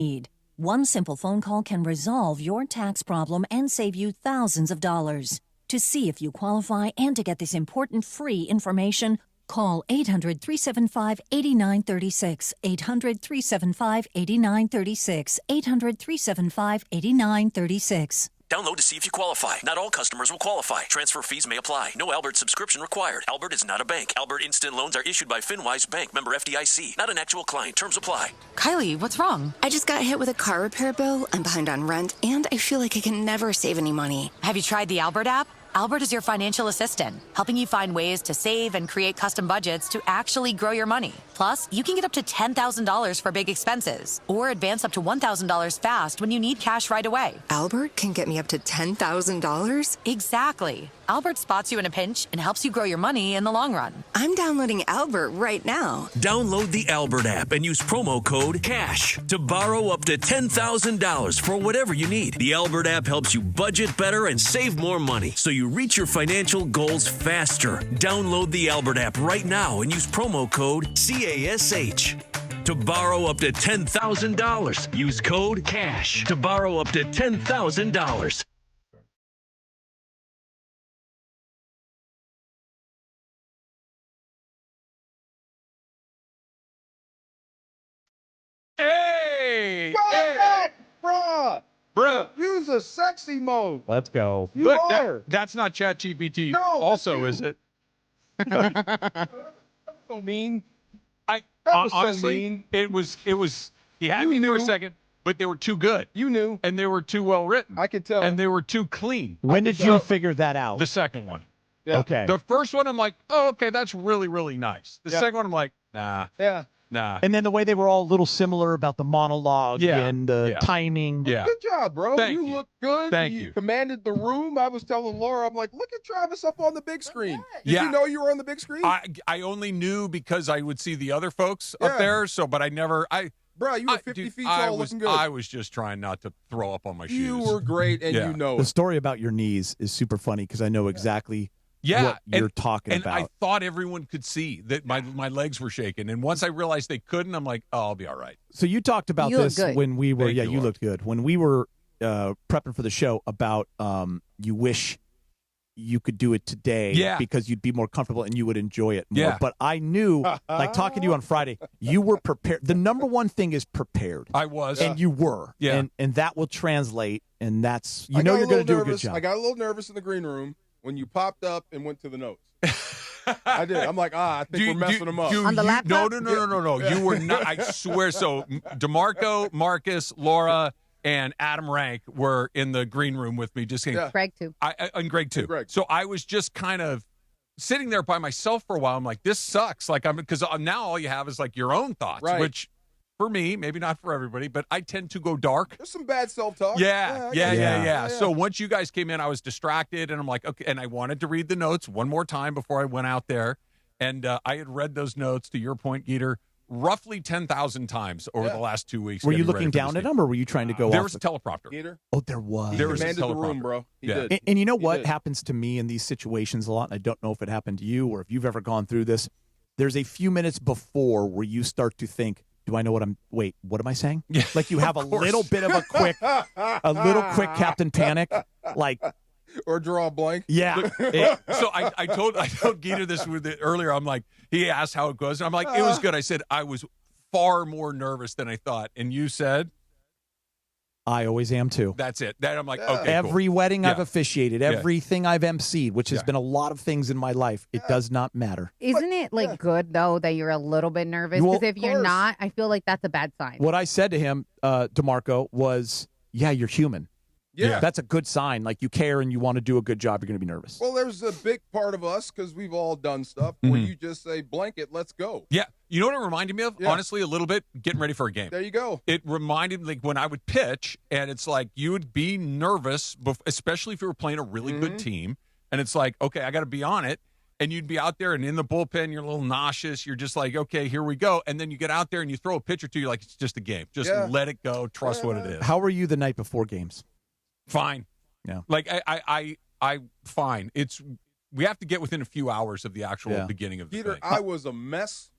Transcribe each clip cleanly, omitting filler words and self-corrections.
need. One simple phone call can resolve your tax problem and save you thousands of dollars. To see if you qualify and to get this important free information, call 800-375-8936, 800-375-8936, 800-375-8936. Download to see if you qualify. Not all customers will qualify. Transfer fees may apply. No Albert subscription required. Albert is not a bank. Albert Instant Loans are issued by FinWise Bank, member FDIC. Not an actual client. Terms apply. Kylie, what's wrong? I just got hit with a car repair bill. I'm behind on rent, and I feel like I can never save any money. Have you tried the Albert app? Albert is your financial assistant, helping you find ways to save and create custom budgets to actually grow your money. Plus, you can get up to $10,000 for big expenses or advance up to $1,000 fast when you need cash right away. Albert can get me up to $10,000? Exactly. Albert spots you in a pinch and helps you grow your money in the long run. I'm downloading Albert right now. Download the Albert app and use promo code CASH to borrow up to $10,000 for whatever you need. The Albert app helps you budget better and save more money so you reach your financial goals faster. Download the Albert app right now and use promo code CASH to borrow up to $10,000. Use code CASH to borrow up to $10,000. Hey! Bruh! Use a sexy mode. Let's go. You are. That's not ChatGPT. No, also, that's is it? So mean. I That was so honestly, mean. it was. He had You me there a knew. second, but they were too good, You knew. and they were too well written, I could tell. and they were too clean. When did you figure that out? The second one. Yeah. Okay. The first one, I'm like, oh, okay, that's really, really nice. The Yeah. second one, I'm like, nah. And then the way they were all a little similar about the monologue Yeah. and the Yeah. timing. Yeah. Good job, bro. Thank you you. look good. Thank you. Commanded the room. I was telling Laura, I'm like, look at Travis up on the big screen. Did Yeah. you know you were on the big screen? I only knew because I would see the other folks Yeah. up there. So, but I never. Bro, you were 50 dude, feet tall, looking good. I was just trying not to throw up on my shoes. You were great, and Yeah. you know The it. story about your knees is super funny because I know exactly Yeah, what you're talking and I about. thought everyone could see that my legs were shaking, and once I realized they couldn't, I'm like, oh, I'll be all right. So you talked about You look this good. when we were. Thank Yeah, you, you Laura. looked good when we were prepping for the show. About you wish you could do it today, Yeah. because you'd be more comfortable and you would enjoy it more. Yeah. But I knew, like talking to you on Friday, you were prepared. The number one thing is prepared, I was. and you were, Yeah. and that will translate, and that's I know got you're a going to little do a good nervous. job. I got a little nervous in the green room when you popped up and went to the notes. I did. I'm like, I think we're messing them up. On the laptop? No. You were not. I swear. So DeMarco, Marcus, Laura, and Adam Rank were in the green room with me. Just saying, Yeah. Greg, too. and Greg too. Greg. So I was just kind of sitting there by myself for a while. I'm like, this sucks. Like because now all you have is like your own thoughts, Right. which for me, maybe not for everybody, but I tend to go dark. There's some bad self-talk. Yeah. I get it. So once you guys came in, I was distracted, and I'm like, okay. And I wanted to read the notes one more time before I went out there, and I had read those notes, to your point, Geeter, roughly 10,000 times over the last 2 weeks. Were you getting ready looking for down this at game. them, or were you trying to go There off? was a teleprompter. Gator, Oh, there was. There he was a commanded the room, teleprompter. bro. He Yeah. did. And you know He what did. happens to me in these situations a lot, and I don't know if it happened to you or if you've ever gone through this. There's a few minutes before where you start to think, do I know what what am I saying? Yeah, Like you have a of course. little bit of a quick Captain Panic. Like, Or draw a blank. yeah. So I told Geeter this earlier. I'm like, he asked how it goes, and I'm like, it was good. I said I was far more nervous than I thought, and you said I always am too. that's it. That I'm like, okay, cool. Every wedding I've Yeah. officiated, Yeah. everything I've emceed, which has Yeah. been a lot of things in my life, it does not matter. Isn't it like good though that you're a little bit nervous? Well, Because if you're course. not, I feel like that's a bad sign. What I said to him, DeMarco, was, yeah, you're human. Yeah. That's a good sign. Like you care and you want to do a good job. You're going to be nervous. Well, there's a big part of us, because we've all done stuff, where Mhm. you just say, blanket, let's go. Yeah. You know what it reminded me of? Yeah. Honestly, a little bit getting ready for a game. There you go. It reminded me like when I would pitch, and it's like you would be nervous, especially if you were playing a really good team. And it's like, okay, I got to be on it. And you'd be out there and in the bullpen, you're a little nauseous. You're just like, okay, here we go. And then you get out there and you throw a pitch or two. You're like, it's just a game. Just Yeah. let it go. Trust what it is. How were you the night before games? Fine. Yeah. Like I fine. We have to get within a few hours of the actual Yeah. beginning of the Peter, thing. I was a mess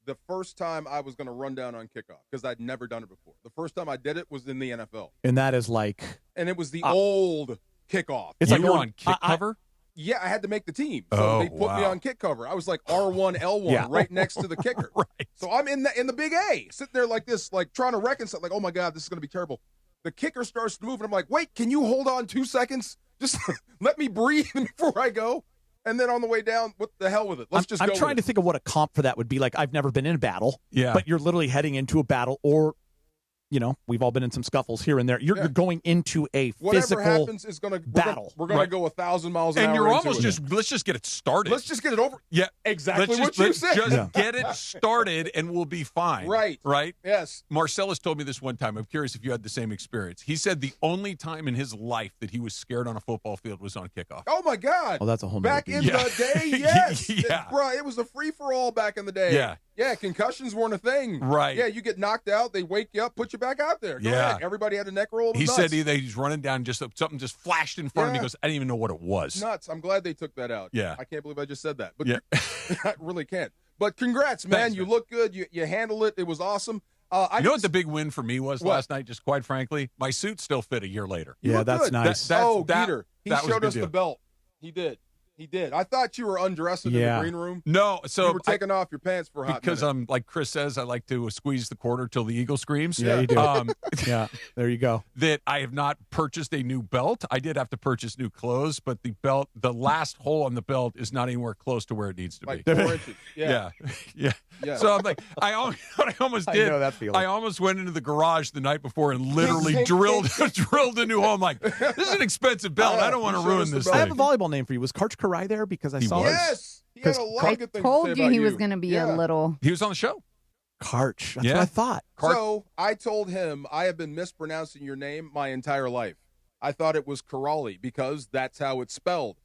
the first time I was going to run down on kickoff because I'd never done it before. The first time I did it was in the NFL. And that is like. And it was the old kickoff. It's you like were on kick cover? Yeah, I had to make the team. So they put me on kick cover. I was like R1, L1 right next to the kicker. Right. So I'm in the big A, sitting there like this, like trying to reconcile, like, oh, my God, this is going to be terrible. The kicker starts to move, and I'm like, wait, can you hold on 2 seconds? Just let me breathe before I go. And then on the way down, what the hell with it? Let's just go. I'm trying to think of what a comp for that would be. Like, I've never been in a battle, but you're literally heading into a battle, or, we've all been in some scuffles here and there. You're going into a Whatever physical happens is going to battle. We're going to go 1,000 miles an hour. And you're into almost it. let's just get it started. Let's just get it over. Yeah, exactly let's what you said. Just get it started, and we'll be fine. Right. Yes. Marcellus told me this one time. I'm curious if you had the same experience. He said the only time in his life that he was scared on a football field was on kickoff. Oh, my God. Oh, that's a whole back in the day, yes. Yeah. Bro, it was a free-for-all back in the day. Yeah. Yeah, concussions weren't a thing. Right. Yeah, you get knocked out, they wake you up, put you back out there. Go ahead. Everybody had a neck roll. He said he's running down, just something just flashed in front of him. He goes, I didn't even know what it was. Nuts. I'm glad they took that out. Yeah. I can't believe I just said that. But I really can't. But congrats, man. Thanks, you man. look good. You handled it. It was awesome. You know what the big win for me was last night, just quite frankly? My suit still fit a year later. Yeah, that's good. nice. Dieter. He that was a showed good us deal. the belt. He did. I thought you were undressing in the green room. No, so you were taking off your pants for a hot because minute. like Chris says, I like to squeeze the quarter till the eagle screams. Yeah, you do. Yeah, there you go. That I have not purchased a new belt. I did have to purchase new clothes, but the last hole on the belt is not anywhere close to where it needs to like be. 4 inches. Yeah. So I'm like, I almost did. I know that feeling. I almost went into the garage the night before and literally drilled a new hole. I'm like, this is an expensive belt. I don't want to ruin this I have a thing. volleyball name for you. Was Karch Karai there? Because I saw it. Yes. He had a lot I of good things told to say you about he was going to be a little. He was on the show. Karch. That's what I thought. So I told him I have been mispronouncing your name my entire life. I thought it was Karali because that's how it's spelled.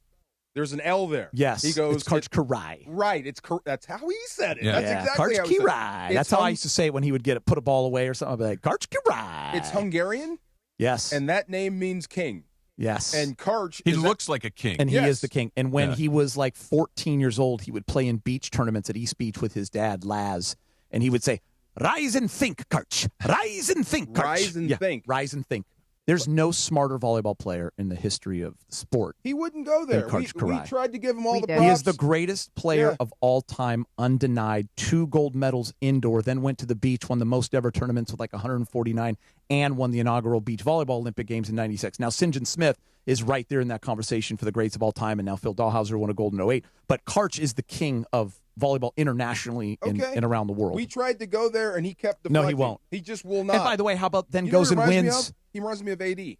There's an L there. Yes. He goes, it's Karch Karai. Right. That's how he said it. Yeah. That's exactly Karch how he said Karai. it. That's how I used to say it when he would put a ball away or something. I'd be like, Karch Karai. It's Hungarian, Yes. and that name means king. Yes. And Karch He is looks like a king. And he is the king. And when Yeah. he was like 14 years old, he would play in beach tournaments at East Beach with his dad, Laz. And he would say, rise and think, Karch. Rise and think, Karch. Rise and think. Rise and think. There's no smarter volleyball player in the history of the sport. He wouldn't go there. And Karch We Karai. tried to give him all We the did. props. He is the greatest player Yeah. of all time, undenied. 2 gold medals indoor, then went to the beach, won the most ever tournaments with like 149, and won the inaugural beach volleyball Olympic Games in 96. Now, St. John Smith is right there in that conversation for the greats of all time, and now Phil Dahlhauser won a gold in 08. But Karch is the king of volleyball internationally and around the world. We tried to go there, and he kept No, deflecting. he won't. He just will not. And by the way, how about then You know goes what and he reminds me wins? of? He reminds me of AD. Aaron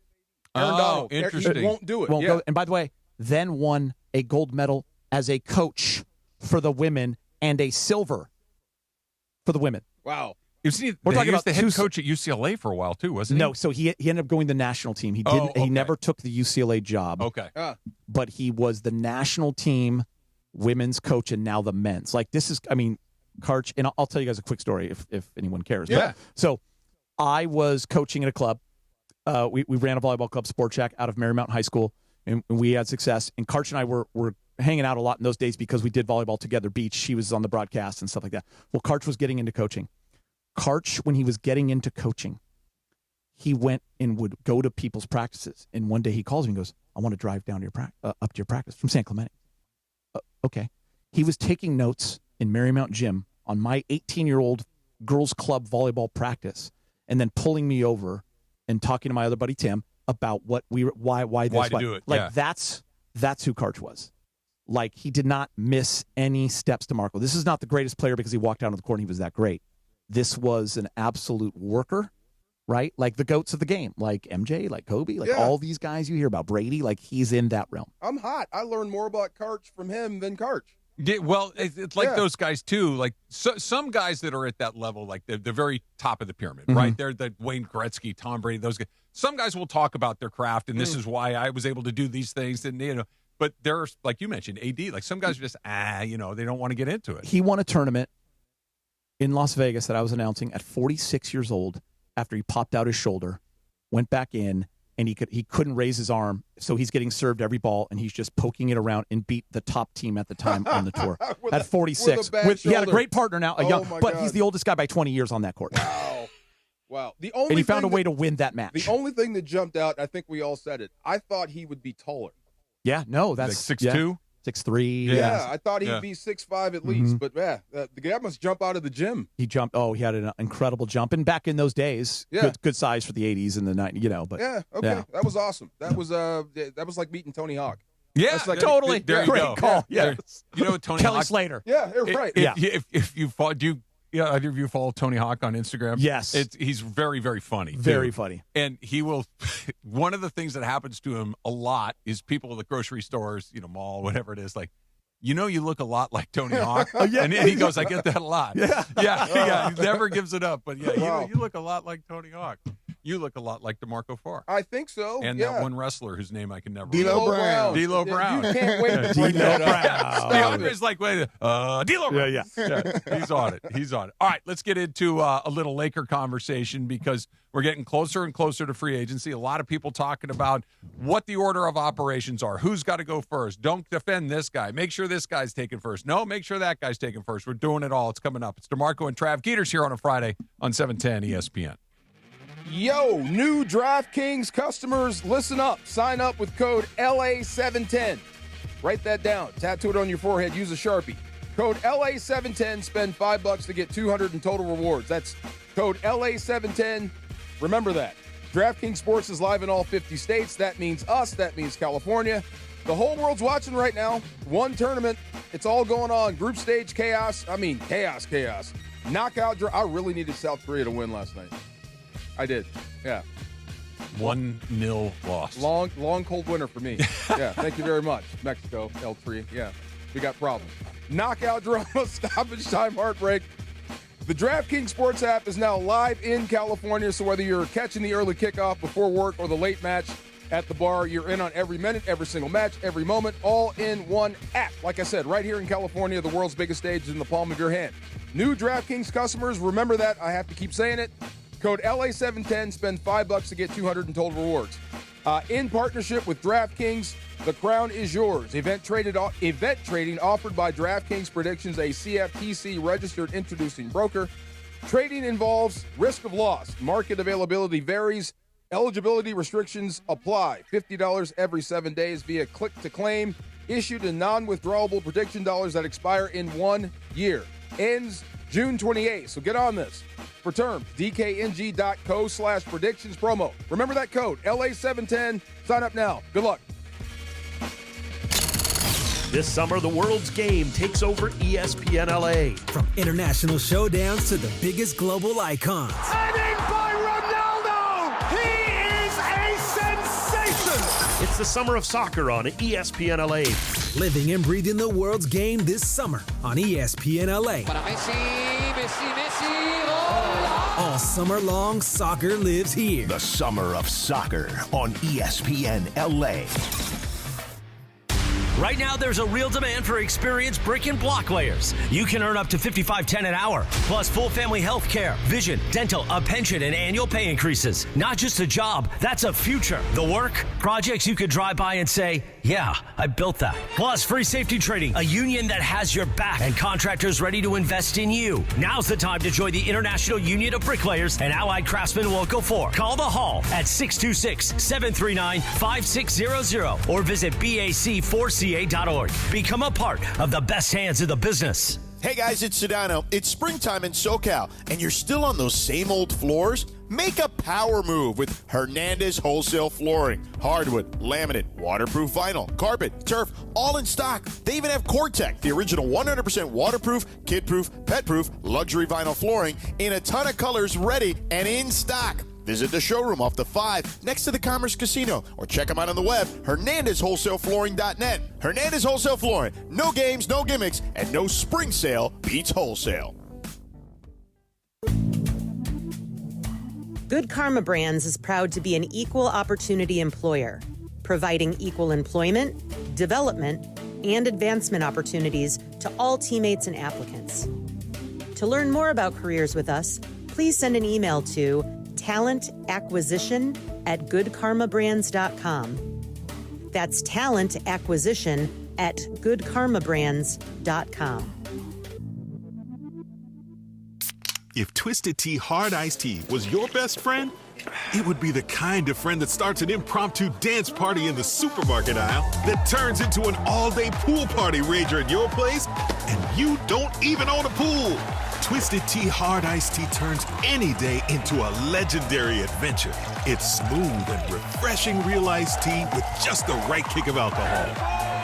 Oh, Donald. interesting. He won't do it. Won't Yeah. go. And by the way, then won a gold medal as a coach for the women and a silver for the women. Wow. We're talking talking about about the head two- coach at UCLA for a while too, wasn't he? No, so he ended up going to the national team. He didn't. okay. He never took the UCLA job. Okay. But he was the national team women's coach and now the men's. Like this is, I mean, Karch, and I'll tell you guys a quick story if anyone cares. Yeah. So I was coaching at a club. We ran a volleyball club, Sport Shack, out of Marymount High School, and we had success. And Karch and I were hanging out a lot in those days because we did volleyball together, beach. She was on the broadcast and stuff like that. Well, Karch was getting into coaching. Karch, when he was getting into coaching, he went and would go to people's practices. And one day he calls me and goes, I want to drive down to your up to your practice from San Clemente. Okay. He was taking notes in Marymount Gym on my 18-year-old girls club volleyball practice and then pulling me over and talking to my other buddy Tim about why this, Why to do it, Like yeah. that's who Karch was. Like he did not miss any steps to Marco. This is not the greatest player because he walked out on the court and he was that great. This was an absolute worker, right? Like the GOATs of the game, like MJ, like Kobe, like all these guys you hear about, Brady, like he's in that realm. I'm hot. I learned more about Karch from him than Karch. Yeah, well, it's like those guys too. Like some guys that are at that level, like the very top of the pyramid, right? They're the Wayne Gretzky, Tom Brady, those guys. Some guys will talk about their craft, and this is why I was able to do these things, and But there's, like you mentioned, AD. Like some guys are just they don't want to get into it. He won a tournament in Las Vegas that I was announcing at 46 years old after he popped out his shoulder, went back in, and he couldn't raise his arm, so he's getting served every ball, and he's just poking it around and beat the top team at the time on the tour at 46. He had a great partner now, but he's the oldest guy by 20 years on that court. Wow. And he found a way to win that match. The only thing that jumped out, I think we all said it, I thought he would be taller. Yeah, no, that's like 6'2"? 6'3". Yeah, I thought he'd be 6'5" at least. But the guy must jump out of the gym. He jumped. Oh, he had an incredible jump. And back in those days, good size for the 80s and the 90s, But okay. That was awesome. That was like meeting Tony Hawk. Yeah, like, totally. There you Great go. call. Yeah. You know Tony Kelly Hawk? Slater. Yeah, right. If you follow, either of you follow Tony Hawk on Instagram? Yes. He's very, very funny. Very funny. And he will, one of the things that happens to him a lot is people at the grocery stores, mall, whatever it is, like, you look a lot like Tony Hawk. And he goes, I get that a lot. Yeah. He never gives it up. But you look a lot like Tony Hawk. You look a lot like DeMarco Farr. I think so. And that one wrestler whose name I can never D'Lo Brown. D'Lo Brown. You can't wait to bring D'Lo that up. Brown. It's like, wait, D'Lo Brown. Yeah. He's on it. All right, let's get into a little Laker conversation because we're getting closer and closer to free agency. A lot of people talking about what the order of operations are. Who's got to go first? Don't defend this guy. Make sure this guy's taken first. No, make sure that guy's taken first. We're doing it all. It's coming up. It's DeMarco and Trav Geters here on a Friday on 710 ESPN. Yo, new DraftKings customers, listen up. Sign up with code LA710. Write that down. Tattoo it on your forehead. Use a Sharpie. Code LA710. Spend $5 to get $200 in total rewards. That's code LA710. Remember that. DraftKings Sports is live in all 50 states. That means us. That means California. The whole world's watching right now. One tournament. It's all going on. Group stage chaos. I mean, chaos. Knockout draw. I really needed South Korea to win last night. I did. Yeah. 1-0 loss. Long, cold winter for me. Yeah. Thank you very much. Mexico, L3. Yeah. We got problems. Knockout drama, stoppage time, heartbreak. The DraftKings Sports app is now live in California, so whether you're catching the early kickoff before work or the late match at the bar, you're in on every minute, every single match, every moment, all in one app. Like I said, right here in California, the world's biggest stage is in the palm of your hand. New DraftKings customers, remember that. I have to keep saying it. Code LA710, spend $5 to get $200 in total rewards. In partnership with DraftKings, the crown is yours. Event trading offered by DraftKings Predictions, a CFTC registered introducing broker. Trading involves risk of loss. Market availability varies. Eligibility restrictions apply. $50 every 7 days via click to claim. Issued in non-withdrawable prediction dollars that expire in 1 year. Ends June 28th. So get on this. For terms, dkng.co/predictions promo. Remember that code, LA710. Sign up now. Good luck. This summer, the world's game takes over ESPN LA. From international showdowns to the biggest global icons. Heading by Ronaldo! He is a sensation! It's the summer of soccer on ESPN LA. Living and breathing the world's game this summer on ESPN LA. Para Messi. All summer long, soccer lives here. The summer of soccer on ESPN LA. Right now, there's a real demand for experienced brick and block layers. You can earn up to $55.10 an hour, plus full family health care, vision, dental, a pension, and annual pay increases. Not just a job, that's a future. The work, projects you could drive by and say, yeah, I built that. Plus, free safety training, a union that has your back, and contractors ready to invest in you. Now's the time to join the International Union of Bricklayers and Allied Craftsmen Local 4. Call the Hall at 626-739-5600 or visit BAC4CA.org. Become a part of the best hands in the business. Hey guys, it's Sedano. It's springtime in SoCal, and you're still on those same old floors? Make a power move with Hernandez Wholesale Flooring. Hardwood, laminate, waterproof vinyl, carpet, turf, all in stock. They even have Cortec, the original 100% waterproof, kid-proof, pet-proof, luxury vinyl flooring in a ton of colors ready and in stock. Visit the showroom off the 5 next to the Commerce Casino or check them out on the web, HernandezWholesaleFlooring.net. Hernandez Wholesale Flooring. No games, no gimmicks, and no spring sale beats wholesale. Good Karma Brands is proud to be an equal opportunity employer, providing equal employment, development, and advancement opportunities to all teammates and applicants. To learn more about careers with us, please send an email to talent acquisition at goodkarmabrands.com. That's talent acquisition at goodkarmabrands.com. If Twisted Tea Hard Iced Tea was your best friend, it would be the kind of friend that starts an impromptu dance party in the supermarket aisle that turns into an all-day pool party rager at your place, and you don't even own a pool. Twisted Tea Hard Iced Tea turns any day into a legendary adventure. It's smooth and refreshing real iced tea with just the right kick of alcohol.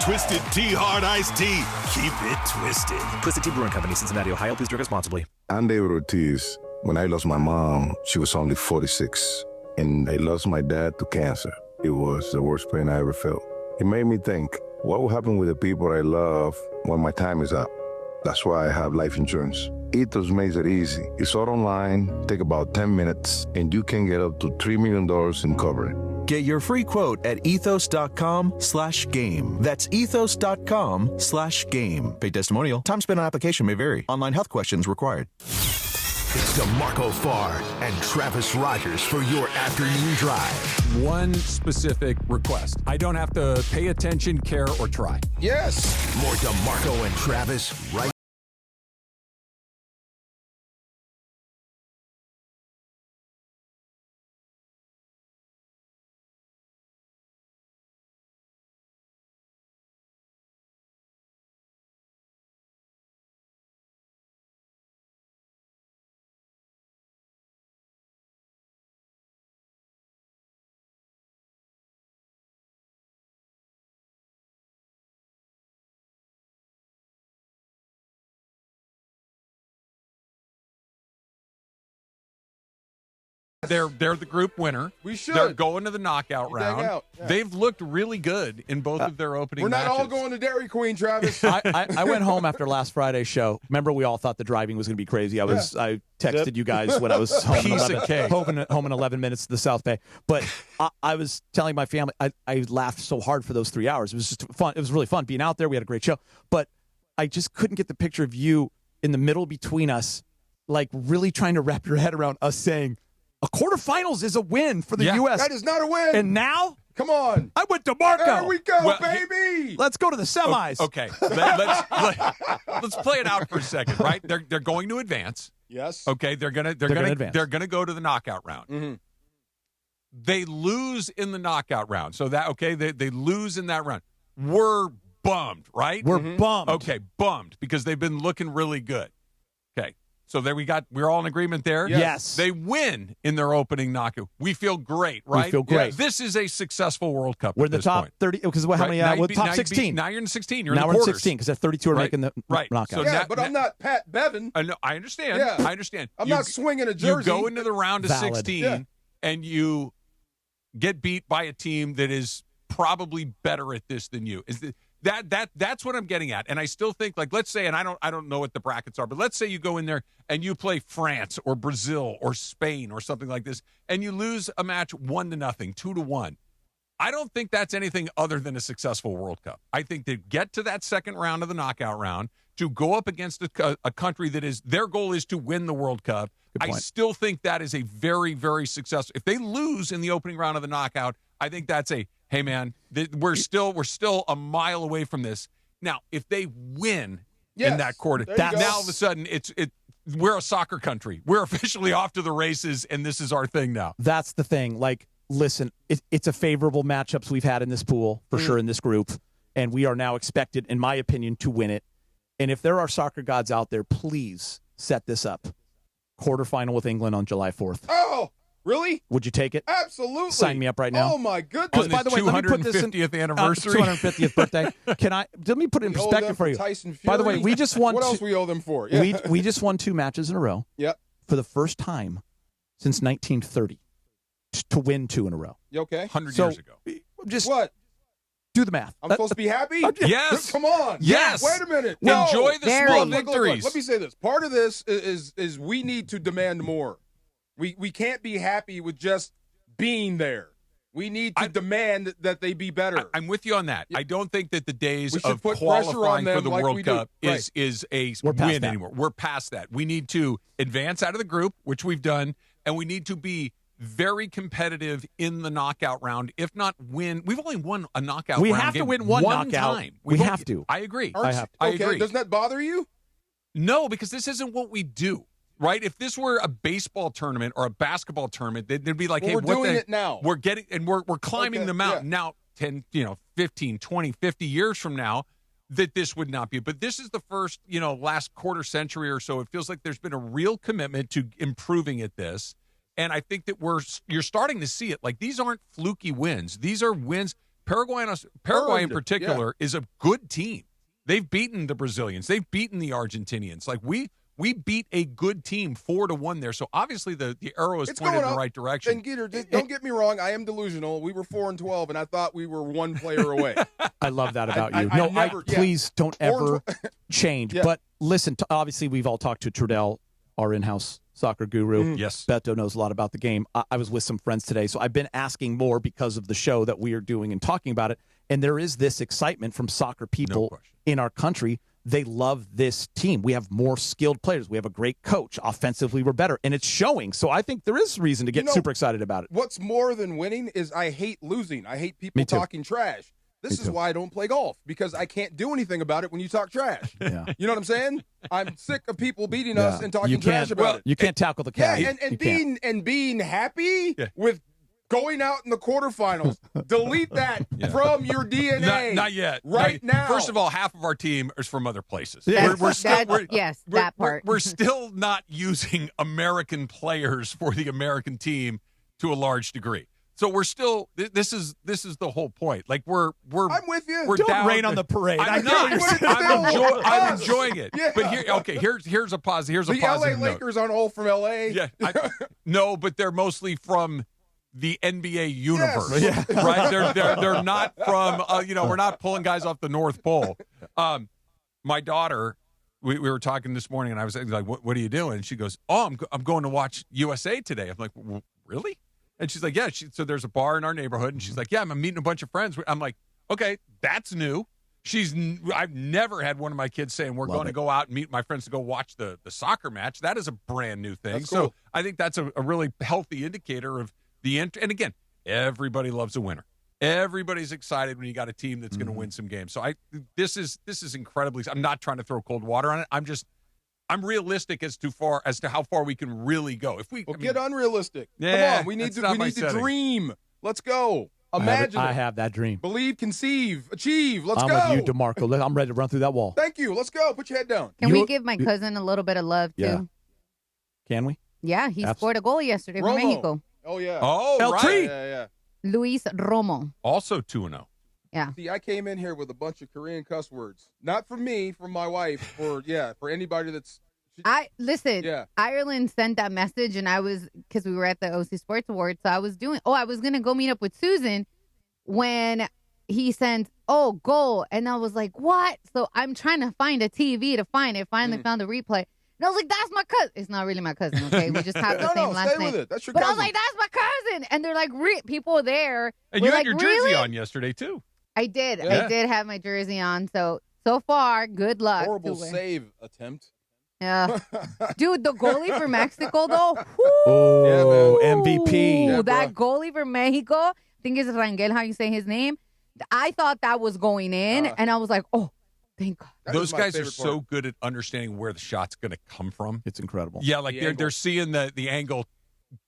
Twisted Tea Hard Iced Tea. Keep it twisted. Twisted Tea Brewing Company, Cincinnati, Ohio. Please drink responsibly. I'm David Ortiz. When I lost my mom, she was only 46. And I lost my dad to cancer. It was the worst pain I ever felt. It made me think, what will happen with the people I love when my time is up? That's why I have life insurance. Ethos makes it easy. It's all online, take about 10 minutes, and you can get up to $3 million in coverage. Get your free quote at ethos.com/game. That's ethos.com/game. Paid testimonial. Time spent on application may vary. Online health questions required. It's DeMarco Farr and Travis Rogers for your afternoon drive. One specific request. I don't have to pay attention, care, or try. Yes. More DeMarco and Travis right. They're the group winner. We should. They're going to the knockout round. Yeah. They've looked really good in both of their opening matches. We're not all going to Dairy Queen, Travis. I went home after last Friday's show. Remember, we all thought the driving was going to be crazy. I texted you guys when I was home in 11 minutes to the South Bay. But I was telling my family, I laughed so hard for those 3 hours. It was just fun. It was really fun being out there. We had a great show. But I just couldn't get the picture of you in the middle between us, like really trying to wrap your head around us saying, a quarterfinals is a win for the U.S. That is not a win. And now? Come on. I went to Marco. There we go, baby. Let's go to the semis. Okay. Let's play it out for a second, right? They're going to advance. Yes. Okay. They're gonna advance. They're gonna go to the knockout round. Mm-hmm. They lose in the knockout round. So they lose in that round. We're bummed, right? We're bummed. Okay, bummed because they've been looking really good. Okay. So we're all in agreement there? Yes. They win in their opening knockout. We feel great, right? We feel great. Yeah, this is a successful World Cup. We're in the top 30 because how many? Top 16. Now you're in 16. You're now in the we're in quarters. 16 because that 32 are making the knockout. So but I'm not Pat Bevan. I understand. Yeah. I understand. I'm not swinging a jersey. You go into the round of Valid. 16 and you get beat by a team that is probably better at this than you. That's what I'm getting at. And I still think, like, let's say, and I don't know what the brackets are, but let's say you go in there and you play France or Brazil or Spain or something like this, and you lose a match 1-0, 2-1. I don't think that's anything other than a successful World Cup. I think to get to that second round of the knockout round, to go up against a country that is their goal is to win the World Cup, I still think that is a very, very successful. If they lose in the opening round of the knockout, I think that's hey man, we're still a mile away from this. Now, if they win in that quarter, now all of a sudden we're a soccer country. We're officially off to the races, and this is our thing now. That's the thing. Like, listen, it's a favorable matchups we've had in this pool for sure in this group, and we are now expected, in my opinion, to win it. And if there are soccer gods out there, please set this up. Quarterfinal with England on July 4th. Oh, really? Would you take it? Absolutely. Sign me up right now. Oh, my goodness. By the way, let me put this in 250th anniversary. 250th birthday. Let me put it in perspective for you. Tyson Fury. By the way, we just won. What else we owe them for? Yeah. We just won 2 matches in a row. Yep. For the first time since 1930 to win 2 in a row. You okay? 100 years ago. Just what? Do the math. I'm supposed to be happy? Yes. Come on. Yes. Wait a minute. Enjoy the small victories. Let me say this. Part of this is we need to demand more. We can't be happy with just being there. We need to demand that they be better. I'm with you on that. I don't think that the days of put pressure on qualifying them for the like World we Cup do. is a win anymore. We're past that. We need to advance out of the group, which we've done, and we need to be very competitive in the knockout round, if not win. We've only won a knockout round. We have to win one knockout. time. We have to. I agree. I agree. Doesn't that bother you? No, because this isn't what we do. Right? If this were a baseball tournament or a basketball tournament, they'd be like, well, hey, we're doing it now. We're getting, and we're climbing the mountain. Now, 10, 15, 20, 50 years from now, that this would not be. But this is the first, last quarter century or so. It feels like there's been a real commitment to improving at this. And I think that you're starting to see it. Like, these aren't fluky wins. These are wins. Paraguay in particular is a good team. They've beaten the Brazilians. They've beaten the Argentinians. Like, we beat a good team 4-1 there. So obviously the arrow is pointed in the right direction. And Geeter, don't get me wrong. I am delusional. We were 4-12, and I thought we were one player away. I love that about you. Please don't ever change. Yeah. But listen, obviously we've all talked to Trudell, our in-house soccer guru. Yes. Beto knows a lot about the game. I was with some friends today, so I've been asking more because of the show that we are doing and talking about it. And there is this excitement from soccer people in our country. They love this team. We have more skilled players. We have a great coach. Offensively, we're better, and it's showing. So I think there is reason to get super excited about it. What's more than winning is I hate losing. I hate people talking trash. This is why I don't play golf, because I can't do anything about it when you talk trash. Yeah. You know what I'm saying? I'm sick of people beating us and talking trash about it. You can't tackle the cat. Yeah, and being happy with going out in the quarterfinals. Delete that from your DNA. Not yet. Right now. First of all, half of our team is from other places. That part. We're still not using American players for the American team to a large degree. So we're still. This is the whole point. Like we're. I'm with you. We're Don't rain on the parade. I'm enjoying it. Yeah. But here's a positive. The LA Lakers aren't all from LA. Yeah. No, but they're mostly from the NBA universe, right? They're not from, we're not pulling guys off the North Pole. My daughter, we were talking this morning, and I was like, what are you doing? And she goes, I'm going to watch USA today. I'm like, really? And she's like, yeah. So there's a bar in our neighborhood, and she's like, yeah, I'm meeting a bunch of friends. I'm like, okay, that's new. I've never had one of my kids saying we're going to go out and meet my friends to go watch the soccer match. That is a brand new thing. That's cool. So I think that's a really healthy indicator of and again, everybody loves a winner. Everybody's excited when you got a team that's going to win some games. So this is incredibly. I'm not trying to throw cold water on it. I'm realistic as to how far we can really go. If we get unrealistic, yeah, come on, we need to dream. Let's go. Imagine. I have that dream. Believe, conceive, achieve. Let's go. I'm with you, DeMarco. I'm ready to run through that wall. Thank you. Let's go. Put your head down. Can we give my cousin a little bit of love too? Yeah. Can we? Yeah, he scored a goal yesterday for Mexico. Oh, yeah. Oh, right. Yeah. Luis Romo. Also 2-0. Yeah. See, I came in here with a bunch of Korean cuss words. Not from me, from my wife, for anybody that's... Ireland sent that message, and because we were at the OC Sports Awards, so I was going to go meet up with Susan when he sent, goal. And I was like, what? So I'm trying to find a TV to find it. Finally found a replay. And I was like, that's my cousin. It's not really my cousin, okay? We just have the same last name. With it. That's your cousin. I was like, that's my cousin. And they're like, people there. And you had your jersey on yesterday, too. I did. Yeah. I did have my jersey on. So far, good luck. Horrible save attempt. Yeah. Dude, the goalie for Mexico, though. Oh, yeah, MVP. Yeah, that goalie for Mexico, I think it's Rangel, how you say his name. I thought that was going in, and I was like, thank God. Those guys are so good at understanding where the shot's going to come from. It's incredible. Yeah, like they're seeing the angle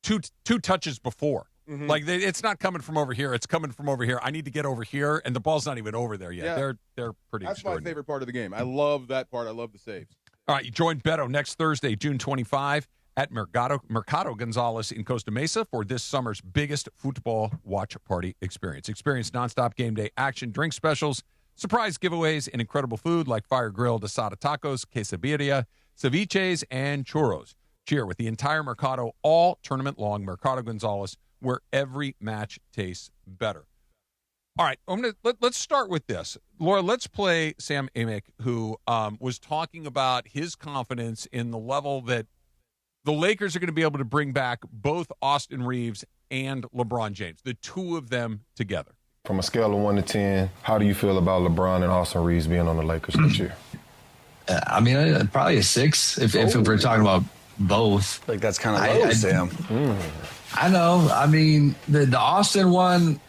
two touches before. Mm-hmm. Like it's not coming from over here; it's coming from over here. I need to get over here, and the ball's not even over there yet. Yeah. They're pretty. That's my favorite part of the game. I love that part. I love the saves. All right, you join Beto next Thursday, June 25, at Mercado Gonzalez in Costa Mesa for this summer's biggest football watch party experience. Experience nonstop game day action, drink specials, surprise giveaways, and incredible food like fire-grilled asada tacos, quesadilla, ceviches, and churros. Cheer with the entire Mercado all tournament long. Mercado Gonzalez, where every match tastes better. All right, let's start with this. Laura, let's play Sam Amick, who was talking about his confidence in the level that the Lakers are going to be able to bring back both Austin Reeves and LeBron James, the two of them together. From a scale of 1 to 10, how do you feel about LeBron and Austin Reeves being on the Lakers this year? I mean, probably a 6 if we're talking about both. Like that's kind of low, Sam. I know. I mean, the Austin one,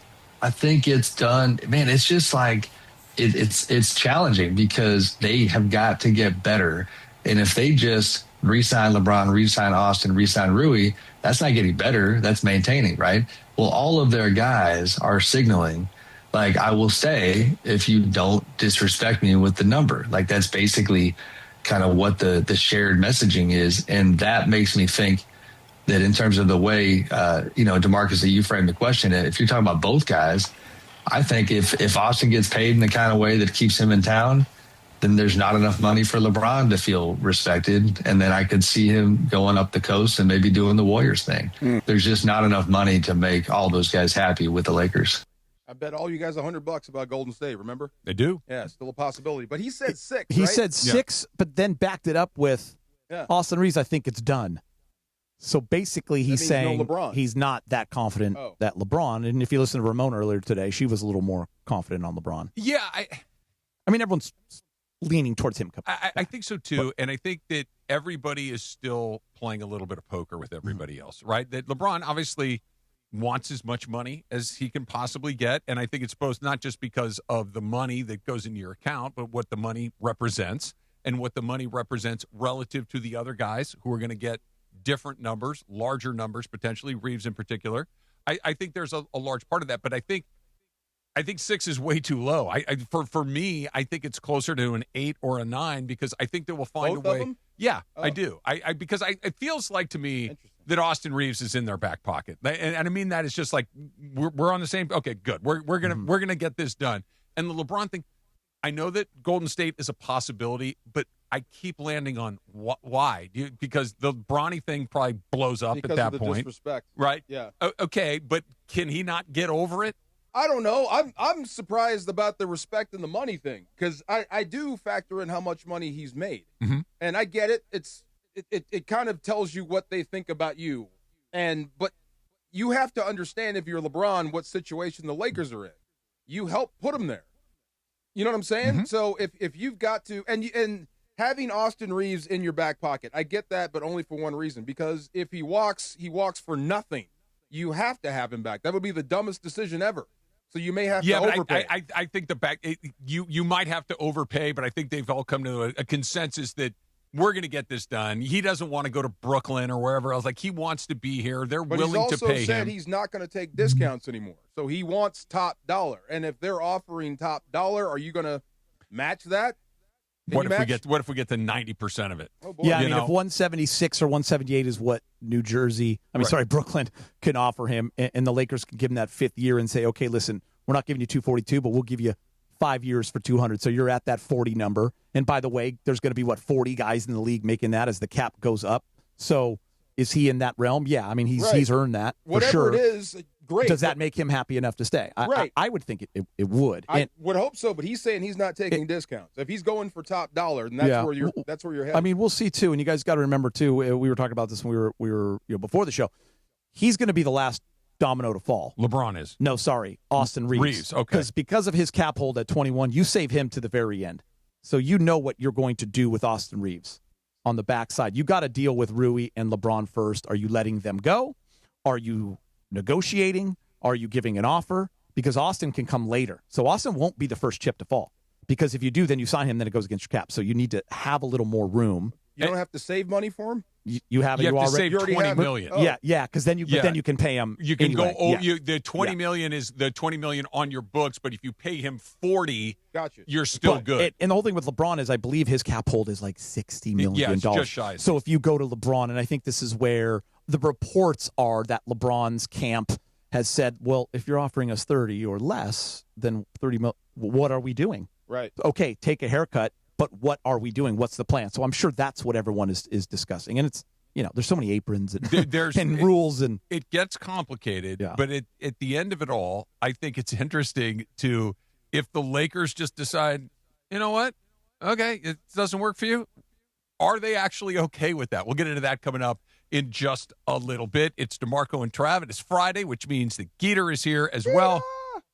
I think it's done. Man, it's just like it's challenging because they have got to get better. And if they just re-sign LeBron, re-sign Austin, re-sign Rui, that's not getting better. That's maintaining, right? Well, all of their guys are signaling, like, I will stay if you don't disrespect me with the number. Like, that's basically kind of what the shared messaging is. And that makes me think that in terms of the way, DeMarcus, that you framed the question, if you're talking about both guys, I think if Austin gets paid in the kind of way that keeps him in town, then there's not enough money for LeBron to feel respected. And then I could see him going up the coast and maybe doing the Warriors thing. There's just not enough money to make all those guys happy with the Lakers. I bet all you guys $100 about Golden State, remember? They do. Yeah, still a possibility. But he said 6, He right? said 6, but then backed it up with Austin Reeves, I think it's done. So basically he's saying he's not that confident that LeBron, and if you listen to Ramon earlier today, she was a little more confident on LeBron. Yeah. I mean, everyone's leaning towards him. I think so, too. And I think that everybody is still playing a little bit of poker with everybody else, right? That LeBron obviously wants as much money as he can possibly get. And I think it's both not just because of the money that goes into your account, but what the money represents and what the money represents relative to the other guys who are going to get different numbers, larger numbers, potentially, Reeves in particular. I think there's a large part of that, but I think 6 is way too low. For me, I think it's closer to an 8 or a 9 because I think that we'll find Both a way. of them? Yeah, I do. Because it feels like to me that Austin Reeves is in their back pocket, and I mean that is just like we're on the same. Okay, good. We're gonna get this done. And the LeBron thing, I know that Golden State is a possibility, but I keep landing on why? Because the Bronny thing probably blows up because at that of the point, disrespect. right? Yeah. Okay, but can he not get over it? I don't know. I'm surprised about the respect and the money thing because I do factor in how much money he's made, and I get it. It kind of tells you what they think about you, but you have to understand if you're LeBron what situation the Lakers are in. You help put them there. You know what I'm saying? So if you've got to and having Austin Reeves in your back pocket, I get that, but only for one reason, because if he walks for nothing. You have to have him back. That would be the dumbest decision ever. So you may have to overpay. I think you might have to overpay, but I think they've all come to a consensus that we're going to get this done. He doesn't want to go to Brooklyn or wherever else. Like, he wants to be here. They're willing to pay him. But he's also said he's not going to take discounts anymore. So he wants top dollar. And if they're offering top dollar, are you going to match that? What if we get to 90% of it? Oh, boy. Yeah, I mean, if 176 or 178 is what Brooklyn can offer him, and the Lakers can give him that 5th year and say, okay, listen, we're not giving you 242, but we'll give you 5 years for 200. So you're at that 40 number. And by the way, there's going to be 40 guys in the league making that as the cap goes up. So is he in that realm? Yeah, I mean, he's earned that for whatever sure. It is, great. Does that make him happy enough to stay? I would think it would. I would hope so, but he's saying he's not taking discounts. If he's going for top dollar, then that's where you're headed. I mean, we'll see too. And you guys got to remember too. We were talking about this when we were before the show. He's going to be the last domino to fall. LeBron is. No, sorry, Austin Reeves. Okay. Because of his cap hold at 21, you save him to the very end. So you know what you're going to do with Austin Reeves on the backside. You got to deal with Rui and LeBron first. Are you letting them go? Are you negotiating? Are you giving an offer? Because Austin can come later. So Austin won't be the first chip to fall. Because if you do, then you sign him, then it goes against your cap. So you need to have a little more room. You don't have to save money for him? You have to already save $20 million. Yeah, because then you can pay him. You can anyway. The $20 million is the $20 million on your books, but if you pay him $40, you're still good. And the whole thing with LeBron is, I believe his cap hold is like $60 million. Yeah, it's just shy. So if you go to LeBron, and I think this is where the reports are that LeBron's camp has said, well, if you're offering us 30 or less than 30 million, what are we doing? Right. Okay, take a haircut. But what are we doing? What's the plan? So I'm sure that's what everyone is discussing. And it's, there's so many aprons and rules. And it gets complicated. But at the end of it all, I think it's interesting if the Lakers just decide, you know what? Okay, it doesn't work for you. Are they actually okay with that? We'll get into that coming up in just a little bit. It's DeMarco and Trav. It is Friday, which means that Geeter is here as well.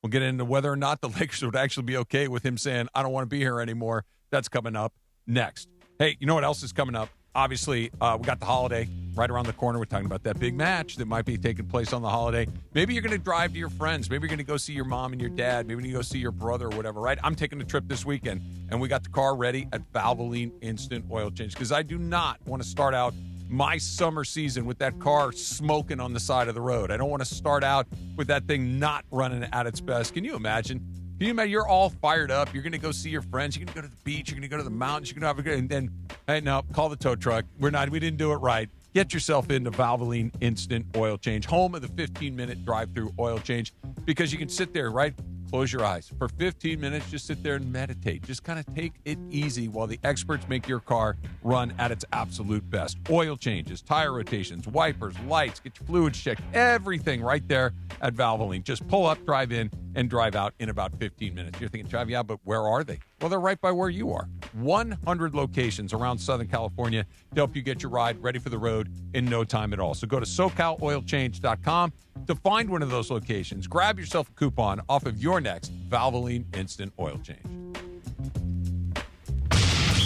We'll get into whether or not the Lakers would actually be okay with him saying, I don't want to be here anymore. That's coming up next. Hey, you know what else is coming up? Obviously, we got the holiday. right around the corner. We're talking about that big match that might be taking place on the holiday. Maybe you're going to drive to your friends. Maybe you're going to go see your mom and your dad. Maybe you go see your brother or whatever, right? I'm taking a trip this weekend, and we got the car ready at Valvoline Instant Oil Change because I do not want to start out my summer season with that car smoking on the side of the road. I don't want to start out with that thing not running at its best. Can you imagine? Can you imagine? You're all fired up. You're going to go see your friends. You're going to go to the beach. You're going to go to the mountains. You're going to have a good, and then, hey, no, call the tow truck. We didn't do it right. Get yourself into Valvoline Instant Oil Change, home of the 15-minute drive-through oil change, because you can sit there, right? Close your eyes. For 15 minutes, just sit there and meditate. Just kind of take it easy while the experts make your car run at its absolute best. Oil changes, tire rotations, wipers, lights, get your fluids checked, everything right there at Valvoline. Just pull up, drive in, and drive out in about 15 minutes. You're thinking, Trav, yeah, but where are they? Well, they're right by where you are. 100 locations around Southern California to help you get your ride ready for the road in no time at all. So go to SoCalOilChange.com to find one of those locations. Grab yourself a coupon off of your next Valvoline Instant Oil Change.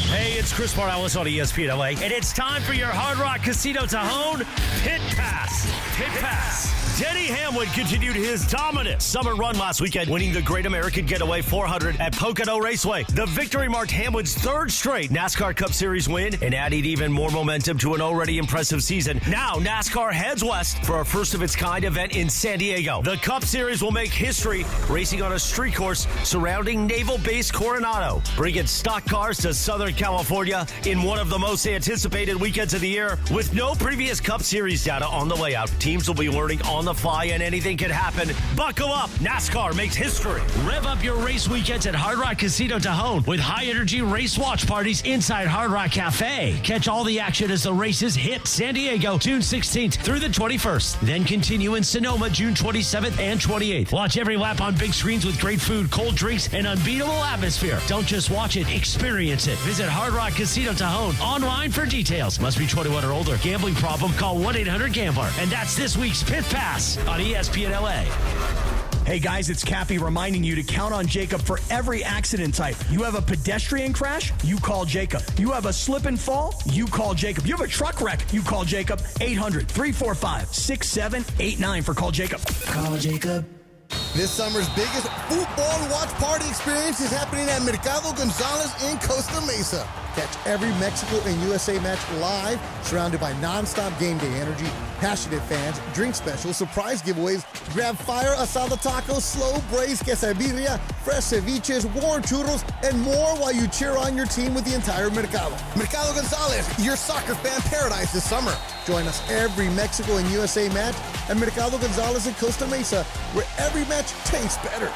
Hey, it's Chris Morales on ESPN LA, and it's time for your Hard Rock Casino Tajon Pit Pass. Pit Pass. Denny Hamlin continued his dominant summer run last weekend, winning the Great American Getaway 400 at Pocono Raceway. The victory marked Hamlin's third straight NASCAR Cup Series win and added even more momentum to an already impressive season. Now, NASCAR heads west for a first-of-its-kind event in San Diego. The Cup Series will make history, racing on a street course surrounding Naval Base Coronado, bringing stock cars to Southern California in one of the most anticipated weekends of the year. With no previous Cup Series data on the way out, teams will be learning on the fly, and anything can happen. Buckle up. NASCAR makes history. Rev up your race weekends at Hard Rock Casino Tajon with high-energy race watch parties inside Hard Rock Cafe. Catch all the action as the races hit San Diego June 16th through the 21st. Then continue in Sonoma June 27th and 28th. Watch every lap on big screens with great food, cold drinks, and unbeatable atmosphere. Don't just watch it, experience it. Visit Hard Rock Casino Tajon online for details. Must be 21 or older. Gambling problem? Call 1-800-GAMBLER. And that's this week's Pit Pass on ESPN LA. Hey guys, it's Cappy reminding you to count on Jacob for every accident type. You have a pedestrian crash? You call Jacob. You have a slip and fall? You call Jacob. You have a truck wreck? You call Jacob. 800-345-6789 for Call Jacob. Call Jacob. This summer's biggest football watch party experience is happening at Mercado Gonzalez in Costa Mesa. Catch every Mexico and USA match live, surrounded by nonstop game day energy, passionate fans, drink specials, surprise giveaways, grab fire asada tacos, slow braised quesadilla, fresh ceviches, warm churros, and more while you cheer on your team with the entire Mercado. Mercado Gonzalez, your soccer fan paradise this summer. Join us every Mexico and USA match at Mercado Gonzalez in Costa Mesa, where every match tastes better.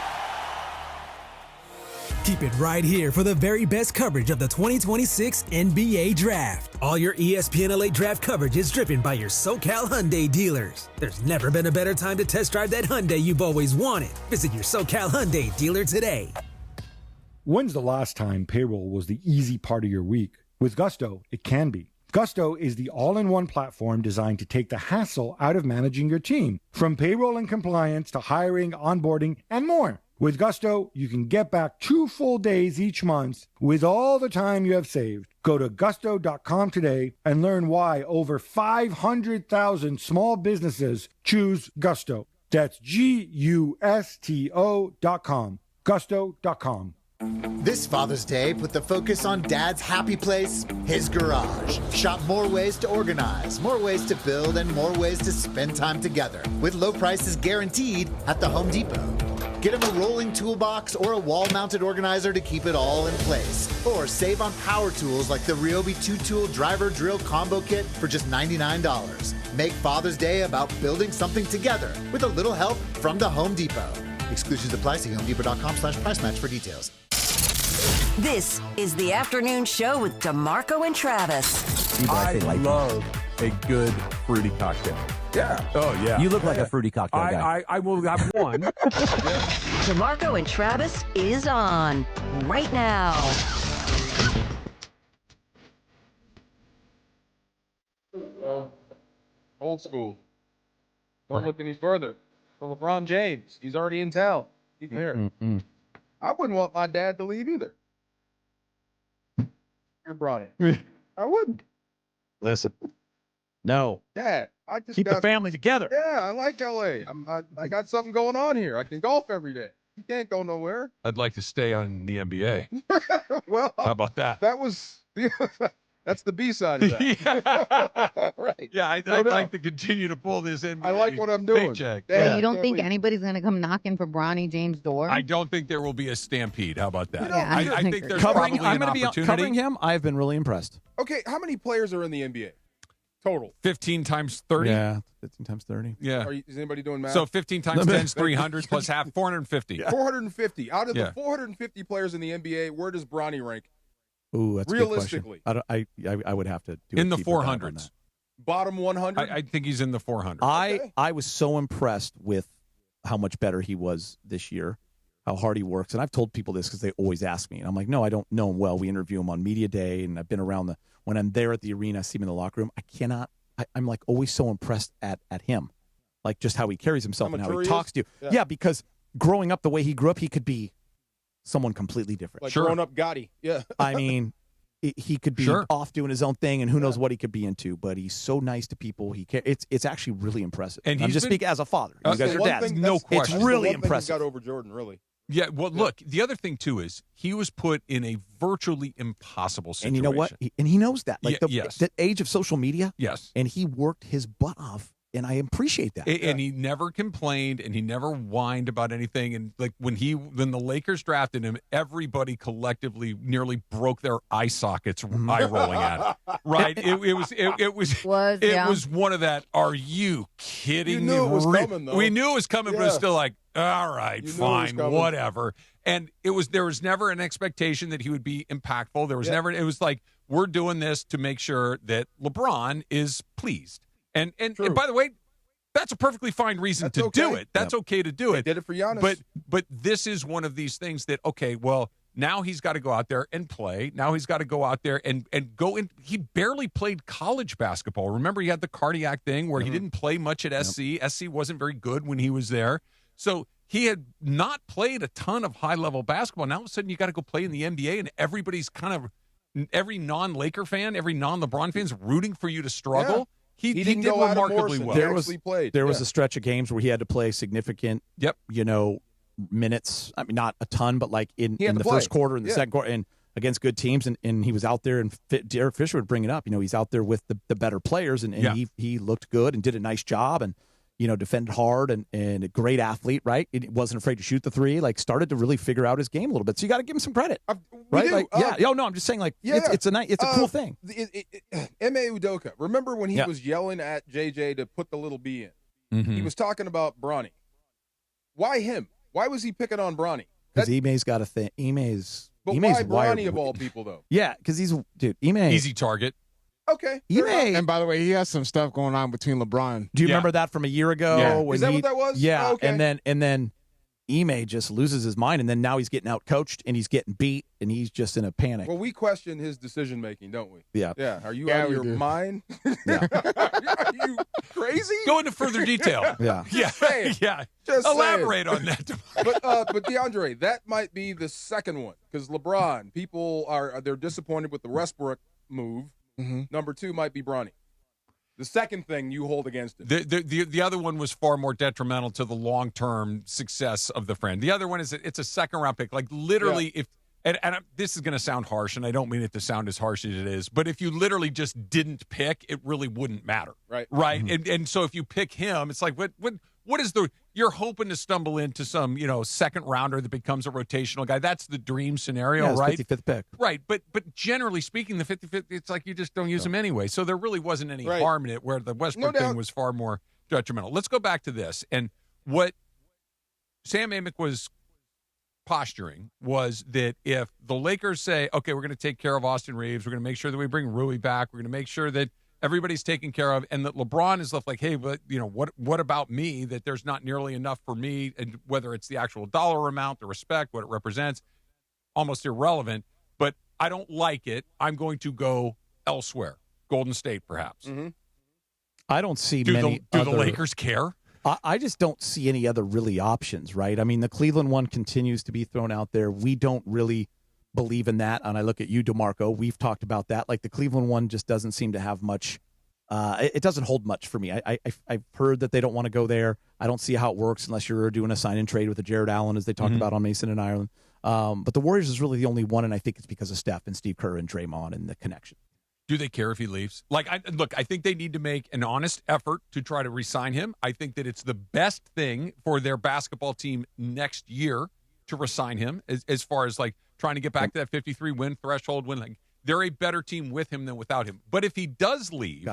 Keep it right here for the very best coverage of the 2026 NBA Draft. All your ESPN LA Draft coverage is driven by your SoCal Hyundai dealers. There's never been a better time to test drive that Hyundai you've always wanted. Visit your SoCal Hyundai dealer today. When's the last time payroll was the easy part of your week? With Gusto, it can be. Gusto is the all-in-one platform designed to take the hassle out of managing your team, from payroll and compliance to hiring, onboarding, and more. With Gusto, you can get back 2 full days each month with all the time you have saved. Go to gusto.com today and learn why over 500,000 small businesses choose Gusto. That's Gusto.com. Gusto.com. This Father's Day, put the focus on Dad's happy place, his garage. Shop more ways to organize, more ways to build, and more ways to spend time together. With low prices guaranteed at the Home Depot. Get him a rolling toolbox or a wall-mounted organizer to keep it all in place. Or save on power tools like the Ryobi 2-tool driver drill combo kit for just $99. Make Father's Day about building something together with a little help from the Home Depot. Exclusions apply. See homedepot.com/price match for details. This is the afternoon show with DeMarco and Travis. I love a good fruity cocktail. Yeah. Oh, yeah. You look like a fruity cocktail guy. I will have one. DeMarco and Travis is on right now. Old school. Don't look any further. For LeBron James, he's already in town. He's there. I wouldn't want my dad to leave either. You brought it. I wouldn't. Listen, No. Dad, I just Keep the family together. Yeah, I like LA. I got something going on here. I can golf every day. You can't go nowhere. I'd like to stay on the NBA. Well, How about that? that was that's the B side of that. Right. Yeah, I'd like to continue to pull this in. I like what I'm doing. Paycheck. Dad, You don't can't think believe- anybody's going to come knocking for Bronny James' door? I don't think there will be a stampede. How about that? Yeah, I think there's Covering, probably I'm an going to be opportunity. covering him. I've been really impressed. Okay, how many players are in the NBA total? 15 times 30. Yeah, 15 times 30. Yeah. Is anybody doing math? So 15 times 10 is 300 plus half, 450. 450. Out of Yeah. the 450 players in the NBA, where does Bronny rank? Ooh, that's Realistically. a good question. I would have to do In a the deeper dive on 400s. that. Bottom 100? I think he's in the 400s. I was so impressed with how much better he was this year, how hard he works. And I've told people this because they always ask me. And I'm like, no, I don't know him well. We interview him on media day, and I've been around when I'm there at the arena, I see him in the locker room. I'm like always so impressed at him, like just how he carries himself and how he talks to you. Yeah, because growing up the way he grew up, he could be someone completely different. Like grown up Gotti. Yeah. I mean, he could be off doing his own thing, and who knows what he could be into. But he's so nice to people. It's actually really impressive. And I'm just speaking as a father. You guys are dads. No question. It's really He's impressive. got over Jordan, really. Yeah, well, look, the other thing, too, is he was put in a virtually impossible situation. And you know what? He knows that. Like yes. the age of social media. Yes. And he worked his butt off, and I appreciate that. And he never complained, and he never whined about anything. And like when the Lakers drafted him, everybody collectively nearly broke their eye sockets, eye rolling at it. Right? It was one of that. Are you kidding me? You knew it was coming, though. We knew it was coming, but it was still like, all right, You knew it fine, was coming. whatever. And there was never an expectation that he would be impactful. There was never. It was like, we're doing this to make sure that LeBron is pleased. And by the way, that's a perfectly fine reason to do it. That's okay to do it. Did it for Giannis. But this is one of these things that, okay, well, now he's got to go out there and play. Now he's got to go out there and go in. He barely played college basketball. Remember, he had the cardiac thing where he didn't play much at SC. SC wasn't very good when he was there. So he had not played a ton of high-level basketball. Now all of a sudden you got to go play in the NBA, and everybody's kind of – every non-Laker fan, every non-LeBron fan is rooting for you to struggle. Yeah. He didn't did go out of remarkably Morrison. well. There was a stretch of games where he had to play significant, minutes. I mean, not a ton, but like in the first quarter and the second quarter, and against good teams, and he was out there. And Derek Fisher would bring it up. He's out there with the better players, and he looked good and did a nice job, and defended hard and a great athlete. Right, it wasn't afraid to shoot the three. Like started to really figure out his game a little bit. So you got to give him some credit, right? Like, I'm just saying, like, it's a cool thing. M.A. Udoka. Remember when he was yelling at JJ to put the little B in? Mm-hmm. He was talking about Bronny. Why him? Why was he picking on Bronny? Because Ime's got a thing. Ime's why Bronny of all people, though? Yeah, because he's Ime. Easy target. Okay. Ime. And by the way, he has some stuff going on between LeBron. Do you remember that from a year ago? Yeah. When Is that what that was? Yeah. Oh, okay. And then Ime just loses his mind, and then now he's getting out coached and he's getting beat, and he's just in a panic. Well, we question his decision making, don't we? Yeah. Yeah. Are you out of your mind? Yeah. Are you crazy? Go into further detail. Yeah. Yeah. Saying. Yeah. Just Elaborate on that. But DeAndre, that might be the second one because LeBron, people they're disappointed with the Westbrook move. Mm-hmm. Number two might be Bronny. The second thing you hold against him. The other one was far more detrimental to the long-term success of the friend. The other one is it's a second-round pick. Like literally, this is going to sound harsh, and I don't mean it to sound as harsh as it is, but if you literally just didn't pick, it really wouldn't matter. Right. Mm-hmm. And so if you pick him, it's like what is you're hoping to stumble into some second rounder that becomes a rotational guy. That's the dream scenario, right? 55th pick. Right, but generally speaking, the 55th, it's like you just don't use them anyway. So there really wasn't any harm in it, where the Westbrook thing was far more detrimental. Let's go back to this. And what Sam Amick was posturing was that if the Lakers say, okay, we're going to take care of Austin Reeves, we're going to make sure that we bring Rui back, we're going to make sure that everybody's taken care of, and that LeBron is left like, hey, but what about me, that there's not nearly enough for me, and whether it's the actual dollar amount, the respect, what it represents, almost irrelevant, but I don't like it. I'm going to go elsewhere. Golden State, perhaps. Mm-hmm. I don't see do many the other, Lakers care? I just don't see any other really options, right? I mean, the Cleveland one continues to be thrown out there. We don't really believe in that. And I look at you, DeMarco. We've talked about that. Like the Cleveland one just doesn't seem to have much It doesn't hold much for me. I've heard that they don't want to go there. I don't see how it works unless you're doing a sign and trade with a Jared Allen, as they talked about on Mason and Ireland. But the Warriors is really the only one, and I think it's because of Steph and Steve Kerr and Draymond and the connection. Do they care if he leaves? I think they need to make an honest effort to try to re-sign him. I think that it's the best thing for their basketball team next year to re-sign him, as far as like trying to get back to that 53-win threshold. Like, they're a better team with him than without him. But if he does leave,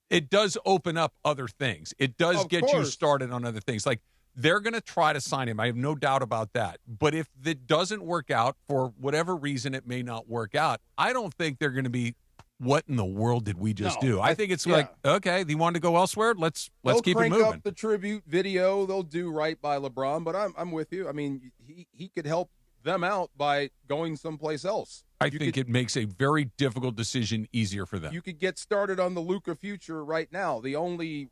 it does open up other things. It does get you started on other things. Like, they're going to try to sign him. I have no doubt about that. But if it doesn't work out, for whatever reason it may not work out, I don't think they're going to be, what in the world did we just do? I think it's like, okay, they wanted to go elsewhere. Let's keep it moving. They'll crank up the tribute video. They'll do right by LeBron. But I'm with you. I mean, he could help them out by going someplace else. I think it makes a very difficult decision easier for them. You could get started on the Luka future right now. The only,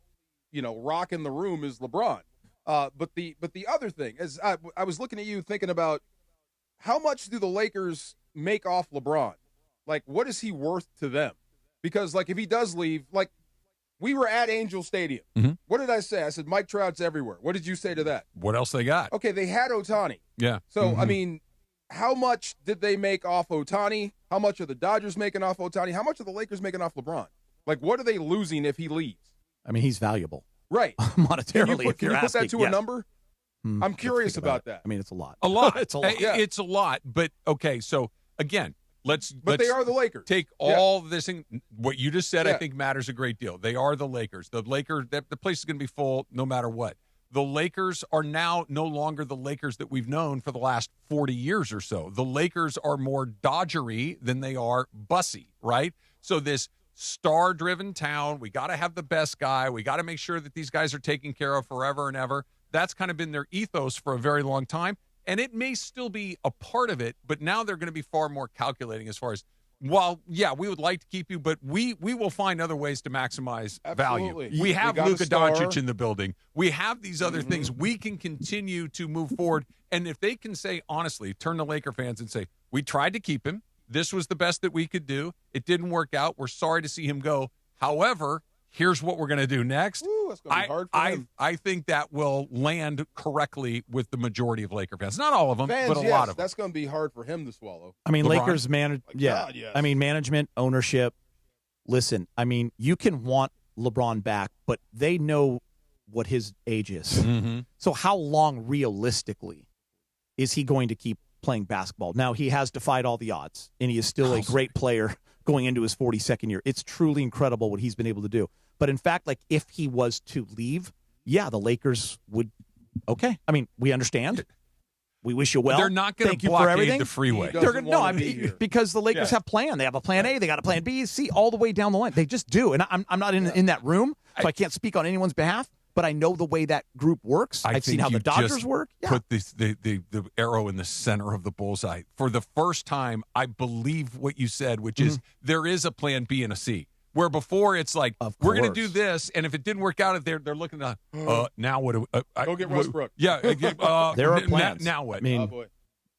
rock in the room is LeBron. But the other thing is, I was looking at you thinking about how much do the Lakers make off LeBron? Like, what is he worth to them? Because, like, if he does leave, like, we were at Angel Stadium. What did I say? I said, Mike Trout's everywhere. What did you say to that? What else they got? Okay, they had Ohtani. Yeah. So, I mean, how much did they make off Ohtani? How much are the Dodgers making off Ohtani? How much are the Lakers making off LeBron? Like, what are they losing if he leaves? I mean, he's valuable. Right. Monetarily, Can you put that to a number? I'm curious about that. I mean, it's a lot. A lot. It's a lot. It's a lot. But, okay, so, again, let's they are the Lakers. Take all this thing. What you just said, I think, matters a great deal. They are the Lakers. The place is going to be full no matter what. The Lakers are now no longer the Lakers that we've known for the last 40 years or so. The Lakers are more Dodgery than they are bussy, right? So this star-driven town, we got to have the best guy. We got to make sure that these guys are taken care of forever and ever. That's kind of been their ethos for a very long time. And it may still be a part of it, but now they're going to be far more calculating as far as, well, yeah, we would like to keep you, but we will find other ways to maximize value. We have Luka Doncic in the building. We have these other things. We can continue to move forward. And if they can say, honestly, turn to Laker fans and say, we tried to keep him. This was the best that we could do. It didn't work out. We're sorry to see him go. However, here's what we're going to do next. Ooh, that's going to be hard for him. I think that will land correctly with the majority of Laker fans. Not all of them, but a lot of them. That's going to be hard for him to swallow. I mean, LeBron? Lakers God, yes. I mean, management, ownership. Listen, I mean, you can want LeBron back, but they know what his age is. So how long realistically is he going to keep playing basketball? Now, he has defied all the odds, and he is still a great player going into his 42nd year. It's truly incredible what he's been able to do. But in fact, like, if he was to leave, yeah, the Lakers would, okay. I mean, we understand. We wish you well. They're not going to blockade the freeway. Because the Lakers have plan. They have a plan A. They got a plan B, C, all the way down the line. They just do. And I'm not in that room, so I can't speak on anyone's behalf. But I know the way that group works. I've seen how the Dodgers work. Yeah. Put the arrow in the center of the bullseye. For the first time, I believe what you said, which is there is a plan B and a C. Where before it's like, we're going to do this, and if it didn't work out, they're looking at, now what do go get Westbrook. Yeah. There are plans. Now what? I mean,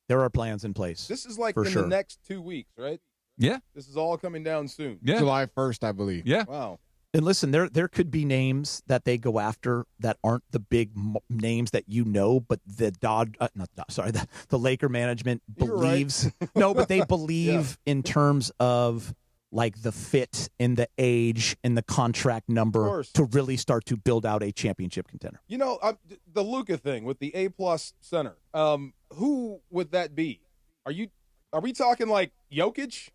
there are plans in place. This is like in the next 2 weeks, right? Yeah. This is all coming down soon. Yeah. July 1st, I believe. Yeah. Wow. And listen, there could be names that they go after that aren't the big names that you know, but the the Laker management believes. Right. No, but they believe in terms of like the fit and the age and the contract number to really start to build out a championship contender. You know, the Luka thing with the A+ center. Who would that be? Are we talking like Jokic?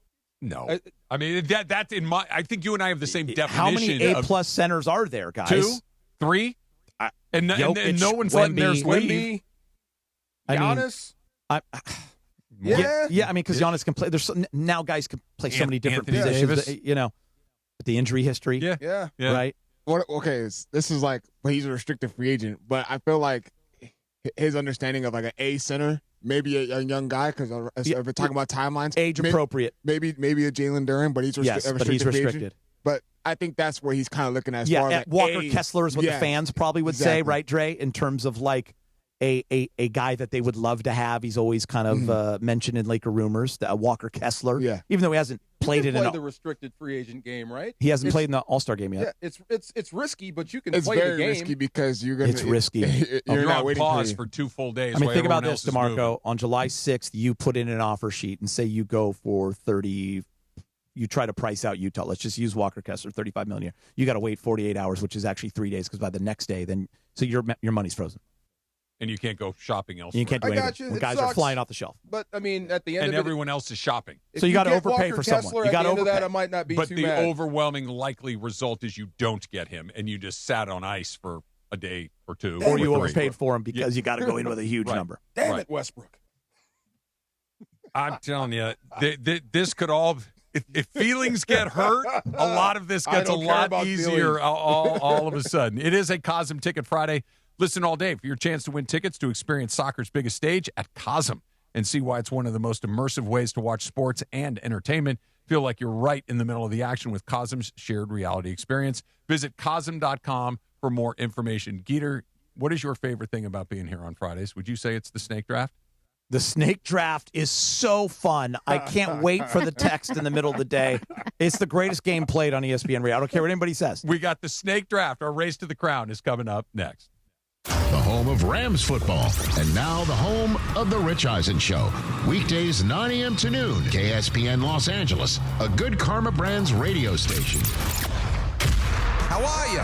No, I mean that's in my. I think you and I have the same definition. How many A+ centers are there, guys? 2, 3, and no one's letting theirs leave. Giannis. Yeah. I mean, because Giannis can play. Now guys can play so many different positions. You know, with the injury history. Yeah. Right. Okay, this is like, well, he's a restricted free agent, but I feel like his understanding of like an A center. Maybe a young guy, because if we're talking about timelines, age appropriate. Maybe a Jalen Duren, but he's restricted. But I think that's where he's kind of looking at. As far as like Walker Kessler is what the fans probably would say, right, Dre? In terms of like a guy that they would love to have. He's always kind of mentioned in Laker rumors, Walker Kessler. Yeah. Even though he hasn't played in the restricted free agent game, right? He hasn't played in the All-Star game yet. Yeah, it's risky, but you can It's play the very game. risky because you're gonna. It's risky. You're not on waiting pause for 2 full days. I mean, while think about everyone this, else is moving. DeMarco. On July 6th, you put in an offer sheet and say you go for 30. You try to price out Utah. Let's just use Walker Kessler, $35 million. You got to wait 48 hours, which is actually 3 days, because by the next day, so your money's frozen. And you can't go shopping elsewhere. You can't do anything. When guys are flying off the shelf. But I mean, at the end and of it, everyone else is shopping. So you got to overpay Walker for Kessler someone. You got to at the end overpay. of that, I might not be But too the mad. overwhelming likely result is you don't get him, and you just sat on ice for a day or two. Or you three. overpaid for him because you got to go in with a huge Right. number. Damn it, Westbrook. I'm telling you, this could all. If feelings get hurt, a lot of this gets a lot easier all of a sudden. It is a Cosm Ticket Friday. Listen all day for your chance to win tickets to experience soccer's biggest stage at Cosm and see why it's one of the most immersive ways to watch sports and entertainment. Feel like you're right in the middle of the action with Cosm's shared reality experience. Visit Cosm.com for more information. Geeter, what is your favorite thing about being here on Fridays? Would you say it's the snake draft? The snake draft is so fun. I can't wait for the text in the middle of the day. It's the greatest game played on ESPN Radio. I don't care what anybody says. We got the snake draft. Our race to the crown is coming up next. The home of Rams football, and now the home of The Rich Eisen Show. Weekdays 9 a.m. to noon, KSPN Los Angeles, a Good Karma Brands radio station. How are you?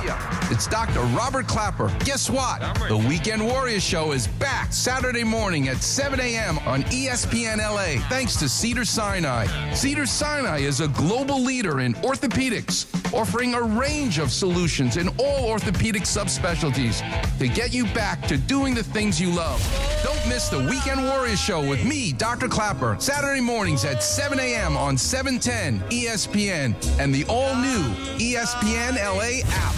It's Dr. Robert Clapper. Guess what? The Weekend Warriors Show is back Saturday morning at 7 a.m. on ESPN LA, thanks to Cedars-Sinai. Cedars-Sinai is a global leader in orthopedics, offering a range of solutions in all orthopedic subspecialties to get you back to doing the things you love. Don't miss the Weekend Warriors Show with me, Dr. Clapper, Saturday mornings at 7 a.m. on 710 ESPN and the all-new ESPN LA app.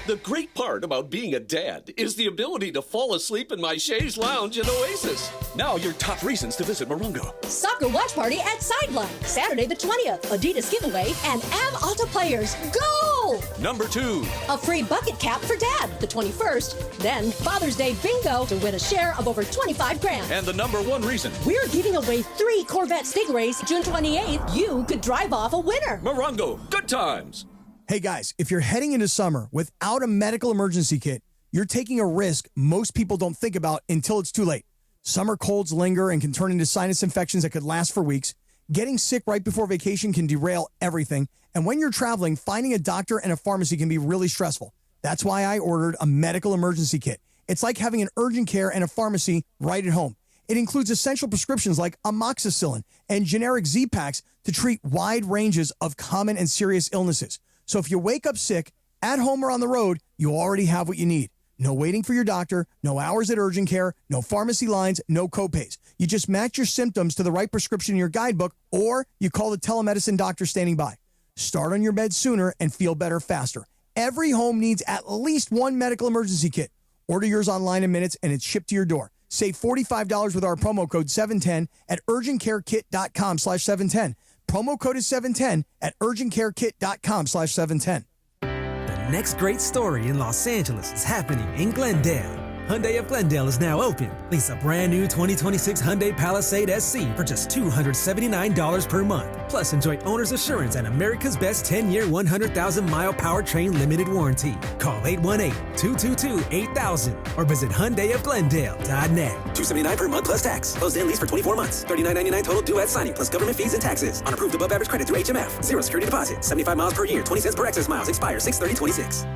The great part about being a dad is the ability to fall asleep in my chaise lounge in Oasis. Now your top reasons to visit Morongo. Soccer watch party at Sideline, Saturday the 20th. Adidas giveaway and Av Alta players. Go! Number 2. A free bucket cap for Dad, the 21st. Then Father's Day bingo to win a share of over 25 grand. And the number 1 reason. We're giving away 3 Corvette Stingrays June 28th. You could drive off a winner. Morongo, good times. Hey guys, if you're heading into summer without a medical emergency kit, you're taking a risk most people don't think about until it's too late. Summer colds linger and can turn into sinus infections that could last for weeks. Getting sick right before vacation can derail everything. And when you're traveling, finding a doctor and a pharmacy can be really stressful. That's why I ordered a medical emergency kit. It's like having an urgent care and a pharmacy right at home. It includes essential prescriptions like amoxicillin and generic Z-Packs to treat wide ranges of common and serious illnesses. So if you wake up sick, at home or on the road, you already have what you need. No waiting for your doctor, no hours at urgent care, no pharmacy lines, no copays. You just match your symptoms to the right prescription in your guidebook, or you call the telemedicine doctor standing by. Start on your bed sooner and feel better faster. Every home needs at least one medical emergency kit. Order yours online in minutes and it's shipped to your door. Save $45 with our promo code 710 at urgentcarekit.com/710. Promo code is 710 at urgentcarekit.com/710. The next great story in Los Angeles is happening in Glendale. Hyundai of Glendale is now open. Lease a brand new 2026 Hyundai Palisade SC for just $279 per month. Plus, enjoy owner's assurance and America's best 10-year, 100,000-mile powertrain limited warranty. Call 818-222-8000 or visit HyundaiofGlendale.net. $279 per month plus tax. Closed in lease for 24 months. $39.99 total due at signing plus government fees and taxes. On approved above average credit through HMF. Zero security deposit. 75 miles per year. 20 cents per excess miles. Expires 6/30/26.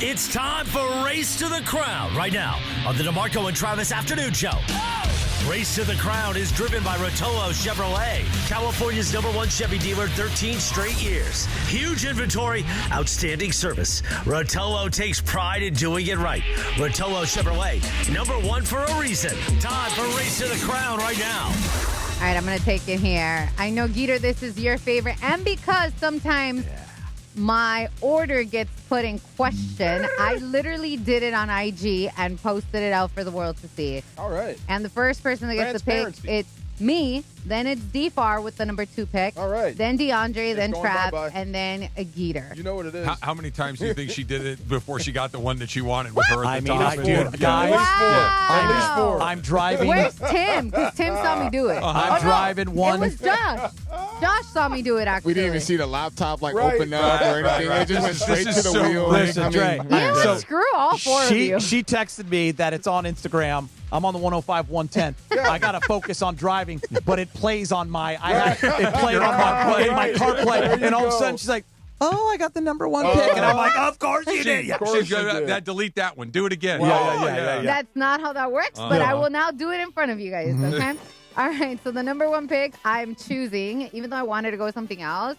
It's time for Race to the Crown right now on the DeMarco and Travis Afternoon Show. Race to the Crown is driven by Rotolo Chevrolet, California's #1 Chevy dealer 13 straight years. Huge inventory, outstanding service. Rotolo takes pride in doing it right. Rotolo Chevrolet, #1 for a reason. Time for Race to the Crown right now. All right, I'm going to take it here. I know, Geeter, this is your favorite. And because sometimes my order gets put in question, I literally did it on IG and posted it out for the world to see. All right. And the first person that gets the pick, it's me, then it's DFAR with the number 2 pick. All right. Then DeAndre, then going Trav, bye-bye. and then a Geeter. You know what it is. How many times do you think she did it before she got the one that she wanted with her at the I top? mean, guys, At least four. I'm driving. Where's Tim? Because Tim saw me do it. I'm driving one. It was Josh. Josh saw me do it, actually. We didn't even see the laptop Right, open up or anything. right. It just went This straight is to the so wheel. Listen, I mean, Dre. You know what? So- Screw all 4 of you. She texted me that it's on Instagram. I'm on the 105 110. I got to focus on driving, but it plays on my it played on my CarPlay, and all of a sudden she's like, "Oh, I got the number 1 pick," and I'm like, "Of course you did." Yeah. Delete that one. Do it again. Yeah. That's not how that works, but I will now do it in front of you guys, okay? All right, so the number 1 pick I'm choosing, even though I wanted to go with something else,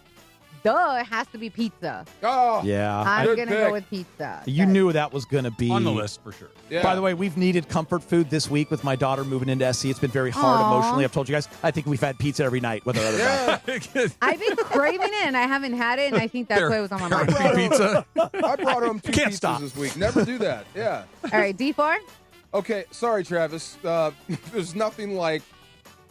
it has to be pizza. Oh, Yeah. I'm good going to pick. go with pizza. You knew that was going to be On the list for sure. Yeah. By the way, we've needed comfort food this week with my daughter moving into SC. It's been very hard Aw. emotionally. I've told you guys. I think we've had pizza every night with our other guy. I've been craving it, and I haven't had it, and I think that's why it was on my mind. Pizza. I brought home 2 Can't pizzas stop. this week. Never do that. Yeah. All right, D4? Okay, sorry, Travis. There's nothing like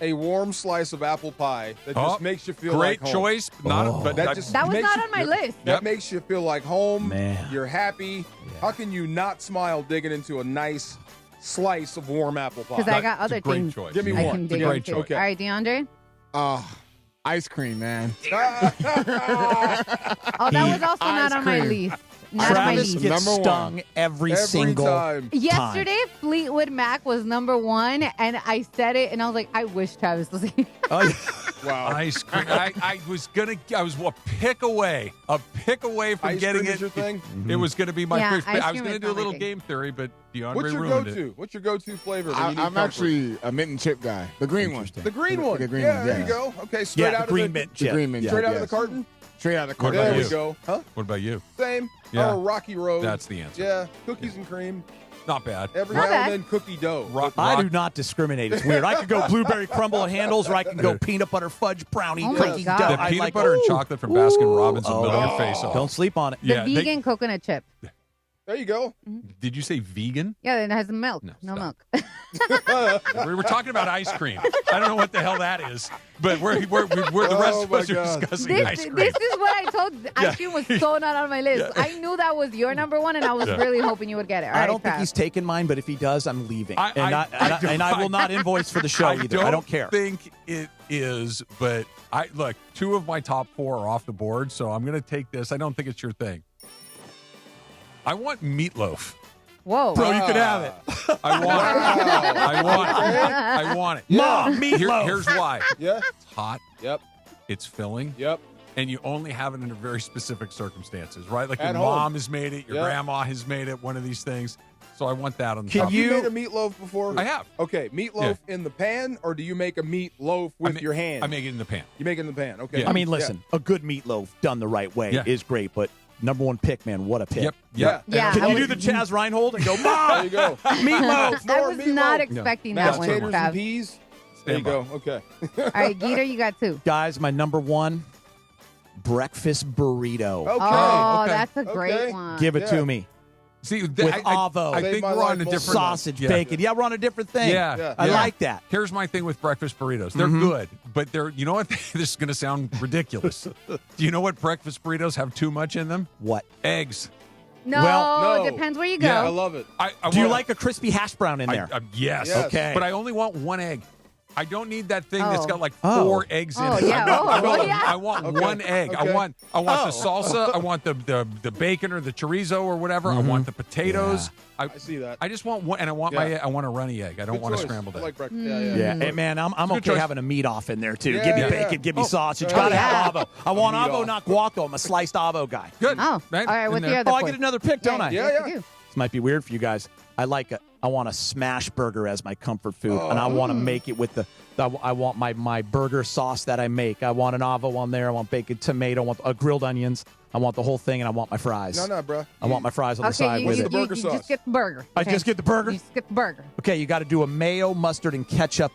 a warm slice of apple pie that just makes you feel like Great home. choice. But That was makes not you- on my list. That makes you feel like home. Man. You're happy. How can you not smile digging into a nice slice of warm apple pie? Because I got It's a other great things choice. Give me I one. can It's a dig great into. choice. Okay. All right, DeAndre? Ice cream, man. Oh, that was also not Ice on my cream. list. Not on my Travis list. gets Number stung one. every Every single time. Yesterday, Fleetwood Mac was number 1, and I said it, and I was like, I wish Travis was here. Oh, yeah. Wow. Ice cream. I was a pick away from Ice getting cream it. is your thing? It was going to be my Yeah, first. ice I was cream going to is do a not my little thing. game theory, but DeAndre What's your ruined go-to? it. What's your go-to flavor? when you need I'm comfort? actually a mint and chip guy. The green one. The green one. The green yeah, one, there yeah. you go. Okay, straight Yeah, out the green of the mint The chip. green mint Yeah. straight chip, out of the yes. carton. Straight out of the What carton. about There you? we go. Huh? What about you? Same. Yeah. Rocky Road. That's the answer. Yeah, cookies and cream. Not bad. Every Not now bad. and then cookie dough. I do not discriminate. It's weird. I could go blueberry crumble and handles, or I can go peanut butter fudge brownie Oh my cookie God. dough. The I peanut like, butter and ooh, chocolate from Baskin Robbins will oh, melt your face off. Don't sleep on it. The Yeah, vegan coconut chip. There you go. Did you say vegan? Yeah, it has milk. No stop. milk. We were talking about ice cream. I don't know what the hell that is, but we're the rest of my us are God. discussing ice cream. This is what I told. Ice cream was so not on my list. I knew that was your number 1, and I was really hoping you would get it. All I right, don't think Trav. he's taking mine, but if he does, I'm leaving. I will not invoice for the show either. I don't care. think it is, but look, 2 of my top 4 are off the board, so I'm going to take this. I don't think it's your thing. I want meatloaf. Whoa. Bro, you could have it. I want it. I want it. Mom, meatloaf. Here's why. Yeah. It's hot. Yep. It's filling. Yep. And you only have it under very specific circumstances, right? Like At your home. mom has made it, your Yep. grandma has made it, one of these things. So I want that on the Can top. Have you You- made a meatloaf before? I have. Okay, meatloaf in the pan, or do you make a meatloaf with your hand? I make it in the pan. You make it in the pan. Okay. Yeah. I mean, listen, a good meatloaf done the right way Yeah. is great, but number 1 pick, man, what a pick. Yep. Yeah. Yeah, Can I you do was- the Chaz Reinhold and go, There Mom, you go. meatloaf? I was not meatloaf. expecting Mashed that one, potatoes and Trav. peas. There you go. Okay. All right, Geeter, you got 2. Guys, my number 1, breakfast burrito. Okay. Oh, okay. that's a great Okay. one. Give it Yeah. to me. See, With I avo. think Saved my we're on a life different Sausage, yeah. bacon. Yeah, we're on a different thing. Yeah. Yeah. I Yeah. like that. Here's my thing with breakfast burritos. They're good, but they're, you know what? This is going to sound ridiculous. Do you know what breakfast burritos have too much in them? What? Eggs. No, Well, no. depends where you go. Yeah, I love it. I Do you want- like a crispy hash brown in there? Yes. Yes. Okay. But I only want 1 egg. I don't need that thing that's Oh. got like Oh. 4 eggs in Oh, it. yeah. I want Okay. 1 egg. Okay. I want the salsa. I want the bacon or the chorizo or whatever. I want the potatoes. I see that. I just want one, and I want Yeah. I want a runny egg. I don't Good want a choice. scrambled I egg. like breakfast. Yeah, hey, man, I'm good okay choice. having a meat off in there too. Yeah, Give me yeah. bacon, give me sausage. Oh, Gotta yeah. have avo. I want Meat avo, off. not guaco. I'm a sliced avo guy. Good. Oh, Right all right. in What's there. your other Oh, I choice? get another pick, don't I? Yeah, Yes, yeah. you do. This might be weird for you guys. I want a smash burger as my comfort food, and I want to make it with I want my burger sauce that I make. I want an avo on there. I want bacon, tomato. I want grilled onions. I want the whole thing, and I want my fries. No, bro. I want my fries on the Okay, side you, with you, it. you, burger you sauce. just get the burger. I okay? just get the burger? You just get the burger. Okay, you got to do a mayo, mustard, and ketchup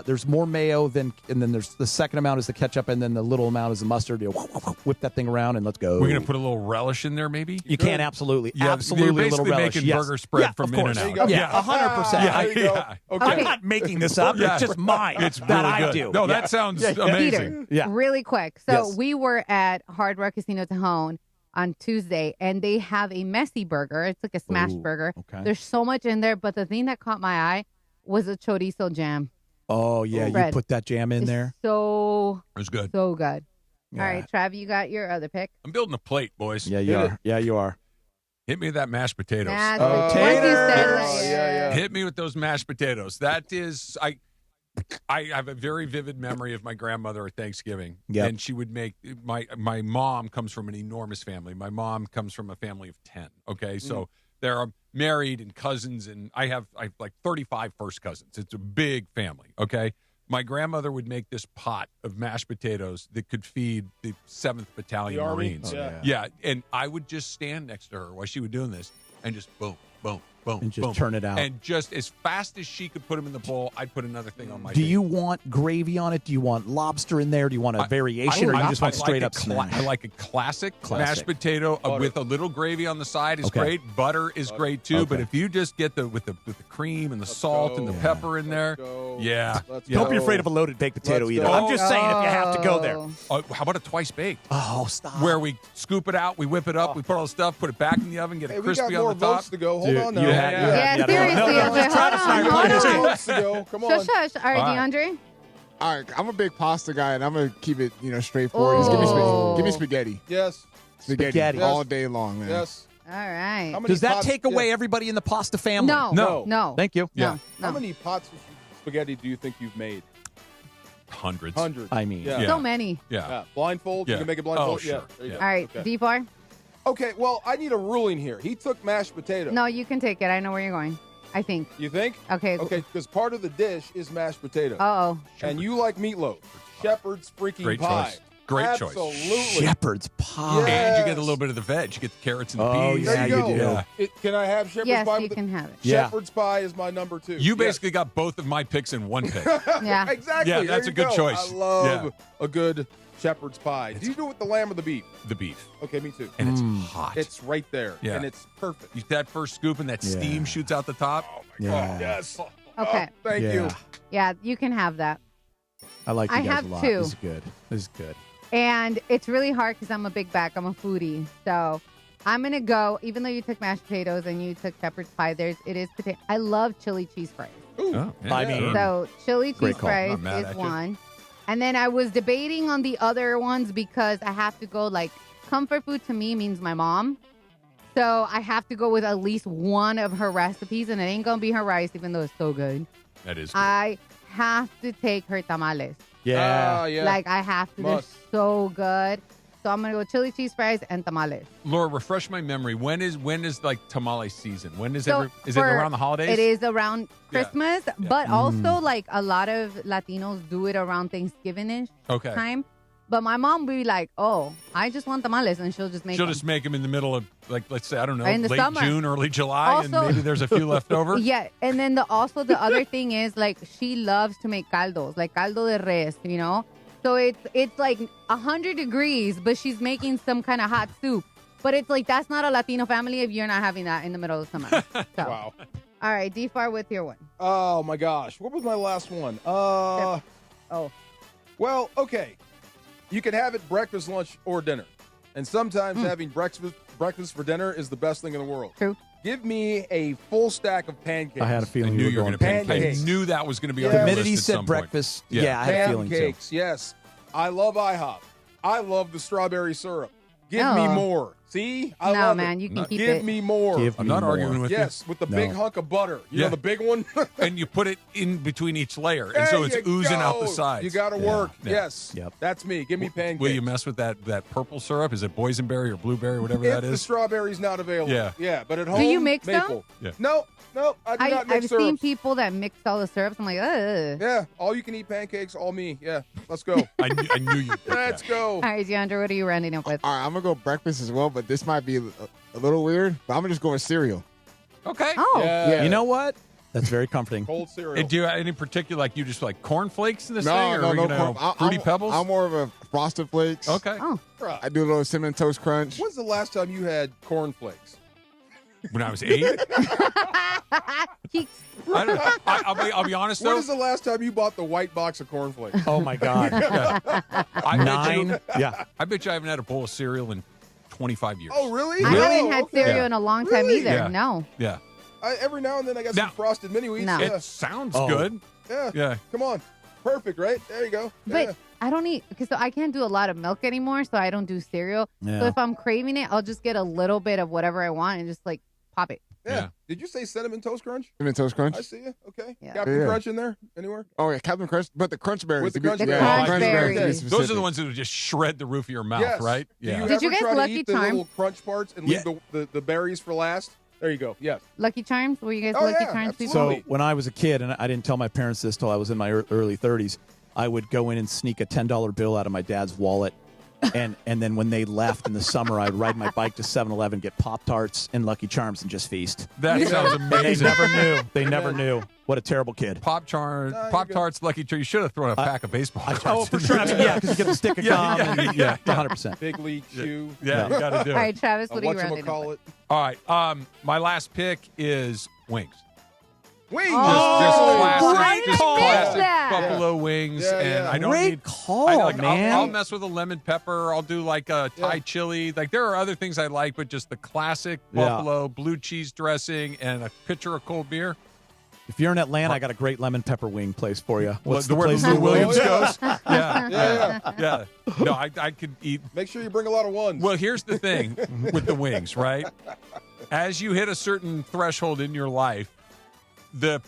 There's more mayo and then there's the second amount is the ketchup, and then the little amount is the mustard. You whip that thing around and let's go. We're gonna put a little relish in there, maybe. You can absolutely, Yeah, absolutely you're a little basically relish. making Yes. burger spread Yeah, from of course. In-N-Out. Yeah, 100%. Yeah. I'm not making this up. Yeah. It's just mine. It's that really I good. do. No, that sounds amazing. Peter, really quick. So Yes. we were at Hard Rock Casino Tejon on Tuesday, and they have a messy burger. It's like a smash burger. okay. There's so much in there, but the thing that caught my eye was a chorizo jam. Oh yeah, you Bread. put that jam in It's there. So It was good. so good. Yeah. All right, Trav, you got your other pick. I'm building a plate, boys. Yeah, you are. Yeah, you are. Hit me with that mashed potatoes. Mashed potatoes. Once you said that, yeah. Hit me with those mashed potatoes. That is, I have a very vivid memory of my grandmother at Thanksgiving. Yep. And she would make, my mom comes from an enormous family. My mom comes from a family of 10. Okay. So they're married and cousins, and I have like 35 first cousins. It's a big family. Okay. My grandmother would make this pot of mashed potatoes that could feed the 7th Battalion The Army? Marines. Oh, Yeah. And I would just stand next to her while she was doing this and just boom, boom, boom, And just boom. turn it out. And just as fast as she could put them in the bowl, I'd put another thing on my Do plate. you want gravy on it? Do you want lobster in there? Do you want a variation, or you just want straight up smash? I like a classic Classic. mashed potato with a little gravy on the side is Okay. great. Butter is great too. But Okay. if you just get with the cream and the salt and the pepper in there, yeah. Don't be afraid of a loaded baked potato either. I'm just saying if you have to go there. Oh, how about a twice baked? Oh, stop. Where we scoop it out, we whip it up, we put all the stuff, put it back in the oven, get it Hey, we crispy got more on the top. votes to go. Hold Dude, on now. you had- Yeah, seriously. I was like, hold on, Hold hold on. votes to go. Come on. Shush, shush. All right, All right. DeAndre. All right, I'm a big pasta guy, and I'm gonna keep it, straightforward. Just give me spaghetti. Yes. Spaghetti. all day long, man. Yes. All right. How many Does that pots- take away everybody in the pasta family? No. No. Thank you. Yeah. No. How many pots of spaghetti do you think you've made? Hundreds. Hundreds. I mean, Yeah. So many. Yeah. Blindfold? Yeah. You can make it blindfold? Oh, sure. Yeah. There you Yeah. go. All right, Okay. D4. Okay, well, I need a ruling here. He took mashed potato. No, you can take it. I know where you're going. I think. You think? Okay. Okay, because part of the dish is mashed potato. Uh-oh. And you like meatloaf. Shepherd's freaking Great pie. choice. Great choice. Absolutely. Shepherd's pie. Yeah. And you get a little bit of the veg. You get the carrots and the Oh, peas. yeah, There you go. you do. Yeah. Can I have shepherd's Yes, pie? you with can have it. Yeah. Shepherd's pie is my number 2. You Yes. basically got both of my picks in one pick. Yeah. Exactly. Yeah, There that's you a good go. choice. I love Yeah. a good shepherd's pie. Do you do it with the lamb or the beef? The beef. Okay, me too. And it's hot. It's right there. Yeah. And it's perfect. You that first scoop and that steam shoots out the top. Oh, my God. Yes. Okay. Oh, thank you. Yeah, you can have that. I like you I guys have a lot. two. This is good. This is good. And it's really hard because I'm a big back. I'm a foodie. So I'm going to go, even though you took mashed potatoes and you took shepherd's pie, it is potato. I love chili cheese fries. Oh, yeah, I mean- sure. So chili Great cheese call. fries Not mad is at you. one. And then I was debating on the other ones because I have to go, like, comfort food to me means my mom. So I have to go with at least one of her recipes, and it ain't going to be her rice, even though it's so good. That is good. I have to take her tamales. Yeah. Yeah. Like, I have to. Must. They're so good. So I'm going to go chili cheese fries and tamales. Laura, refresh my memory. When is like tamale season? When is So it? Is it for- around the holidays? It is around Yeah. Christmas, Yeah. but also like a lot of Latinos do it around Thanksgiving-ish Okay. time. But my mom will be like, "Oh, I just want tamales," and she'll just make She'll them. just make them in the middle of, like, let's say, I don't know, In the late summer. June, early July, and Also- maybe there's a few left over. Yeah, and then the other thing is like she loves to make caldos, like caldo de res, you know. So it's like 100 degrees, but she's making some kind of hot soup. But it's like that's not a Latino family if you're not having that in the middle of summer. So, Wow. all right, D-Far with your one. Oh, my gosh. What was my last one? Oh, Well, okay. You can have it breakfast, lunch, or dinner. And sometimes having breakfast for dinner is the best thing in the world. True. Give me a full stack of pancakes. I had a I feeling knew you you were were going going to pick. I pancakes. knew that was going to be Yeah. on The the minute list he at said some breakfast, point. yeah, I had a feeling too. Pancakes, yes. I love IHOP. I love the strawberry syrup. Give me Oh. more. See? I no, love man, it. you can keep Give it. me more. Give I'm me not more. arguing with Yes, with the No. big hunk of butter. You Yeah. know the big one? And you put it in between each layer, and so There it's you oozing out the go. sides. You got to Yeah. work. Yeah. Yes. Yep. That's me. Give me pancakes. Will you mess with that purple syrup? Is it boysenberry or blueberry, whatever if that the is? strawberry's not available. Yeah. Yeah, but at home, Do you mix them? maple. Yeah. No, I do not mix I've syrups. seen people that mix all the syrups. I'm like, ugh. Yeah, all you can eat pancakes, all me. Yeah, let's go. I knew you'd pick Let's that. go. All right, DeAndre, what are you rounding up with? All right, I'm gonna go breakfast as well, but this might be a little weird. But I'm gonna just go with cereal. Okay. Oh, Yeah. You know what? That's very comforting. Cold cereal. And do you have any particular, like you just like cornflakes in this No, thing? Or, no you know, corn. Fruity Pebbles? I'm more of a Frosted Flakes. Okay. Oh. I do a little Cinnamon Toast Crunch. When's the last time you had cornflakes? When I was 8? I'll be honest, though. When is the last time you bought the white box of cornflakes? Oh, my God. Yeah. I bet you I haven't had a bowl of cereal in 25 years. Oh, really? I haven't had cereal Yeah. in a long time either. Yeah. No. Yeah. Every now and then I got some frosted mini wheats. No. Yeah. It sounds Oh. good. Yeah. Yeah. Come on. Perfect, right? There you go. But Yeah. I don't eat because I can't do a lot of milk anymore, so I don't do cereal. Yeah. So if I'm craving it, I'll just get a little bit of whatever I want and just like pop it. Yeah. Did you say Cinnamon Toast Crunch? Cinnamon Toast Crunch. I see you. Okay. Yeah. Captain Yeah. Crunch in there anywhere? Oh yeah, Captain Crunch, but the Crunch Berries. With the to be- Crunch yeah, Berries. Crunch Berries. to be Those are specific. the ones that would just shred the roof of your mouth, Yes. right? Do you Did ever you guys try to Lucky eat the Charms? little crunch parts and leave the berries for last? There you go. Yes. Lucky Charms? Were you guys Oh, Lucky yeah, Charms people? absolutely. So when I was a kid, and I didn't tell my parents this till I was in my early 30s, I would go in and sneak a $10 bill out of my dad's wallet. And then when they left in the summer, I'd ride my bike to 7-Eleven, get Pop-Tarts and Lucky Charms, and just feast. That sounds And they amazing. never knew. They never knew. What a terrible kid. Pop-Tarts, Lucky Charms. You should have thrown a pack of baseball cards. Oh, for sure. I mean, yeah, because you get the stick of gum. Yeah, 100%. Big League Chew. Yeah, you got to do it. All right, Travis, what are you rounding up? Whatchamacallit? All right. My last pick is wings. Wings. Just why classic, did just I miss classic that? buffalo wings, Yeah, and yeah. I don't Great need. call, I'll man. mess with a lemon pepper. I'll do like a Thai chili. Like there are other things I like, but just the classic Yeah. buffalo blue cheese dressing and a pitcher of cold beer. If you're in Atlanta, I got a great lemon pepper wing place for you. What's the where place? Lou in Williams Williams? goes? Yeah. No, I could eat. Make sure you bring a lot of ones. Well, here's the thing with the wings, right? As you hit a certain threshold in your life, the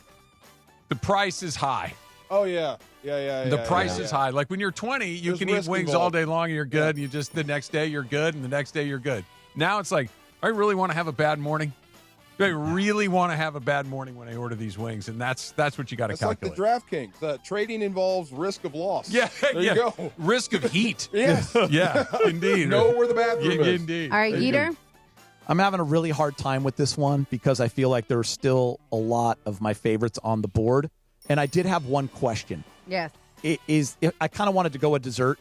price is high. Oh, yeah. Yeah. The price is high. Like when you're 20, you There's can eat risk wings involved. all day long and you're good. And you just, the next day you're good, and the next day you're good. Now it's like, I really want to have a bad morning. Do I really want to have a bad morning when I order these wings? And that's what you got to It's like calculate. the DraftKings. Trading involves risk of loss. Yeah, There you go. Risk of heat. Yes. Yeah, indeed. Know where the bathroom Yeah, is. indeed. All right, Eater. I'm having a really hard time with this one because I feel like there's still a lot of my favorites on the board. And I did have one question. Yes. I kind of wanted to go a dessert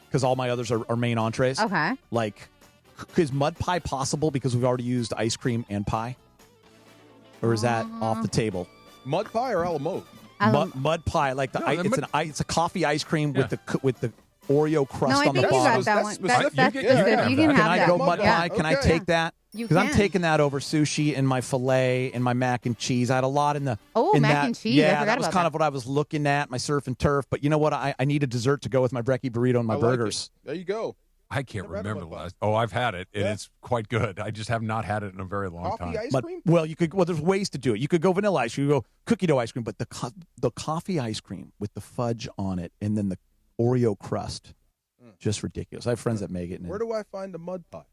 because all my others are main entrees. Okay. Like, is mud pie possible because we've already used ice cream and pie? Or is that off the table? Mud pie or a la mode? Mud pie, like it's a coffee ice cream Yeah. with the Oreo crust No, I on the think you bottom. got that one. That's You specific. can You can Can have I that. go mud Yeah. pie? Can I Okay. take that? You Because I'm can. taking that over sushi and my filet and my mac and cheese. I had a lot in the Mac that. and cheese. I Yeah, forgot that was about kind that. of what I was looking at. My surf and turf. But you know what? I need a dessert to go with my brekkie burrito and my I like burgers. it. There you go. I can't Never had remember mud pie. last. Oh, I've had it, and Yeah. it's quite good. I just have not had it in a very long Coffee time. ice But cream? well, there's ways to do it. You could go vanilla ice cream, you could go cookie dough ice cream, but the coffee ice cream with the fudge on it and then the Oreo crust, just ridiculous. I have friends that make it. And Where do I find a mud pie?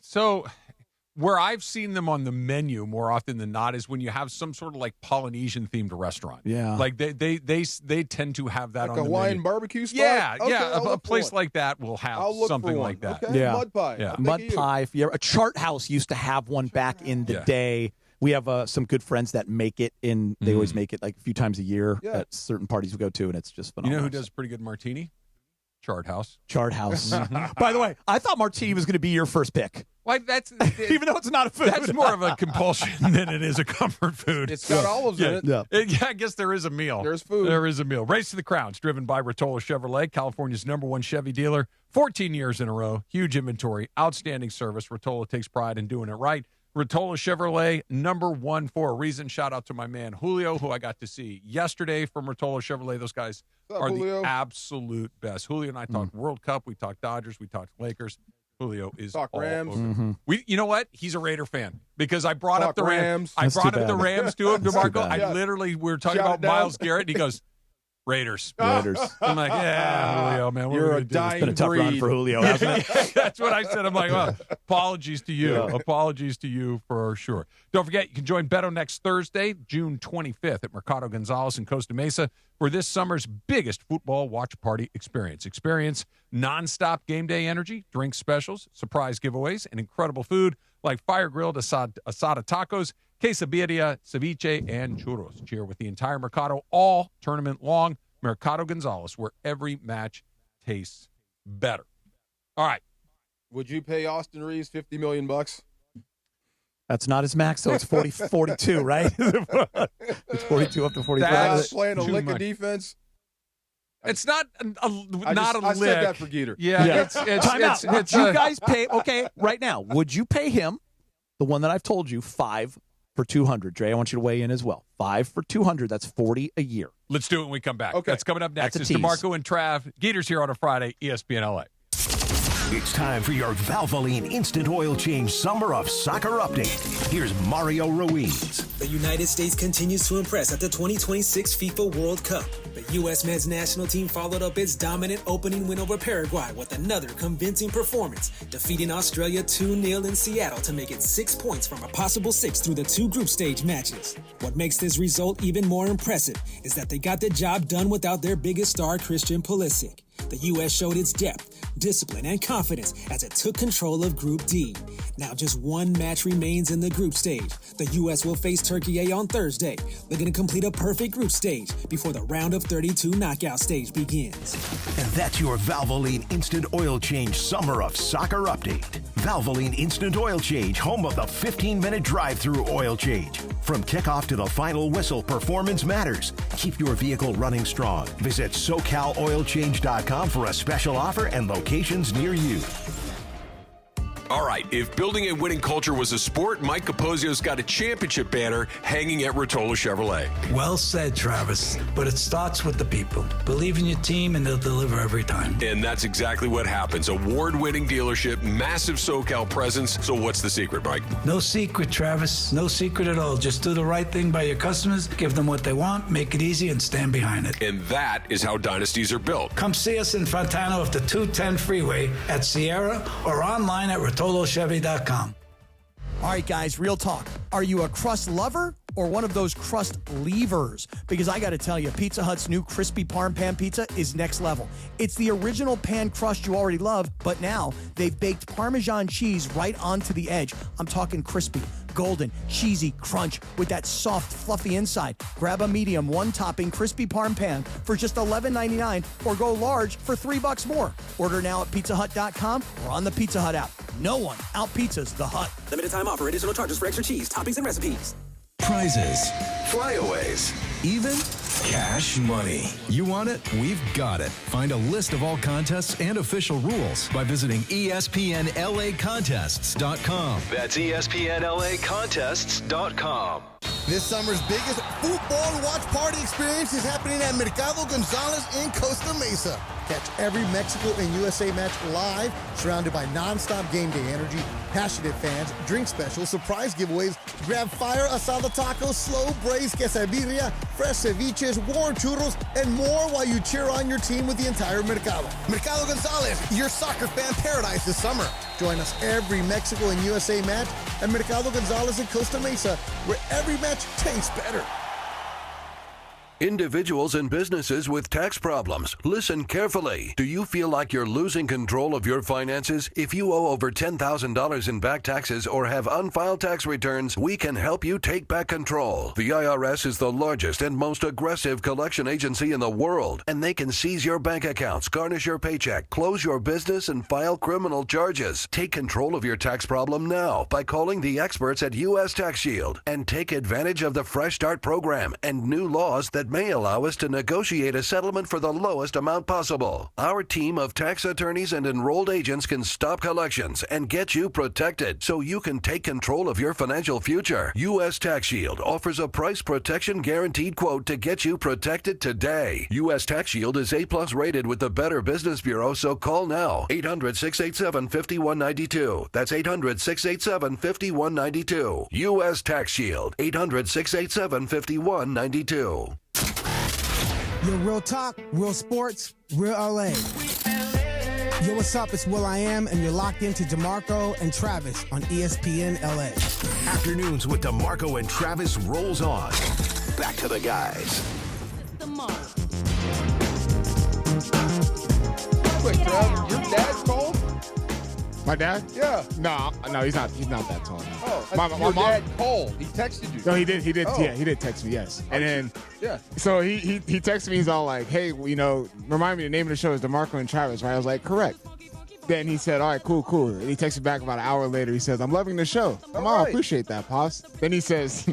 So, where I've seen them on the menu more often than not is when you have some sort of like Polynesian themed restaurant. Yeah. like they tend to have that Like on a the Hawaiian menu. barbecue spot? Yeah, Okay, yeah. I'll A look for place one. like that will have I'll look something for one. like that. Okay. Yeah. Mud pie. Yeah. Thank Mud you. pie. If you ever, a Chart House used to have one back in the Yeah. day. We have some good friends that make it in. They always make it like a few times a year Yeah. at certain parties we go to, and it's just You phenomenal. know who does a pretty good martini? Chart House. Chart House. By the way, I thought martini was going to be your first pick, Why that's even though it's not a food. that's more of a compulsion than it is a comfort food. It's got olives in it. Yeah. Yeah, I guess there is a meal. There's food. There is a meal. Race to the Crowns, driven by Rotolo Chevrolet, California's #1 Chevy dealer. 14 years in a row. Huge inventory. Outstanding service. Rotolo takes pride in doing it right. Rotolo Chevrolet, #1 for a reason. Shout out to my man Julio, who I got to see yesterday from Rotolo Chevrolet. Those guys What's up, are Julio? the absolute best. Julio and I talked World Cup. We talked Dodgers. We talked Lakers. Julio is Talk all Rams. over. You know what? He's a Raider fan because I brought Talk up the Rams. I That's brought too up the bad. Rams to him, That's too DeMarco. bad. I literally, we were talking Shot about it down. Myles Garrett, and he goes, Raiders. Raiders. I'm like, yeah, Julio, man. What are we You're a gonna do? dying It's been a tough run breed. for Julio, hasn't it? That's what I said. I'm like, well, apologies to you. Yeah. Apologies to you for sure. Don't forget, you can join Beto next Thursday, June 25th at Mercado Gonzalez in Costa Mesa for this summer's biggest football watch party experience. Experience nonstop game day energy, drink specials, surprise giveaways, and incredible food, like fire-grilled asada tacos, quesabirria, ceviche, and churros. Cheer with the entire Mercado all tournament long. Mercado Gonzalez, where every match tastes better. All right. Would you pay Austin Reeves $50 million? That's not his max, so it's 42, right? It's 42 up to 45. That's playing a lick of defense. It's not a lick. I said that for Geeter. Yeah. Time out. Would you guys pay? Okay, right now, would you pay him the one that I've told you, 5 for 200? Dre, I want you to weigh in as well. 5 for 200. That's 40 a year. Let's do it when we come back. Okay. That's coming up next. That's It's a tease. DeMarco and Trav. Geeter's here on a Friday, ESPN LA. It's time for your Valvoline Instant Oil Change Summer of Soccer update. Here's Mario Ruiz. The United States continues to impress at the 2026 FIFA World Cup. The U.S. men's national team followed up its dominant opening win over Paraguay with another convincing performance, defeating Australia 2-0 in Seattle to make it 6 points from a possible 6 through the 2 group stage matches. What makes this result even more impressive is that they got the job done without their biggest star, Christian Pulisic. The U.S. showed its depth, discipline, and confidence as it took control of Group D. Now just one match remains in the group stage. The U.S. will face Turkey A on Thursday, looking to complete a perfect group stage before the round of 32 knockout stage begins. And that's your Valvoline Instant Oil Change Summer of Soccer update. Valvoline Instant Oil Change, home of the 15-minute drive-through oil change. From kickoff to the final whistle, performance matters. Keep your vehicle running strong. Visit SoCalOilChange.com for a special offer and locations near you. All right, if building a winning culture was a sport, Mike Capozio's got a championship banner hanging at Rotolo Chevrolet. Well said, Travis. But it starts with the people. Believe in your team and they'll deliver every time. And that's exactly what happens. Award-winning dealership, massive SoCal presence. So what's the secret, Mike? No secret, Travis. No secret at all. Just do the right thing by your customers, give them what they want, make it easy, and stand behind it. And that is how dynasties are built. Come see us in Fontana off the 210 freeway at Sierra or online at RotoloChevy.com. All right, guys, real talk. Are you a crust lover or one of those crust leavers? Because I got to tell you, Pizza Hut's new crispy parm pan pizza is next level. It's the original pan crust you already love, but now they've baked Parmesan cheese right onto the edge. I'm talking crispy, golden, cheesy crunch with that soft, fluffy inside. Grab a medium, one-topping crispy parm pan for just $11.99 or go large for $3 more. Order now at pizzahut.com or on the Pizza Hut app. No one out-pizzas the Hut. Limited time offer. Additional charges for extra cheese, toppings, and recipes. Prizes, flyaways, even cash money. You want it? We've got it. Find a list of all contests and official rules by visiting ESPNLAcontests.com. That's ESPNLAcontests.com. This summer's biggest football watch party experience is happening at Mercado Gonzalez in Costa Mesa. Catch every Mexico and USA match live, surrounded by non-stop game day energy, passionate fans, drink specials, surprise giveaways, grab fire asada tacos, slow braised quesadilla, fresh ceviches, warm churros, and more while you cheer on your team with the entire Mercado. Mercado Gonzalez, your soccer fan paradise this summer. Join us every Mexico and USA match at Mercado Gonzalez in Costa Mesa, where every match tastes better. Individuals and businesses with tax problems, listen carefully. Do you feel like you're losing control of your finances? If you owe over $10,000 in back taxes or have unfiled tax returns, we can help you take back control. The IRS is the largest and most aggressive collection agency in the world, and they can seize your bank accounts, garnish your paycheck, close your business, and file criminal charges. Take control of your tax problem now by calling the experts at U.S. Tax Shield and take advantage of the Fresh Start program and new laws that may allow us to negotiate a settlement for the lowest amount possible. Our team of tax attorneys and enrolled agents can stop collections and get you protected so you can take control of your financial future. U.S. Tax Shield offers a price protection guaranteed quote to get you protected today. U.S. Tax Shield is A+ rated with the Better Business Bureau, so call now. 800-687-5192. That's 800-687-5192. U.S. Tax Shield. 800-687-5192. Yo, real talk, real sports, real LA. Yo, what's up? It's Will I Am, and you're locked into DeMarco and Travis on ESPN LA. Afternoons with DeMarco and Travis rolls on. Back to the guys. Wait, Trav, your dad's called? My dad? Yeah. No, he's not that tall. No. Oh, my your mom. dad Cole. He texted you. No, he did. Oh. Yeah, he did text me. Yes, and then yeah. So he texted me. He's all like, "Hey, remind me the name of the show is DeMarco and Travis, right?" I was like, "Correct." Then he said, "All right, cool." And he texted back about an hour later. He says, "I'm loving the show." I appreciate that, Pops. Then he says, ...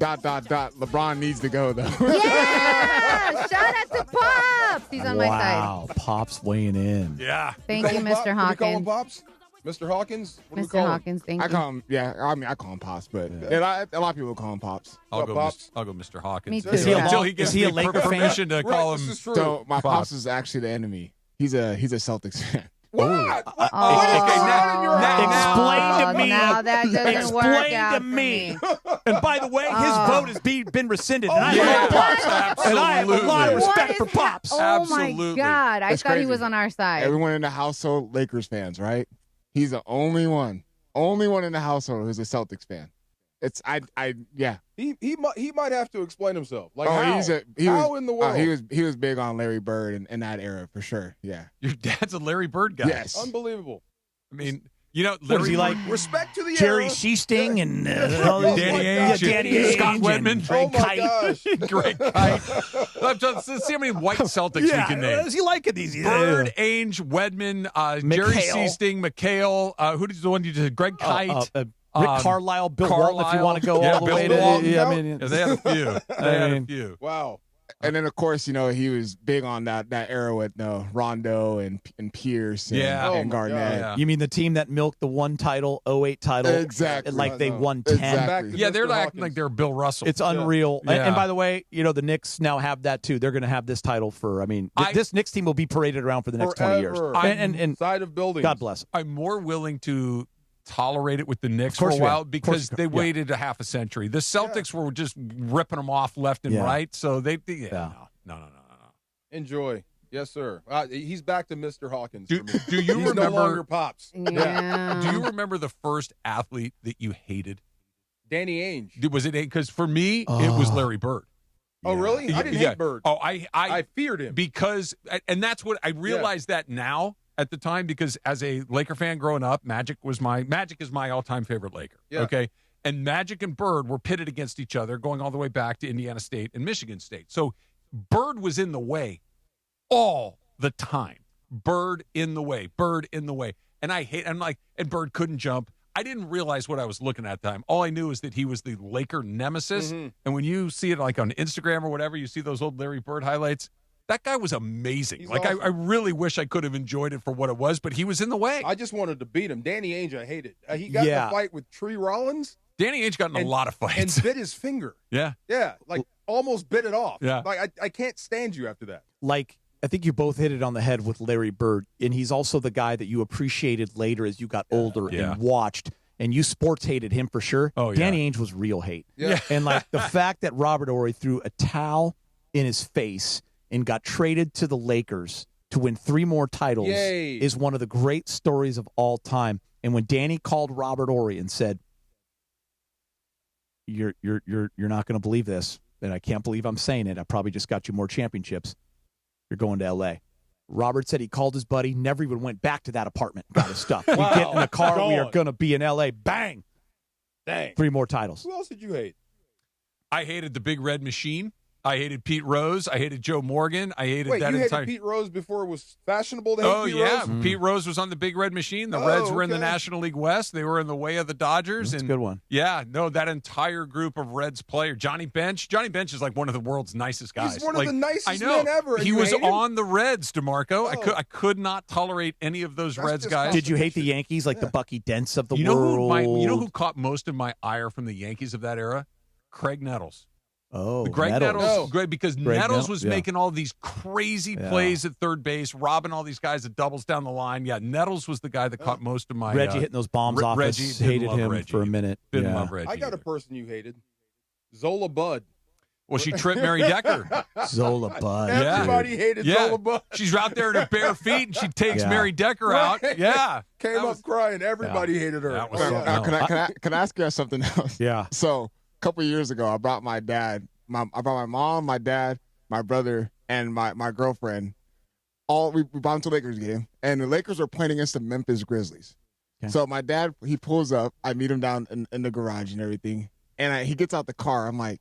LeBron needs to go though. Yeah, shout out to Pops. He's on my side. Wow, Pops weighing in. Yeah. Thank you, Mr. Hawkins. Do we call him Pops? Mr. Hawkins? What do we Mr. call Hawkins, thank you. I call him. Yeah, I mean I call him Pops, but a lot of people call him Pops. I'll go Pops? Mr. Hawkins. Me too. Until he gives he a me Laker fan? permission to call him. This is true. So my Pops. Pops is actually the enemy. He's a Celtics fan. What? Oh. Explain to me. Now that doesn't work Explain out to for me. And by the way, his vote has been rescinded. And I yeah. love Pops. And I have a lot of respect for Pops. Oh Absolutely. my God! I That's thought he crazy. was on our side. Everyone in the household Lakers fans, right? He's the only one in the household who's a Celtics fan. It's yeah. He might have to explain himself. Like Oh, how? How in the world? He was big on Larry Bird in that era for sure. Yeah. Your dad's a Larry Bird guy. Yes. Unbelievable. I mean, What Larry is he like? Respect to the Jerry era. Seasting and all these Danny Ainge, Danny Ainge, Scott and Wedman. Greg Oh my Kite. gosh. Great kite. Let's see how many white Celtics we can What name. is he liking these? Bird, Ainge, Wedman, Jerry McHale. Seasting, McHale. Who did the one you did? Greg Kite. Rick Carlisle, Bill Walton, if you want to go all the Bill way Walton. to. Yeah, I mean, Yeah, they had a few. They had a few. Wow. And then of course, he was big on that era with Rondo and Pierce and, Yeah. and Oh, my Garnett. God. you mean the team that milked the one title, 08 title? Exactly. Like they No. won 10. Exactly. Yeah, they're Mr. acting Hawkins. like they're Bill Russell. It's unreal. Yeah. And by the way, the Knicks now have that too. They're going to have this title for, this Knicks team will be paraded around for the next 20 years. Forever. And Side of buildings. God bless. I'm more willing to tolerate it with the Knicks Of for a course you while are. Of because course you they are. Yeah. waited a half a century. The Celtics were just ripping them off left and Yeah. right. So no. Enjoy. Yes, sir. He's back to Mr. Hawkins. Do for me. you He's remember? no longer Pops. Yeah. Do you remember the first athlete that you hated? Danny Ainge. Was it because for me it was Larry Bird. Oh, really? I didn't hate Bird. Oh, I feared him. because and that's what I realized that now at the time because as a Laker fan growing up, Magic is my all-time favorite Laker. Yeah. Okay. And Magic and Bird were pitted against each other going all the way back to Indiana State and Michigan State. So Bird was in the way all the time. Bird in the way. And and Bird couldn't jump. I didn't realize what I was looking at the time. All I knew is that he was the Laker nemesis. Mm-hmm. And when you see it like on Instagram or whatever, you see those old Larry Bird highlights. That guy was amazing. He's like awesome. I really wish I could have enjoyed it for what it was, but he was in the way. I just wanted to beat him. Danny Ainge, I hated. He got in a fight with Tree Rollins. Danny Ainge got in a lot of fights. And bit his finger. Yeah. Yeah, like almost bit it off. Yeah. Like I can't stand you after that. Like, I think you both hit it on the head with Larry Bird, and he's also the guy that you appreciated later as you got older Yeah. and watched, and you sports hated him for sure. Oh, yeah. Danny Ainge was real hate. Yeah. And like the fact that Robert Horry threw a towel in his face and got traded to the Lakers to win 3 more titles Yay. is one of the great stories of all time. And when Danny called Robert Horry and said, "You're not going to believe this, and I can't believe I'm saying it. I probably just got you more championships. You're going to L.A." Robert said he called his buddy, never even went back to that apartment, got his stuff. We get in the car, we are going to be in L.A. Bang! Dang. 3 more titles. Who else did you hate? I hated the Big Red Machine. I hated Pete Rose. I hated Joe Morgan. I hated Wait, that you entire. hated Pete Rose before it was fashionable to hate Pete yeah, Rose? Pete Rose was on the Big Red Machine. The Oh, Reds were in the okay. National League West. They were in the way of the Dodgers. That's a and good one. Yeah, no, that entire group of Reds players. Johnny Bench. Johnny Bench is like one of the world's nicest guys. He's one of the nicest I know. men ever, and He you was hate him? on the Reds, DeMarco. Oh. I could not tolerate any of those That's Reds just guys. Did you hate the Yankees, like the Bucky Dents of the you know world? you know who caught most of my ire from the Yankees of that era? Craig Nettles. Oh, Greg Nettles, Greg, because Greg Nettles Nett- was yeah. making all these crazy Yeah. plays at third base, robbing all these guys at doubles down the line. Yeah, Nettles was the guy that caught most of my Reggie hitting those bombs off Reggie us, didn't hated love him Reggie. for a minute. Didn't Yeah. love Reggie. I got a person you hated. Zola Bud. Well, she tripped Mary Decker. Zola Bud. Everybody hated Zola Bud. She's out there in her bare feet, and she takes Yeah. Mary Decker out. Right. Yeah. Came up crying. Everybody hated her. That was Oh, so- yeah. no. Can I ask you guys something else? Yeah. So a couple of years ago, I brought my dad. I brought my mom, my dad, my brother, and my girlfriend. We brought them to the Lakers game, and the Lakers were playing against the Memphis Grizzlies. So my dad, he pulls up. I meet him down in the garage and everything. And he gets out the car. I'm like,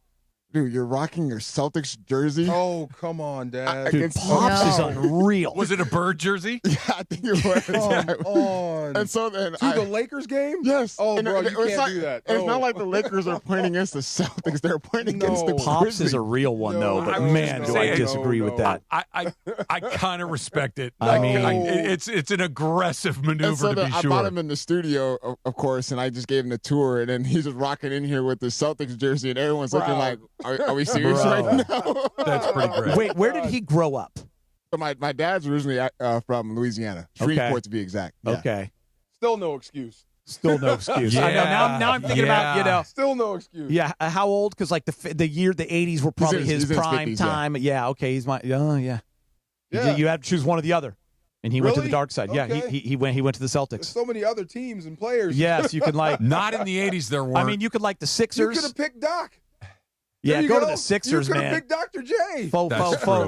dude, you're rocking your Celtics jersey? Oh, come on, Dad. Dude, Pops is unreal. Was it a bird jersey? Yeah, I think it was. Come on. And so then the Lakers game? Yes. Oh, and bro, you can't not, do that. And it's Oh. not like the Lakers are playing against the Celtics. They're playing against the Pops Grizzlies. is a real one, though. But man, do I disagree with that. I kind of respect it. I mean, it's an aggressive maneuver And so to be I sure. bought him in the studio, of course, and I just gave him the tour. And then he's just rocking in here with the Celtics jersey, and everyone's looking like, are we serious right now? That's pretty great. Wait, where did he grow up? So my dad's originally from Louisiana, Shreveport to be exact. Yeah. Okay. Still no excuse. Still no excuse. I know. Now I'm thinking about, Still no excuse. Yeah, how old? Because like the 80s were probably his he's in prime 50s, time. Yeah. Okay, he's my. Yeah. Yeah. You had to choose one or the other, and he went to the Really? dark side. Yeah, Okay. he went to the There's Celtics. so many other teams and players. Yes, you could like. Not in the 80s there weren't. I mean, you could like the You Sixers. could have picked Doc. Yeah, There you go to the Sixers, you could man. have picked Dr. J. Fo.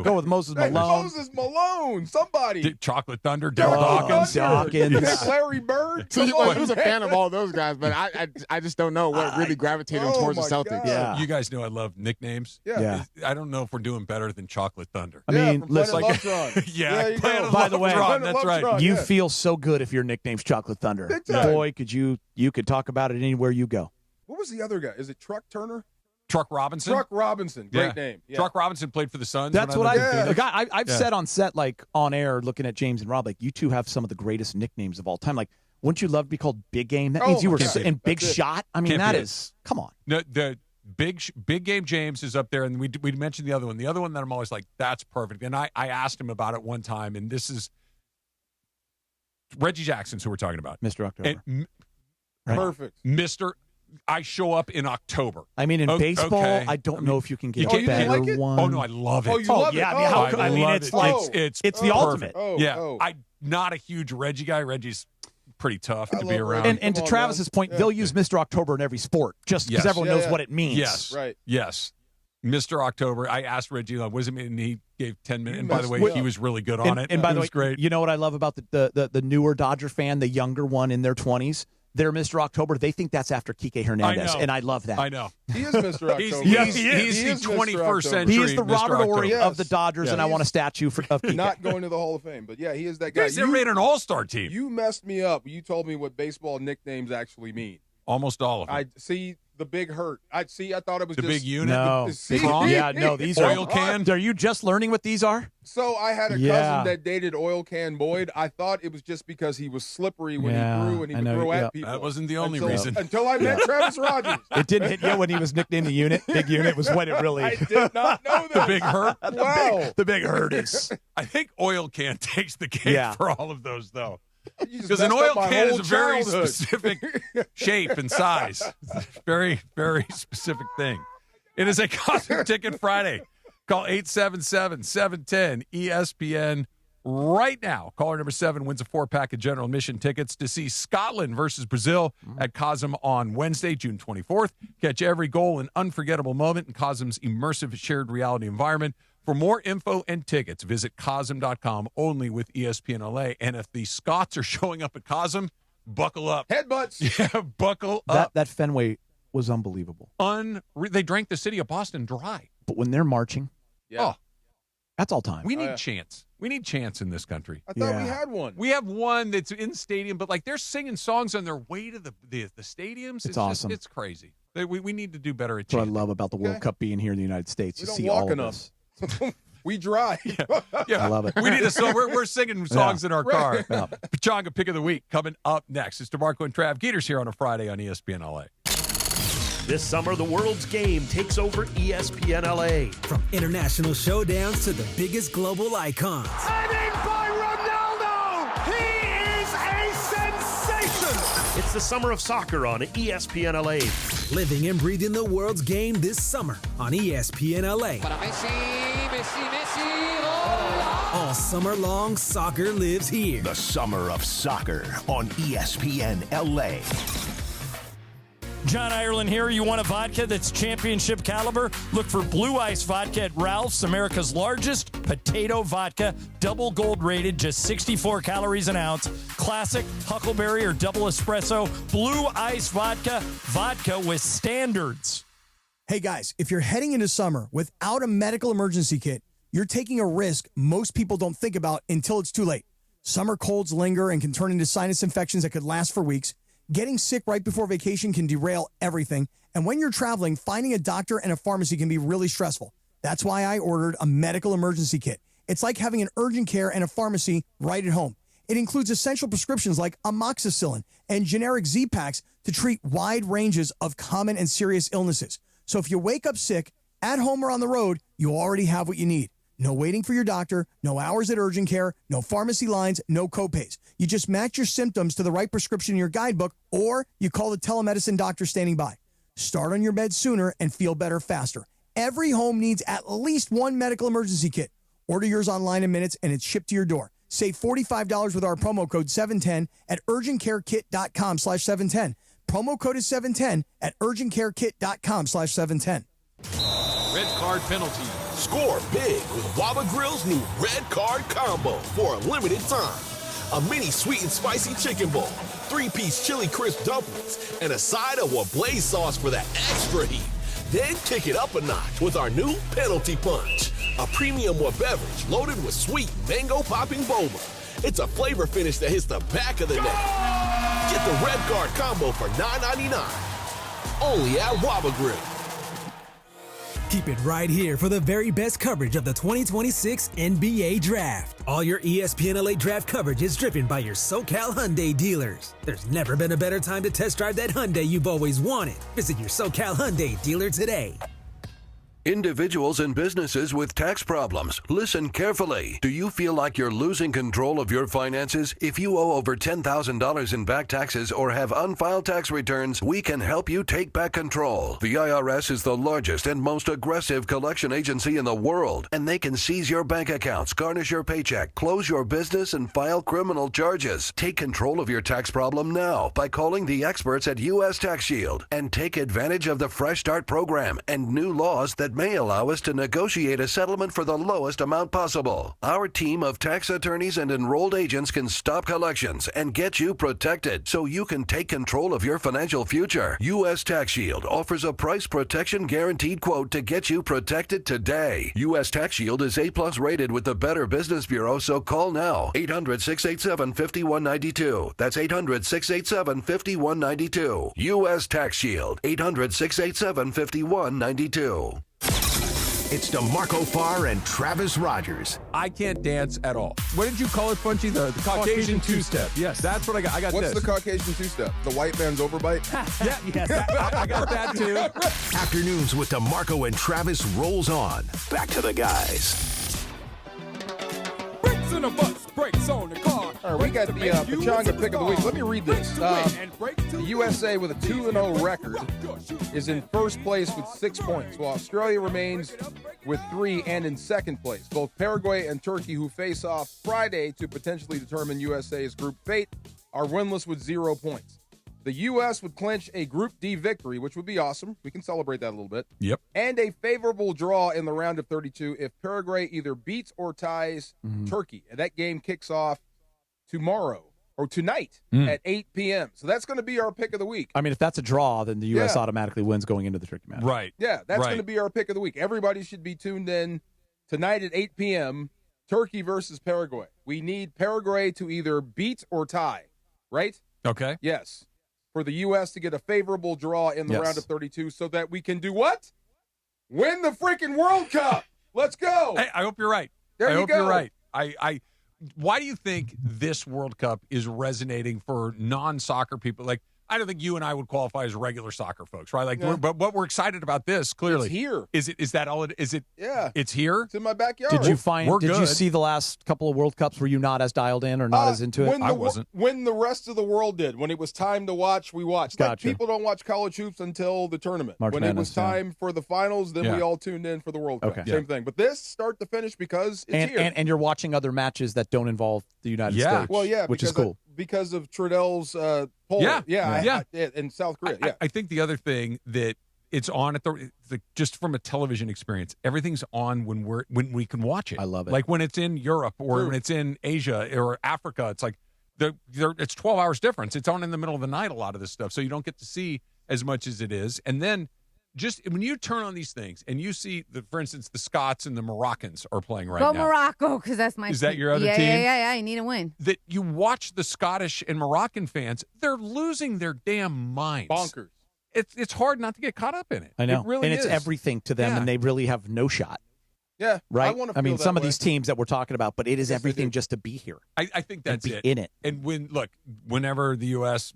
Go with Moses Hey, Malone. Moses Malone. Somebody. Chocolate Thunder, Daryl Dawkins. Pick Dawkins. Larry Bird. So he Come on, was a man. fan of all those guys, but I just don't know what really gravitated him towards the my Celtics. God. Yeah. You guys know I love nicknames. Yeah. I don't know if we're doing better than Chocolate Thunder. I mean, from listen. Planet Lovetron. Yeah, There you Planet go. By the way, Lovetron, Planet that's right. Lovetron, You yeah. feel so good if your nickname's Chocolate Thunder. Big time. Boy, you could talk about it anywhere you go. What was the other guy? Is it Truck Turner? Truck Robinson. Truck Robinson. Great name. Yeah. Truck Robinson played for the Suns. That's when what lived in I. Phoenix. Guy, I've said on set, like on air, looking at James and Rob, like you two have some of the greatest nicknames of all time. Like, wouldn't you love to be called Big Game? That means you were in Big That's it. Shot. I mean, Can't that beat it. is. Come on. No, the big game James is up there, and we mentioned the other one. The other one that I'm always like, that's perfect. And I asked him about it one time, and this is Reggie Jackson's who we're talking about. Mr. October. And, Right. Perfect. Mr. I show up in October. I mean, in baseball, okay. I don't know if you can get You a can't- better like it? one. Oh no, I love it. Oh, you love yeah, it? I mean, how Oh, could- I mean, love it's it. like it's the perfect. ultimate. Oh, Yeah, oh. I'm not a huge Reggie guy. Reggie's pretty tough to I be love around. Reggie. And to Come on, Travis's man. point, Yeah. they'll use Mr. October in every sport just because Yes. everyone Yeah, knows yeah. what it means. Yes, Right. Yes, Mr. October. I asked Reggie, what was it, and he gave 10 minutes. You And by the messed way, me he up. was really good on And, it. and by it the was way, great. you know what I love about the newer Dodger fan, the younger one in their 20s? They're Mr. October. They think that's after Kike Hernandez, know. and I love that. I know. He is Mr. October. He's, Yeah, he's, he is. he's He the is Mr. 21st October. century. He is the Mr. Robert October. Ory Yes. of the Dodgers, Yeah. and I want a statue of Kike. Not going to the Hall of Fame, but yeah, he is that guy. He's never made an all-star team. You messed me up. You told me what baseball nicknames actually mean. Almost all of them. I see the big hurt. I thought it was The just big unit? No. See? Yeah, no, these Oil are. can? Are you just learning what these are? So I had a Yeah. cousin that dated Oil Can Boyd. I thought it was just because he was slippery when Yeah, he grew and he I would know, throw yeah. at people. That wasn't the only until, reason. Until I met Travis Rogers. It didn't hit you when he was nicknamed the unit. Big unit was when it really. I did not know The that. big hurt. Wow. The big hurt is. I think oil can takes the cake Yeah. for all of those, though. You just Because an messed oil up my can whole is a very childhood. specific shape and size. It's a very, very specific thing. It is a Cosmic Ticket Friday. Call 877-710-ESPN right now. Caller number 7 wins a 4-pack of general admission tickets to see Scotland versus Brazil at Cosm on Wednesday, June 24th. Catch every goal and unforgettable moment in Cosm's immersive shared reality environment. For more info and tickets, visit Cosm.com only with ESPN LA. And if the Scots are showing up at Cosm, buckle up. Headbutts. Yeah, buckle up. That Fenway was unbelievable. They drank the city of Boston dry. But when they're marching, Yeah. that's all time. We need yeah. chants. We need chants in this country. I thought we Yeah. had one. We have one that's in stadium, but like they're singing songs on their way to the stadiums. It's awesome. It's crazy. We need to do better at That's what I chanting. love about the World Cup being here in the United States. We You don't see walk all of enough. this. We drive. Yeah, I love it. We need a song. We're singing songs in our car. Yeah. Pachanga Pick of the Week coming up next. It's DeMarco and Trav Geters here on a Friday on ESPN LA. This summer, the world's game takes over ESPN LA. From international showdowns to the biggest global icons. Headed by Ronaldo! He is a sensation! It's the summer of soccer on ESPN LA. Living and breathing the world's game this summer on ESPN LA. Para Messi. All summer long, soccer lives here. The summer of soccer on ESPN LA. John Ireland here. You want a vodka that's championship caliber? Look for Blue Ice Vodka at Ralph's, America's largest potato vodka. Double gold rated, just 64 calories an ounce. Classic, huckleberry, or double espresso. Blue Ice Vodka. Vodka with standards. Hey guys, if you're heading into summer without a medical emergency kit, you're taking a risk most people don't think about until it's too late. Summer colds linger and can turn into sinus infections that could last for weeks. Getting sick right before vacation can derail everything. And when you're traveling, finding a doctor and a pharmacy can be really stressful. That's why I ordered a medical emergency kit. It's like having an urgent care and a pharmacy right at home. It includes essential prescriptions like amoxicillin and generic Z-Packs to treat wide ranges of common and serious illnesses. So if you wake up sick, at home or on the road, you already have what you need. No waiting for your doctor, no hours at urgent care, no pharmacy lines, no copays. You just match your symptoms to the right prescription in your guidebook, or you call the telemedicine doctor standing by. Start on your bed sooner and feel better faster. Every home needs at least one medical emergency kit. Order yours online in minutes and it's shipped to your door. Save $45 with our promo code 710 at urgentcarekit.com/710. Promo code is 710 at urgentcarekit.com/710. Red card penalty. Score big with Waba Grill's new Red Card Combo for a limited time. A mini sweet and spicy chicken bowl, 3-piece chili crisp dumplings, and a side of what blaze sauce for that extra heat. Then kick it up a notch with our new Penalty Punch, a premium what beverage loaded with sweet mango popping boba. It's a flavor finish that hits the back of the neck. Get the Red Card Combo for $9.99. Only at Waba Grill. Keep it right here for the very best coverage of the 2026 NBA Draft. All your ESPN LA Draft coverage is driven by your SoCal Hyundai dealers. There's never been a better time to test drive that Hyundai you've always wanted. Visit your SoCal Hyundai dealer today. Individuals and businesses with tax problems, listen carefully. Do you feel like you're losing control of your finances? If you owe over $10,000 in back taxes or have unfiled tax returns, we can help you take back control. The IRS is the largest and most aggressive collection agency in the world, and they can seize your bank accounts, garnish your paycheck, close your business, and file criminal charges. Take control of your tax problem now by calling the experts at U.S. Tax Shield and take advantage of the Fresh Start program and new laws that may allow us to negotiate a settlement for the lowest amount possible. Our team of tax attorneys and enrolled agents can stop collections and get you protected so you can take control of your financial future. U.S. Tax Shield offers a price protection guaranteed quote to get you protected today. U.S. Tax Shield is A+ rated with the Better Business Bureau, so call now. 800-687-5192. That's 800-687-5192. U.S. Tax Shield. 800-687-5192. It's DeMarco Farr and Travis Rogers. I can't dance at all. What did you call it, Punchy? The Caucasian two-step. Yes. That's what I got. I got What's this. the Caucasian two-step? The white man's overbite? Yes, I got that too. Afternoons with DeMarco and Travis rolls on. Back to the guys. Brakes on the bus, brakes on the car. All right, we got the Pachanga pick of the week. Let me read this. The USA with a 2-0 record is in first place with 6 points, while Australia remains with 3 and in second place. Both Paraguay and Turkey, who face off Friday to potentially determine USA's group fate, are winless with 0 points. The U.S. would clinch a Group D victory, which would be awesome. We can celebrate that a little bit. Yep. And a favorable draw in the round of 32 if Paraguay either beats or ties Turkey. And that game kicks off tomorrow or tonight at 8 p.m. So that's going to be our pick of the week. I mean, if that's a draw, then the U.S. automatically wins going into the Turkey match. Right. Yeah, that's going to be our pick of the week. Everybody should be tuned in tonight at 8 p.m., Turkey versus Paraguay. We need Paraguay to either beat or tie, right? Okay. Yes. For the U.S. to get a favorable draw in the round of 32 so that we can do what? Win the freaking World Cup. Let's go. Hey, I hope you're right. There I you hope go. you're right. Why do you think this World Cup is resonating for non-soccer people? Like, I don't think you and I would qualify as regular soccer folks, right? Like, but what we're excited about this clearly. It's here. Is that all it is? It Yeah. It's here. It's in my backyard. Did you see the last couple of World Cups? Were you not as dialed in or not as into it? I wasn't. When the rest of the world did. When it was time to watch, we watched. Like, people don't watch college hoops until the tournament. March when Madness, it was time for the finals, then we all tuned in for the World Cup. Okay. Same thing. But this, start to finish, because it's here. And you're watching other matches that don't involve the United States. Well, yeah. Which is because cool. because of Trudell's poll. Yeah. In South Korea. I think the other thing that it's on at the just from a television experience, everything's on when we can watch it. I love it. Like when it's in Europe or when it's in Asia or Africa, it's like it's 12 hours difference. It's on in the middle of the night, a lot of this stuff, so you don't get to see as much as it is. And then just when you turn on these things and you see, for instance, the Scots and the Moroccans are playing right now. Go Morocco, because that's my Is team. that your other yeah, team? Yeah. I need a win. That you watch the Scottish and Moroccan fans, they're losing their damn minds. Bonkers. It's hard not to get caught up in it. I know. It really and it's is. everything to them, and they really have no shot. Yeah. Right? I mean, some of way. these teams that we're talking about, but it is Yes, everything just to be here. I think that's be it. in it. And whenever the U.S.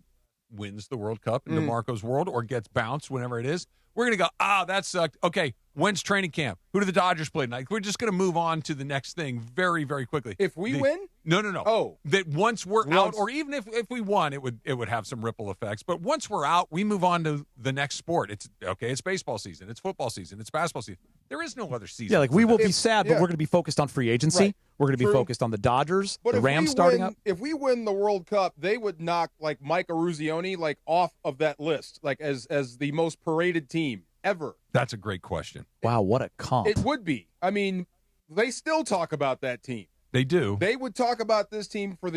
wins the World Cup in DeMarco's world or gets bounced, whenever it is, we're going to go, that sucked. Okay, when's training camp? Who do the Dodgers play tonight? We're just going to move on to the next thing very, very quickly. If we win? No. Oh. That once we're out, or even if we won, it would have some ripple effects. But once we're out, we move on to the next sport. It's baseball season, it's football season, it's basketball season. There is no other season. Yeah, like we will be sad, but we're going to be focused on free agency. Right. We're going to be focused on the Dodgers, the Rams starting up. If we win the World Cup, they would knock like Mike Eruzione off of that list, as the most paraded team ever. That's a great question. Wow, what a comp. It would be. I mean, they still talk about that team. They do. They would talk about this team for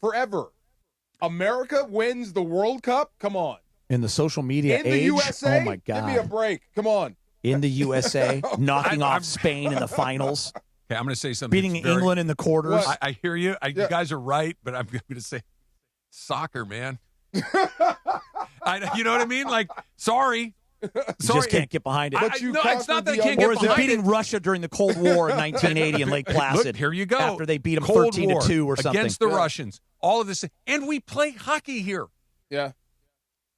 forever. America wins the World Cup? Come on. In the social media In age, the USA? oh my God. Give me a break. Come on. In the USA, knocking off Spain in the finals. Okay, I'm going to say something. Beating England in the quarters. I hear you. You guys are right, but I'm going to say soccer, man. You know what I mean? Sorry. You just can't get behind it. It's not that I can't get Or is it beating Russia during the Cold War in 1980 in Lake Placid? Look, here you go. After they beat them Cold 13-2 or something. Against the Russians. All of this. And we play hockey here. Yeah.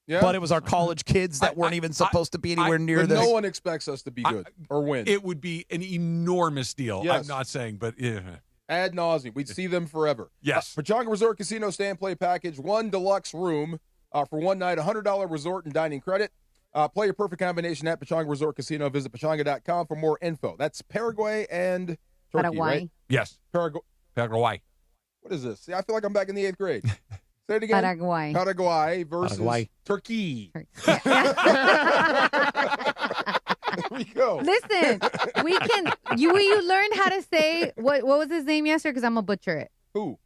Yeah. But it was our college kids that weren't even supposed to be anywhere near but this. No one expects us to be good or win. It would be an enormous deal. Yes. I'm not saying, but yeah. Ad nauseum. We'd see them forever. Yes. Pechanga Resort Casino Stay and Play Package, 1 deluxe room for one night, $100 resort and dining credit. Play your perfect combination at Pechanga Resort Casino. Visit pechanga.com for more info. That's Paraguay and Turkey, Paraguay. right? Yes. Paraguay. What is this? See, I feel like I'm back in the 8th grade. Say it again. Paraguay. Paraguay versus Turkey. There we go. Listen, we can. You learned how to say what was his name yesterday? Because I'm gonna butcher it. Who?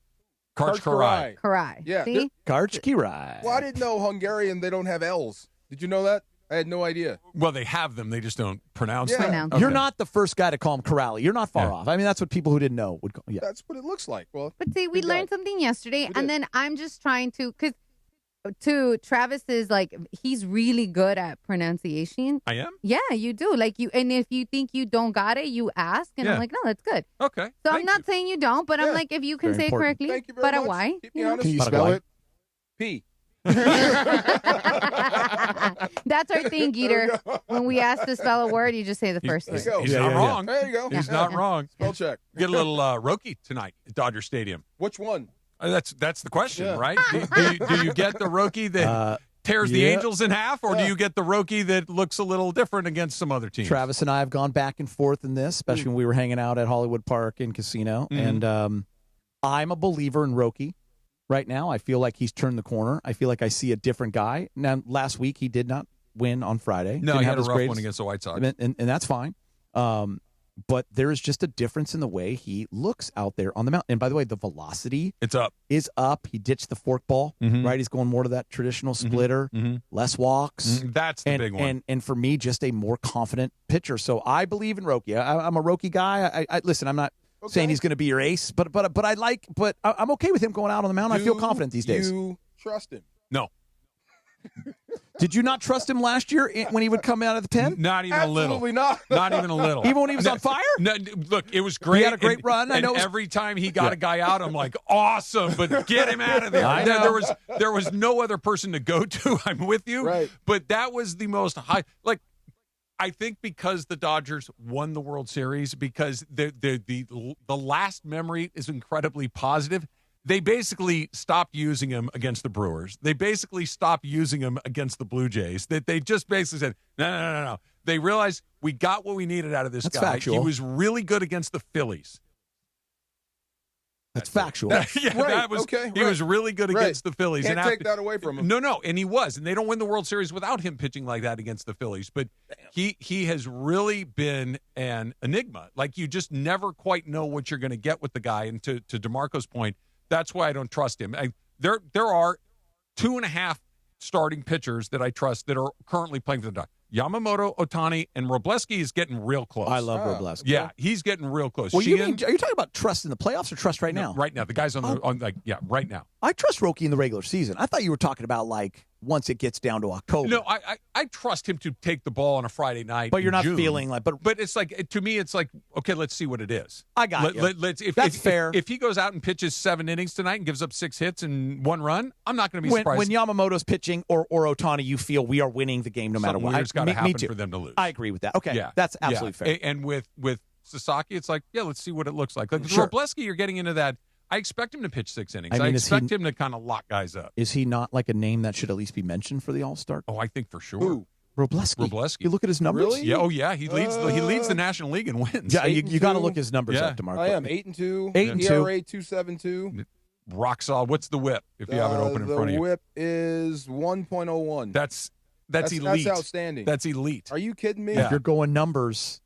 Karch Karai. Yeah. See? Karch Karai. Well, I didn't know Hungarian. They don't have L's. Did you know that? I had no idea. Well, they have them. They just don't pronounce them. Pronounce. You're not the first guy to call him Corrali. You're not far off. I mean, that's what people who didn't know would call. Yeah. That's what it looks like. Well, But see, we good learned God. something yesterday, We and did. then I'm just trying to, because to Travis is he's really good at pronunciation. I am? Yeah, you do. And if you think you don't got it, you ask, and Yeah. I'm like, no, that's good. Okay. So I'm not saying you don't, but I'm Yeah. like, if you can Very say it important. correctly, Thank you very much. Paraguay. Keep me you know? honest. Can you Paraguay. spell it? P. That's our thing, Geeter. When we ask to spell a word, you just say the first He's, thing. go. he's Yeah, not yeah, wrong. There you go. He's Yeah. not wrong. Spell check. Get a little Roki tonight at Dodger Stadium. Which one? That's the question, Yeah. right? Do you get the Roki that tears the yeah. Angels in half, or do you get the Roki that looks a little different against some other teams? Travis and I have gone back and forth in this, especially when we were hanging out at Hollywood Park and Casino. Mhm. And I'm a believer in Roki right now. I feel like he's turned the corner. I feel like I see a different guy. Now, last week he did not win on Friday. No, Didn't he have had a his rough one greatest- against the White Sox. and that's fine. But there is just a difference in the way he looks out there on the mound. And by the way, the velocity It's up. is up. He ditched the forkball, Mhm. right? He's going more to that traditional splitter, Mhm. less walks. That's the big one. And for me, just a more confident pitcher. So I believe in Roki. I'm a Roki guy. I listen. I'm not saying he's going to be your ace, but I'm okay with him going out on the mound. I feel confident these days. You trust him? No. Did you not trust him last year when he would come out of the pen? Not even a little. Absolutely not. Not even a little. Even when he was on fire? No, look, it was great. He had a great and- run. I And know it was- every time he got a guy out, I'm like, awesome, but get him out of there. I know. There was no other person to go to. I'm with you. Right. But that was the most high. I think because the Dodgers won the World Series, because the last memory is incredibly positive. They basically stopped using him against the Brewers. They basically stopped using him against the Blue Jays. That they just basically said, no. They realized we got what we needed out of this That's guy. factual. He was really good against the Phillies. That's factual. Right, He was really good against the Phillies. Can't take that away from him. No, and he was. And they don't win the World Series without him pitching like that against the Phillies. But he has really been an enigma. Like, you just never quite know what you're going to get with the guy. And to DeMarco's point, that's why I don't trust him. There are 2.5 starting pitchers that I trust that are currently playing for the Dodgers. Yamamoto, Ohtani, and Robleski is getting real close. I love Robleski. Yeah, he's getting real close. Well, are you talking about trust in the playoffs or trust right now? Right now. The guy's right now. I trust Roki in the regular season. I thought you were talking about, like, once it gets down to October. No, I trust him to take the ball on a Friday night. But you're not June. feeling like, but it's like, to me, it's like, okay, let's see what it is. I got you. That's fair. If he goes out and pitches 7 innings tonight and gives up 6 hits and 1 run, I'm not going to be surprised. When Yamamoto's pitching or Ohtani, you feel we are winning the game no matter what. It's got to happen for them to lose. I agree with that. Okay, that's absolutely fair. And with Sasaki, it's like, let's see what it looks like. Like Sure. Robleski, you're getting into that. I expect him to pitch 6 innings. I mean, expect him to kind of lock guys up. Is he not like a name that should at least be mentioned for the All-Star? Oh, I think for sure. Who? Robleski. You look at his numbers. Really? Yeah. Oh, yeah. He leads the National League in wins. Yeah, you got to look his numbers up, DeMarco. I am 8-2. 8-2. ERA 2.72. Rock solid. What's the whip if you have it open in front of you? The whip is 1.01. That's elite. That's outstanding. That's elite. Are you kidding me? If you're going numbers.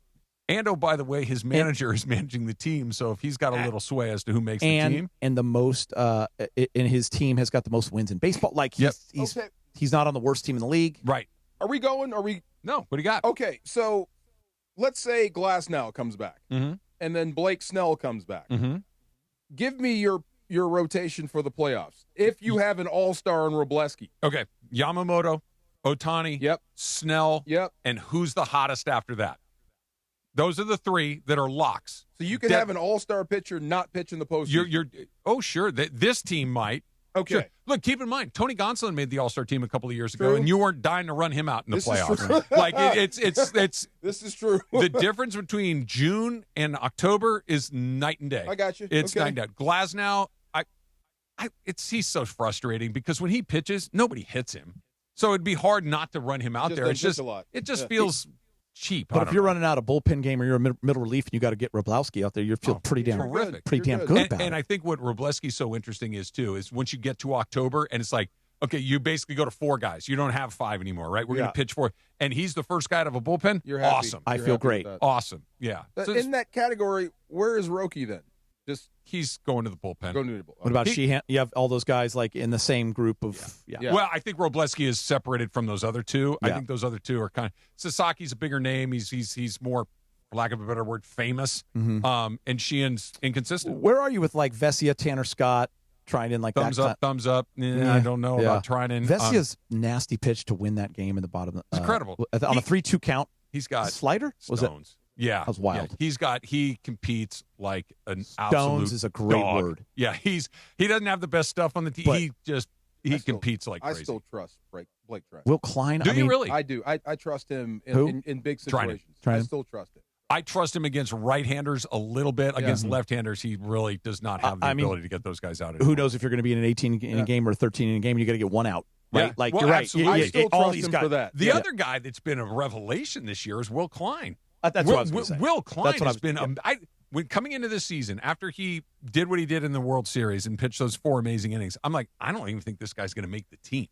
And, oh, by the way, his manager is managing the team, so if he's got a little sway as to who makes the team. And the most, in his team has got the most wins in baseball. Like, he's not on the worst team in the league. Right. Are we going? No. What do you got? Okay, so let's say Glasnow comes back, and then Blake Snell comes back. Give me your rotation for the playoffs if you have an all-star in Robleski. Okay, Yamamoto, Ohtani, Snell, and who's the hottest after that? Those are the 3 that are locks. So you could have an all-star pitcher not pitch in the postseason. Sure. This team might. Okay. Sure. Look, keep in mind, Tony Gonsolin made the All-Star team a couple of years ago, and you weren't dying to run him out in the playoffs. Like it's This is true. The difference between June and October is night and day. I got you. It's okay. night and day. Glasnow, he's so frustrating because when he pitches, nobody hits him. So it'd be hard not to run him out there. It's just it just feels cheap. But if you're running out a bullpen game or you're a middle relief and you got to get Roblowski out there, you feel pretty damn terrific. Pretty damn good about it. And I think what Roblewski's so interesting is once you get to October and it's like, okay, you basically go to 4 guys. You don't have 5 anymore, right? We're going to pitch 4. And he's the first guy out of a bullpen. You're happy. Awesome. I feel great. Awesome. Yeah. So in that category, where is Roki then? He's going to the bullpen. What about Sheehan? You have all those guys like in the same group of Well, I think Robleski is separated from those other 2. I think those other 2 are kind of Sasaki's a bigger name. He's more, for lack of a better word, famous. And Sheehan's inconsistent. Where are you with like Vesia, Tanner Scott, Trinan, like thumbs that? Up, thumbs up. I don't know about Trinan. Vesia's nasty pitch to win that game in the bottom. It's incredible. On a 3-2 count. He's got slider. Stones. Was it? Yeah, that was wild. Yeah. He competes like an Stones absolute is a great dog. word. Yeah, he doesn't have the best stuff on the team. He competes like crazy. I still trust Blake Treinen. Will Klein. Do you really? I do. I trust him in big situations. Trinan. I still trust him. I trust him against right-handers a little bit. Against left-handers, he really does not have the ability to get those guys out. Who knows if you're going to be in an 18-inning game or a 13-inning game, you got to get 1 out. Right? Yeah. Like well, you're right. Absolutely. I still trust him for that. The other guy that's been a revelation this year is Will Klein. That's what I was going to say. Will Klein has been when coming into this season, after he did what he did in the World Series and pitched those 4 amazing innings, I'm like, I don't even think this guy's going to make the team.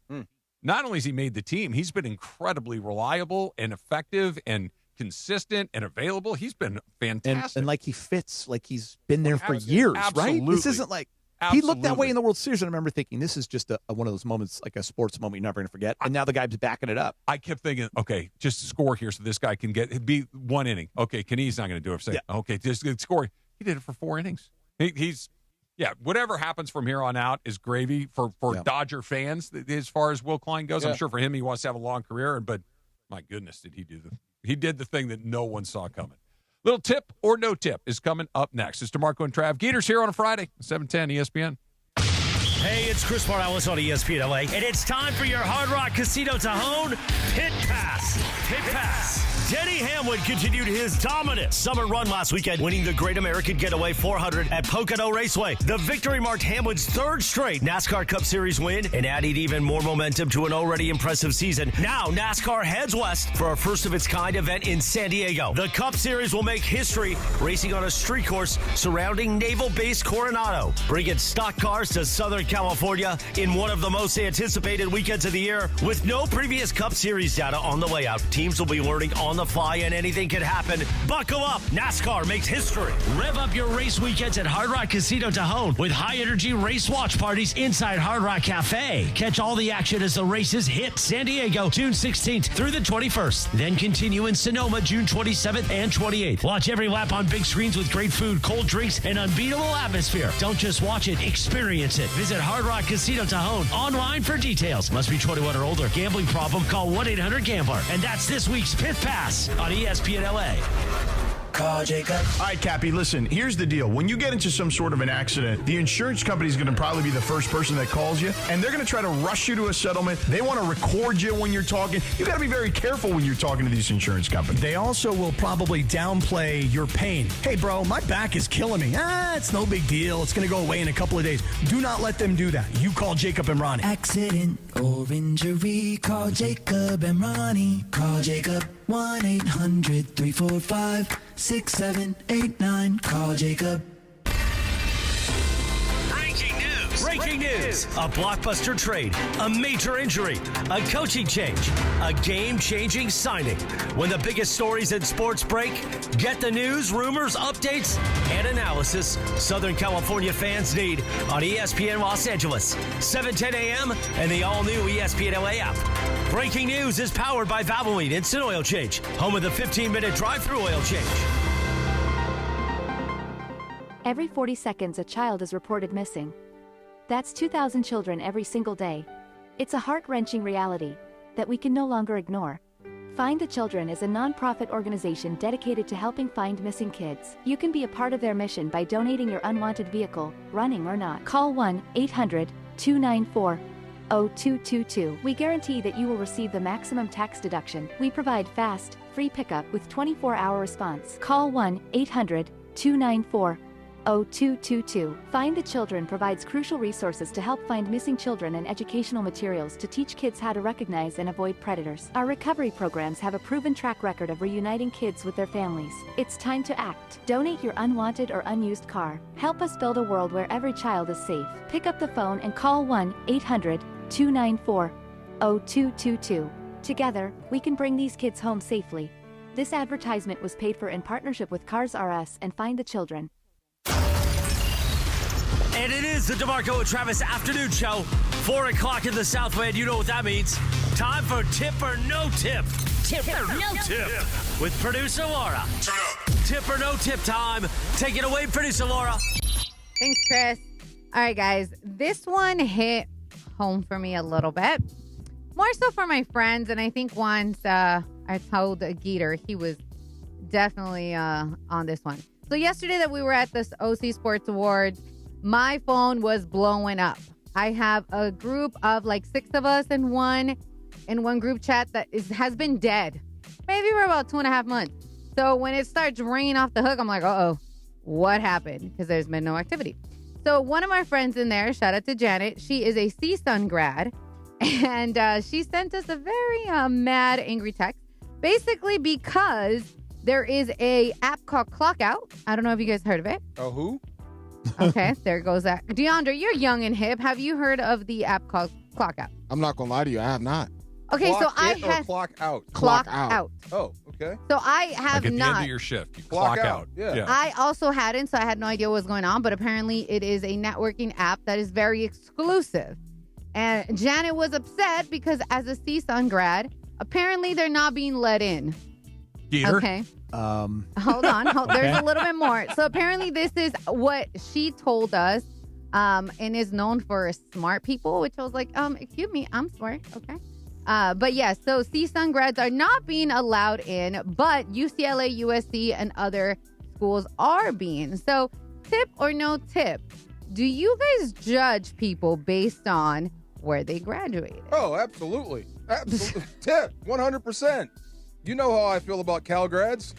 Not only has he made the team, he's been incredibly reliable and effective and consistent and available. He's been fantastic. And like he fits, like he's been there for years, right? This isn't like he looked that way in the World Series, and I remember thinking this is just one of those moments, like a sports moment you're never going to forget. And now the guy's backing it up. I kept thinking, okay, just score here so this guy can be 1 inning. Okay, He's not going to do it. Okay, just score. He did it for 4 innings. He's whatever happens from here on out is gravy for Dodger fans as far as Will Klein goes. I'm sure for him he wants to have a long career, but my goodness, he did the thing that no one saw coming. Little tip or no tip is coming up next. It's DeMarco and Trav. Geeters here on a Friday, 710 ESPN. Hey, it's Chris Morales on ESPN LA, and it's time for your Hard Rock Casino Tajon Pit Pass. Pit Pass. Denny Hamlin continued his dominant summer run last weekend, winning the Great American Getaway 400 at Pocono Raceway. The victory marked Hamlin's third straight NASCAR Cup Series win and added even more momentum to an already impressive season. Now, NASCAR heads west for a first-of-its-kind event in San Diego. The Cup Series will make history, racing on a street course surrounding Naval Base Coronado, bringing stock cars to Southern California in one of the most anticipated weekends of the year. With no previous Cup Series data on the way out, teams will be learning on the fly and anything can happen. Buckle up. NASCAR makes history. Rev up your race weekends at Hard Rock Casino Tajon with high-energy race watch parties inside Hard Rock Cafe. Catch all the action as the races hit San Diego June 16th through the 21st. Then continue in Sonoma June 27th and 28th. Watch every lap on big screens with great food, cold drinks, and unbeatable atmosphere. Don't just watch it, experience it. Visit Hard Rock Casino Tajon online for details. Must be 21 or older. Gambling problem? Call 1-800-GAMBLER. And that's this week's Pit Pass on ESPN LA. Call Jacob. All right, Cappy, listen, here's the deal. When you get into some sort of an accident, the insurance company is going to probably be the first person that calls you, and they're going to try to rush you to a settlement. They want to record you when you're talking. You got to be very careful when you're talking to these insurance companies. They also will probably downplay your pain. Hey, bro, my back is killing me. It's no big deal. It's going to go away in a couple of days. Do not let them do that. You call Jacob and Ronnie. Accident or injury, call Jacob and Ronnie. Call Jacob. 1-800-345-6789. Call Jacob. Breaking news. A blockbuster trade, a major injury, a coaching change, a game-changing signing. When the biggest stories in sports break, get the news, rumors, updates, and analysis Southern California fans need on ESPN Los Angeles, 7:10 a.m. and the all-new ESPN LA app. Breaking news is powered by Valvoline Instant Oil Change, home of the 15-minute drive-through oil change. Every 40 seconds, a child is reported missing. That's 2,000 children every single day. It's a heart-wrenching reality that we can no longer ignore. Find the Children is a non-profit organization dedicated to helping find missing kids. You can be a part of their mission by donating your unwanted vehicle, running or not. Call 1-800-294-0222. We guarantee that you will receive the maximum tax deduction. We provide fast, free pickup with 24-hour response. Call 1-800-294-0222. Find the Children provides crucial resources to help find missing children and educational materials to teach kids how to recognize and avoid predators. Our recovery programs have a proven track record of reuniting kids with their families. It's time to act. Donate your unwanted or unused car. Help us build a world where every child is safe. Pick up the phone and call 1-800-294-0222. Together, we can bring these kids home safely. This advertisement was paid for in partnership with Cars R Us and Find the Children. And it is the DeMarco and Travis Afternoon Show. 4 o'clock in the Southland. You know what that means. Time for Tip or No Tip. Tip or No Tip. With producer Laura. Tip or No Tip time. Take it away, producer Laura. Thanks, Chris. All right, guys. This one hit home for me a little bit. More so for my friends. And I think once I told Geeter, he was definitely on this one. So yesterday that we were at this OC Sports Awards, my phone was blowing up. I have a group of like 6 of us in one group chat that has been dead. Maybe for about 2.5 months. So when it starts ringing off the hook, I'm like, uh-oh, what happened? Because there's been no activity. So one of my friends in there, shout out to Janet, she is a CSUN grad. And she sent us a very mad, angry text. Basically because there is a app called Clockout. I don't know if you guys heard of it. Oh, who? Okay, there goes that. DeAndre, you're young and hip. Have you heard of the app called Clockout? I'm not going to lie to you. I have not. Okay, clock so I have... Clock out? Clock out. Oh, okay. So I have like at not. the end of your shift, you clock out. Yeah. I also hadn't, so I had no idea what was going on. But apparently it is a networking app that is very exclusive. And Janet was upset because as a CSUN grad, apparently they're not being let in. Geeter? Okay. Hold on. There's a little bit more. So apparently this is what she told us and is known for smart people, which I was like, excuse me, I'm smart. Okay. But yeah, so CSUN grads are not being allowed in, but UCLA, USC, and other schools are being. So tip or no tip, do you guys judge people based on where they graduated? Oh, absolutely. Absolutely. Tip, 100%. You know how I feel about Cal grads,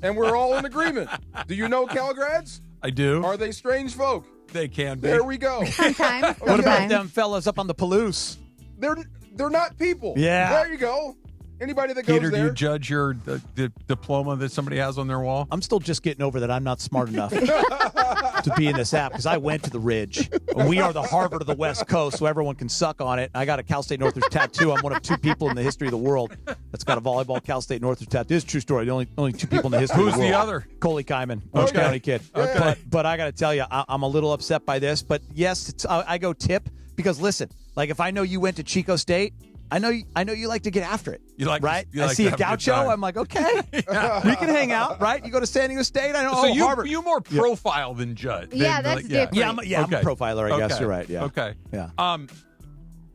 and we're all in agreement. Do you know Cal grads? I do. Are they strange folk? They can be. There we go. Sometimes. What about them fellas up on the Palouse? They're not people. Yeah. There you go. Anybody that goes Peter, there. do you judge the diploma that somebody has on their wall? I'm still just getting over that I'm not smart enough to be in this app because I went to the Ridge. We are the Harvard of the West Coast, so everyone can suck on it. I got a Cal State Northridge tattoo. I'm one of 2 people in the history of the world that's got a volleyball Cal State Northridge tattoo. It's a true story. The only 2 people in the history of the world. Who's the other? Coley Kyman, Orange County kid. Okay. But I got to tell you, I'm a little upset by this. But yes, I go tip because listen, like if I know you went to Chico State, I know you like to get after it. You like right? You I like see to a have good gaucho. time. I'm like, okay, we can hang out, right? You go to San Diego State. I know. So Harvard. you more profile than judge. Yeah, that's different. Yeah, I'm a profiler. I guess you're right. Yeah. Okay. Yeah.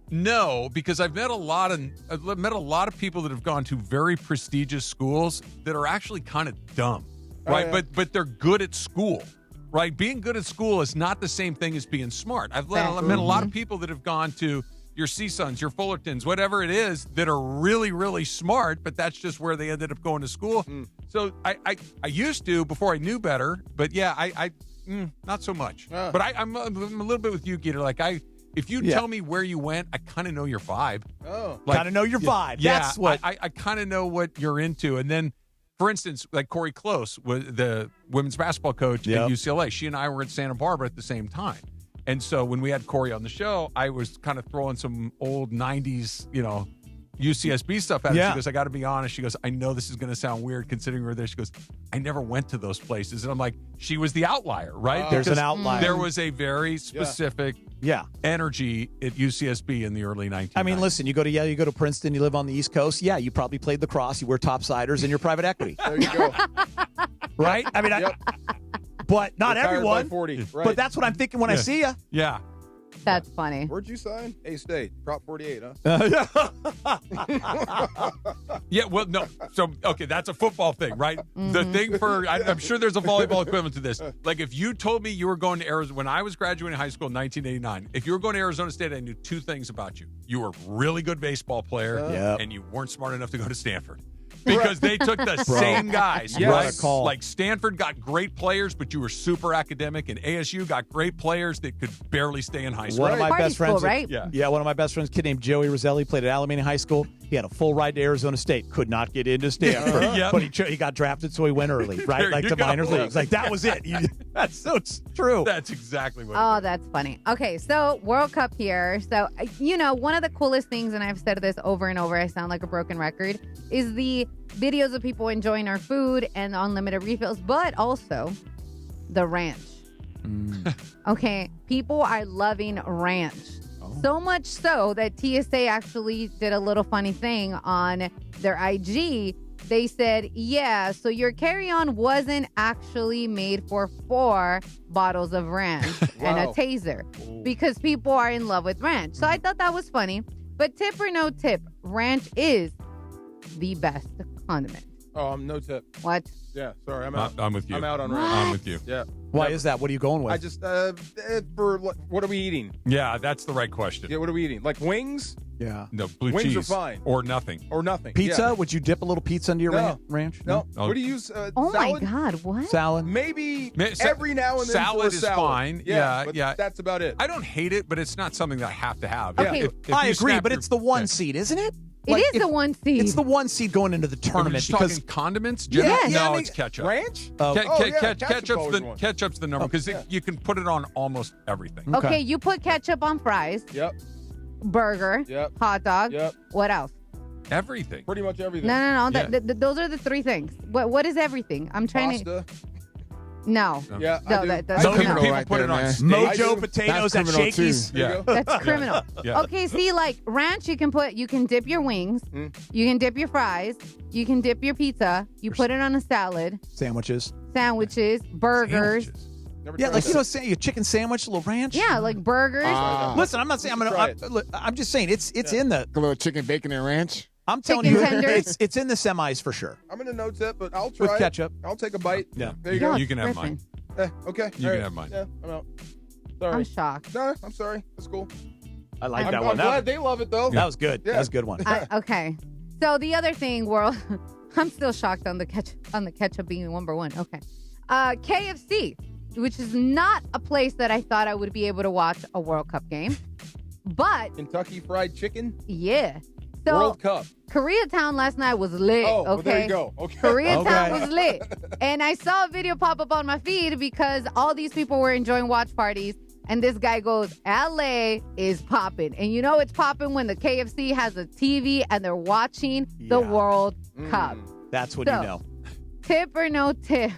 No, because I've met a lot of people that have gone to very prestigious schools that are actually kind of dumb, right? But they're good at school, right? Being good at school is not the same thing as being smart. I've met a lot of people that have gone to your CSUNs, your Fullertons, whatever it is, that are really, really smart, but that's just where they ended up going to school. So I used to before I knew better, but yeah, I not so much. But I'm a little bit with you, Geeter. Like if you tell me where you went, I kind of know your vibe. Oh, like, kind of know your vibe. Yeah, That's what I kind of know what you're into. And then, for instance, like Corey Close, was the women's basketball coach at UCLA. She and I were at Santa Barbara at the same time. And so when we had Corey on the show, I was kind of throwing some old 90s, UCSB stuff at her. Yeah. She goes, I got to be honest. She goes, I know this is going to sound weird considering we're there. She goes, I never went to those places. And I'm like, she was the outlier, right? There's an outlier. There was a very specific energy at UCSB in the early 1990s. I mean, listen, you go to Yale, you go to Princeton, you live on the East Coast. Yeah, you probably played lacrosse, you wear topsiders, and you're private equity. There you go. Right? I mean, but not Retired everyone. by 40, right. But that's what I'm thinking when I see you. Yeah. That's funny. Where'd you sign? A-State. Prop 48, huh? Yeah, well, no. So, okay, that's a football thing, right? The thing I'm sure there's a volleyball equivalent to this. Like, if you told me you were going to Arizona, when I was graduating high school in 1989, if you were going to Arizona State, I knew 2 things about you. You were a really good baseball player, and you weren't smart enough to go to Stanford. Because they took the same guys, right? Like Stanford got great players, but you were super academic, and ASU got great players that could barely stay in high school. One of my best friends, right? One of my best friends, a kid named Joey Roselli, played at Alameda High School. He had a full ride to Arizona State, could not get into Stanford, but he got drafted, so he went early, right? There like you to go. minor leagues. Like that was it. That's so true. That's exactly what. Oh, that's funny. Okay, so World Cup here. So, one of the coolest things, and I've said this over and over, I sound like a broken record, is the videos of people enjoying our food and the unlimited refills, but also the ranch. Okay, people are loving ranch. So much so that TSA actually did a little funny thing on their IG. They said, yeah, so your carry-on wasn't actually made for 4 bottles of ranch and a taser because people are in love with ranch. So I thought that was funny. But tip or no tip, ranch is the best condiment. Oh, I'm no tip. What? Yeah, sorry, I'm out. I'm with you. I'm out on ranch. I'm with you. Yeah. Why is that? What are you going with? I just, what are we eating? Yeah, that's the right question. Yeah, what are we eating? Like wings? Yeah. No, blue Wings cheese. are fine. Or nothing. Or nothing. Pizza? Yeah. Would you dip a little pizza into your ranch? No. Oh. What do you use? Oh, salad? my God. What? Salad? Maybe every now and then salad for is a salad. fine. But Yeah. that's about it. I don't hate it, but it's not something that I have to have. Okay. If I you agree, snap but your- it's the 1 seed, isn't it? It is the 1 seed. It's the 1 seed going into the Are we tournament just because talking condiments? Yeah. Generally? Yeah, No, I mean, it's ketchup. Ranch? Ketchup's the number because you can put it on almost everything. Okay, you put ketchup on fries, Yep. burger, Yep. hot dog. Yep. What else? Everything. Pretty much everything. No. Yeah. Those are the 3 things. What is everything? I'm trying Pasta. No. Yeah, No, I do. that's Some criminal. people right put there, it on man. steak. Mojo potatoes at That's criminal, Shakey's. There you Yeah. go. That's criminal. Yeah. Okay, see, like ranch, you can dip your wings, you can dip your fries, you can dip your pizza, you put it on a salad, Sandwiches. sandwiches, burgers. Sandwiches. Never Yeah, tried like that. say a chicken sandwich, a little ranch. Yeah, like burgers. Listen, I'm not saying Try I'm just saying it's in the. A little chicken, bacon, and ranch. I'm telling Chicken you, tenders. it's in the semis for sure. I'm in a no tip, but I'll try With it. ketchup. I'll take a bite. Yeah. There you go. You can have mine. Okay. You All can have mine. Yeah, I'm out. Sorry. I'm shocked. No, I'm sorry. That's cool. I like I'm, that I'm one. glad they love it, though. That was good. Yeah. That was a good one. Okay. So the other thing, world I'm still shocked on the ketchup being number one. Okay. KFC, which is not a place that I thought I would be able to watch a World Cup game. But Kentucky Fried Chicken? Yeah. So World Cup. Koreatown last night was lit. Oh, okay. well, there you go. Okay. Koreatown was lit. And I saw a video pop up on my feed because all these people were enjoying watch parties. And this guy goes, LA is popping. And you know it's popping when the KFC has a TV and they're watching the World Cup. That's what So, you know. Tip or no tip,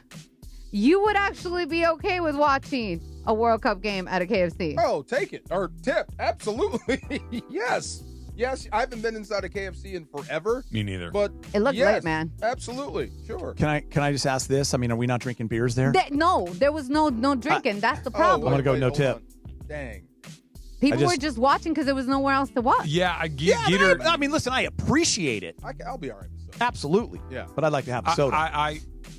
you would actually be okay with watching a World Cup game at a KFC. Oh, take it. Or tip. Absolutely. Yes. Yes, I haven't been inside a KFC in forever. Me neither. But It looked yes, lit, man. Absolutely. Sure. Can I just ask this? I mean, are we not drinking beers there? No, there was no drinking. That's the I'm problem. gonna go no tip. On. Dang. People were just watching because there was nowhere else to watch. Yeah, I mean, listen, I appreciate it. I'll be all right with soda. Absolutely. Yeah. But I'd like to have the soda.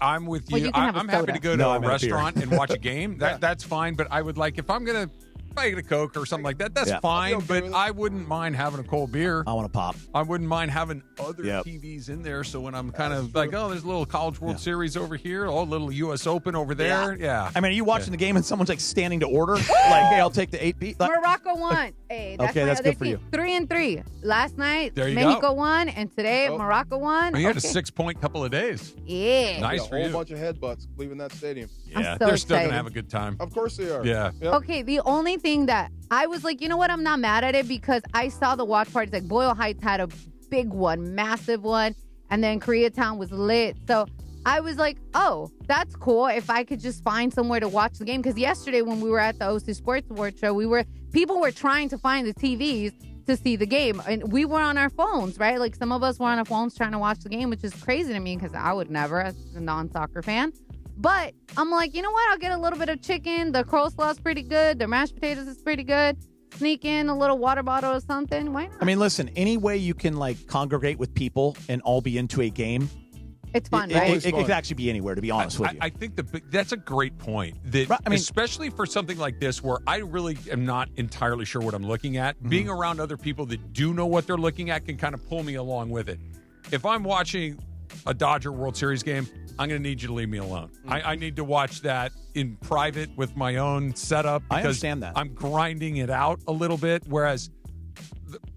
I'm with you. Well, you can have a I'm happy soda. to go to No, a I meant a beer. restaurant and watch a game. That's fine. But I would like if I get a Coke or something like that, that's Yeah. fine. okay But with it. I wouldn't mind having a cold beer. I want to pop. I wouldn't mind having other Yep. TVs in there. So when I'm kind of like, oh, there's a little College World Series over here, oh, a little U.S. Open over there. Yeah. I mean, are you watching the game and someone's like standing to order? Like, hey, I'll take the 8-beat. Like, Morocco won. Hey, that's Okay, my that's other good for team. you. 3-3. Last night, There you Mexico go. won, and today Morocco won. You had a Okay. 6-point couple of days. Yeah. Nice a for whole you. bunch of headbutts leaving that stadium. Yeah, so they're still going excited. to have a good time. Of course they are. Yeah. Yep. Okay, the only thing that I was like, you know what? I'm not mad at it because I saw the watch parties. Like Boyle Heights had a big one, massive one, and then Koreatown was lit. So I was like, oh, that's cool. If I could just find somewhere to watch the game, because yesterday when we were at the OC Sports Award show, people were trying to find the TVs to see the game, and we were on our phones, right? Like some of us were on our phones trying to watch the game, which is crazy to me because I would never, as a non-soccer fan. But I'm like, you know what? I'll get a little bit of chicken. The coleslaw's pretty good. The mashed potatoes is pretty good. Sneak in a little water bottle or something. Why not? I mean, listen, any way you can like congregate with people and all be into a game, it's fun, it, right? it could actually be anywhere, to be honest with you. I think that's a great point. That especially for something like this, where I really am not entirely sure what I'm looking at, being around other people that do know what they're looking at can kind of pull me along with it. If I'm watching a Dodger World Series game, I'm going to need you to leave me alone. I need to watch that in private with my own setup. I Because understand that. I'm grinding it out a little bit, whereas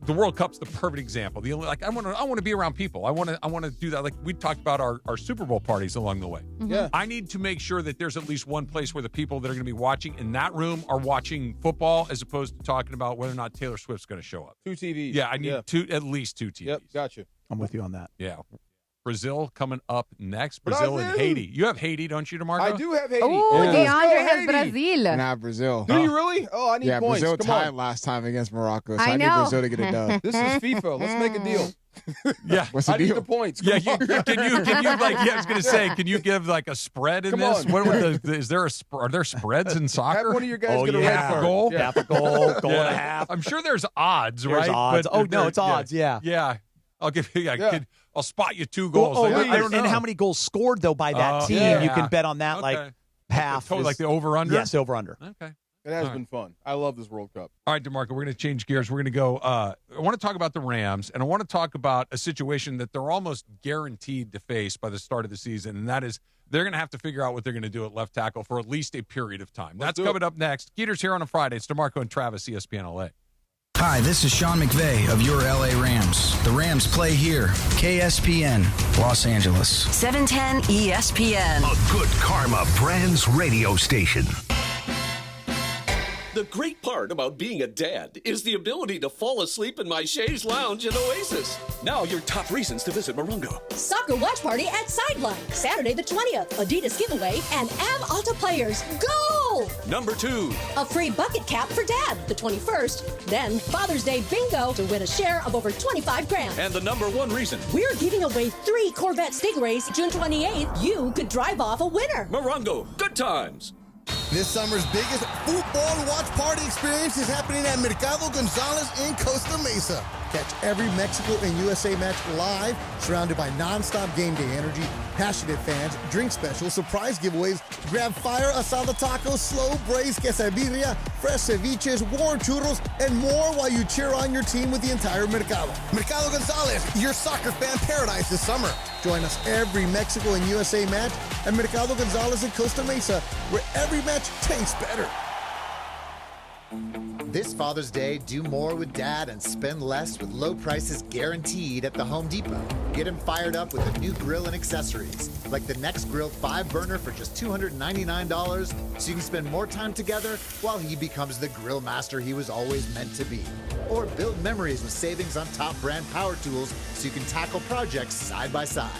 the World Cup's the perfect example. The only I want to be around people. I want to do that. Like we talked about our Super Bowl parties along the way. Yeah. I need to make sure that there's at least one place where the people that are going to be watching in that room are watching football, as opposed to talking about whether or not Taylor Swift's going to show up. 2 TVs. Yeah, I need at least 2 TVs. Yep, gotcha. I'm with you on that. Yeah. Brazil coming up next. Brazil and Haiti. You have Haiti, don't you, DeMarco? I do have Haiti. Oh, Let's go, DeAndre has Haiti. Brazil. Not Brazil. Do you really? Oh, I need Yeah, points. Brazil Come tied on. last time against Morocco, so I I need know. Brazil to get it done. This is FIFA. Let's make a deal. Yeah. What's the I need deal? the points. Yeah, Come on. can you like? Yeah, I was going to say, can you give like a spread in Come this? on. What would is there are there spreads in soccer? Have one of your guys get a red half a card. goal, Yeah. Half a goal, goal and a half. I'm sure there's odds, There's right? odds. But Oh, no, it's odds, yeah. Yeah. I'll give you. Yeah. I'll spot you 2 goals. Oh, Like, I don't know. and how many goals scored though by that team? yeah. You can bet on that, like Okay. half. Like the over under. Yes, over under. Okay. It has All been fun. I love this World Cup. All right, DeMarco, we're going to change gears. We're going to go. I want to talk about the Rams, and I want to talk about a situation that they're almost guaranteed to face by the start of the season, and that is they're going to have to figure out what they're going to do at left tackle for at least a period of time. That's coming up next. Geeter's here on a Friday. It's DeMarco and Travis, ESPN LA. Hi, this is Sean McVay of your LA Rams. The Rams play here, KSPN, Los Angeles. 710 ESPN. A good karma brands radio station. The great part about being a dad is the ability to fall asleep in my chaise lounge in Oasis. Now your top reasons to visit Morongo. Soccer watch party at Sideline, Saturday the 20th. Adidas giveaway and Av Alta players. Go! Number 2. A free bucket cap for Dad, the 21st. Then Father's Day bingo to win a share of over 25 grand. And the number 1 reason. We're giving away 3 Corvette Stingrays June 28th. You could drive off a winner. Morongo, good times. This summer's biggest football watch party experience is happening at Mercado Gonzalez in Costa Mesa. Catch every Mexico and USA match live, surrounded by nonstop game day energy Passionate fans, drink specials, surprise giveaways, grab fire asada tacos, slow braised quesadilla, fresh ceviches, warm churros, and more while you cheer on your team with the entire Mercado. Mercado Gonzalez, your soccer fan paradise this summer. Join us every Mexico and USA match at Mercado Gonzalez in Costa Mesa, where every match tastes better. This Father's Day, do more with Dad and spend less with low prices guaranteed at the Home Depot. Get him fired up with a new grill and accessories, like the Next Grill 5-burner for just $299, so you can spend more time together while he becomes the grill master he was always meant to be. Or build memories with savings on top brand power tools so you can tackle projects side by side.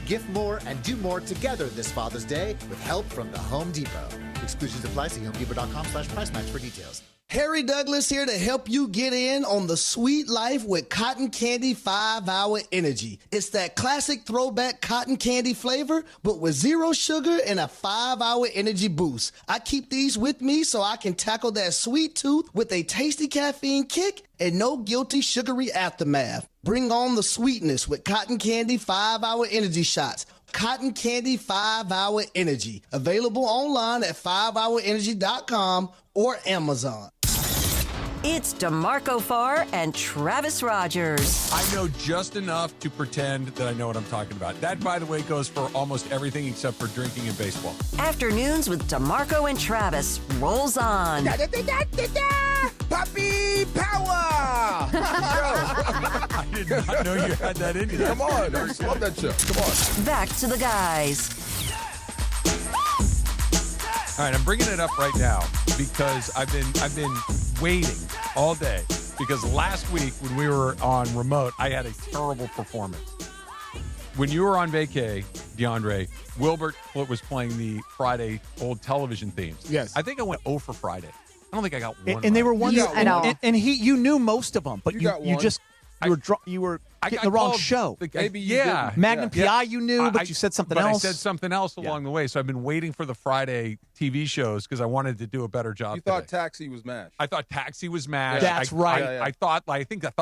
Gift more and do more together this Father's Day with help from the Home Depot. Exclusions apply. See homedepot.com/price match for details. Harry Douglas here to help you get in on the sweet life with Cotton Candy 5-Hour Energy. It's that classic throwback cotton candy flavor, but with 0 sugar and a 5-hour energy boost. I keep these with me so I can tackle that sweet tooth with a tasty caffeine kick and no guilty sugary aftermath. Bring on the sweetness with Cotton Candy 5-Hour Energy shots. Cotton Candy 5-Hour Energy. Available online at 5hourenergy.com or Amazon. It's DeMarco Farr and Travis Rogers. I know just enough to pretend that I know what I'm talking about. That, by the way, goes for almost everything except for drinking and baseball. Afternoons with DeMarco and Travis rolls on. Puppy power! I did not know you had that in you. Come on, I just love that show. Come on. Back to the guys. All right, I'm bringing it up right now because I've been waiting all day because last week when we were on remote, I had a terrible performance. When you were on vacay, DeAndre, Wilbert was playing the Friday old television themes. Yes. I think I went 0 for Friday. I don't think I got one. And they were ones, and you knew most of them, but you were getting the wrong show. Maybe yeah. Magnum PI you knew, but you said something else. I said something else along the way, so I've been waiting for the Friday TV shows because I wanted to do a better job. You thought Taxi was MASH. I thought Taxi was MASH. That's right. I thought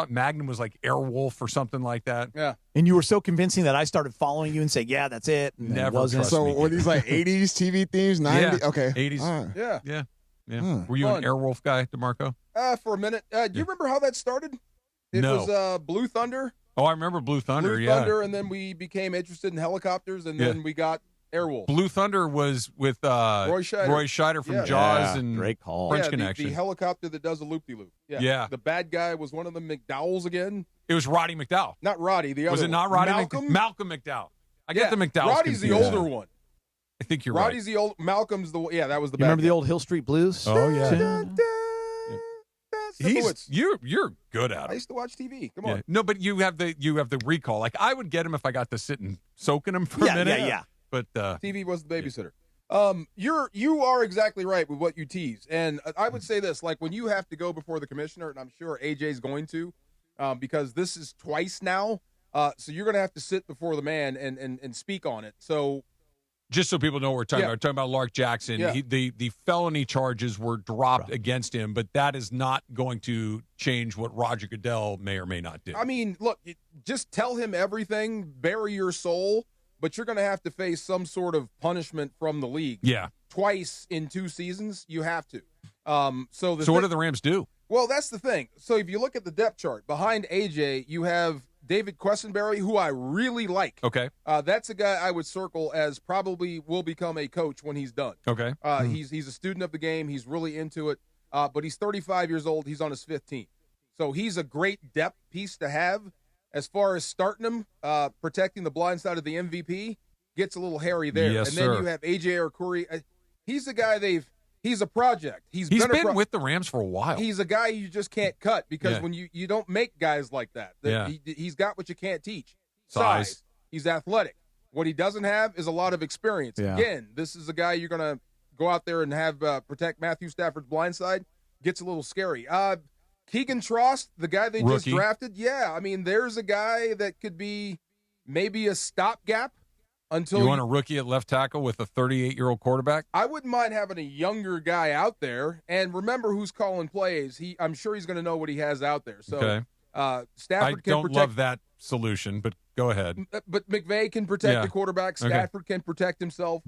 Magnum was like Airwolf or something like that. Yeah. And you were so convincing that I started following you and saying, "Yeah, that's it." And Never it wasn't. So were these like 80s TV themes, 90s? Yeah. Okay. 80s. All right. Yeah. Were you an Airwolf guy, DeMarco? For a minute. Do you remember how that started? It was Blue Thunder. Oh, I remember Blue Thunder. Blue Thunder, and then we became interested in helicopters, and then we got Airwolf. Blue Thunder was with Roy Scheider from Jaws and great call. French Connection. The helicopter that does a loop-de-loop. Yeah. The bad guy was one of the McDowells again. It was Roddy McDowell. Not Roddy. The other was it not Roddy? Malcolm McDowell. I get the McDowells. Roddy's the older one. I think you're Roddy's the old. Malcolm's the that was the. You remember the old Hill Street Blues? Oh yeah. He's you're good at it. I used to watch TV. Come on. No, but you have the recall. Like I would get him if I got to sit and soak in him for a minute. Yeah. But TV was the babysitter. You are exactly right with what you tease, and I would say this: like when you have to go before the commissioner, and I'm sure AJ's going to, because this is twice now. So you're going to have to sit before the man and speak on it. So. Just so people know what we're talking about. We're talking about Lark Jackson. Yeah. The felony charges were dropped against him, but that is not going to change what Roger Goodell may or may not do. I mean, look, just tell him everything, bury your soul, but you're going to have to face some sort of punishment from the league. Yeah. Twice in 2 seasons, you have to. So what do the Rams do? Well, that's the thing. So if you look at the depth chart, behind AJ, you have David Quessenberry, who I really like. Okay. That's a guy I would circle as probably will become a coach when he's done. Okay. He's a student of the game. He's really into it. But he's 35 years old. He's on his 5th team. So he's a great depth piece to have. As far as starting him, protecting the blind side of the MVP, gets a little hairy there. Yes, and then you have AJ Arcuri. He's a guy he's a project. He's been with the Rams for a while. He's a guy you just can't cut because when you don't make guys like that. He's got what you can't teach. Size. He's athletic. What he doesn't have is a lot of experience. Yeah. Again, this is a guy you're going to go out there and have protect Matthew Stafford's blind side. Gets a little scary. Keegan Trost, the guy they just drafted. Yeah, I mean, there's a guy that could be maybe a stopgap. Until you want a rookie at left tackle with a 38-year-old quarterback? I wouldn't mind having a younger guy out there. And remember who's calling plays. I'm sure he's going to know what he has out there. So Stafford can don't protect. love that solution, but go ahead. But McVay can protect the quarterback. Okay. Stafford can protect himself.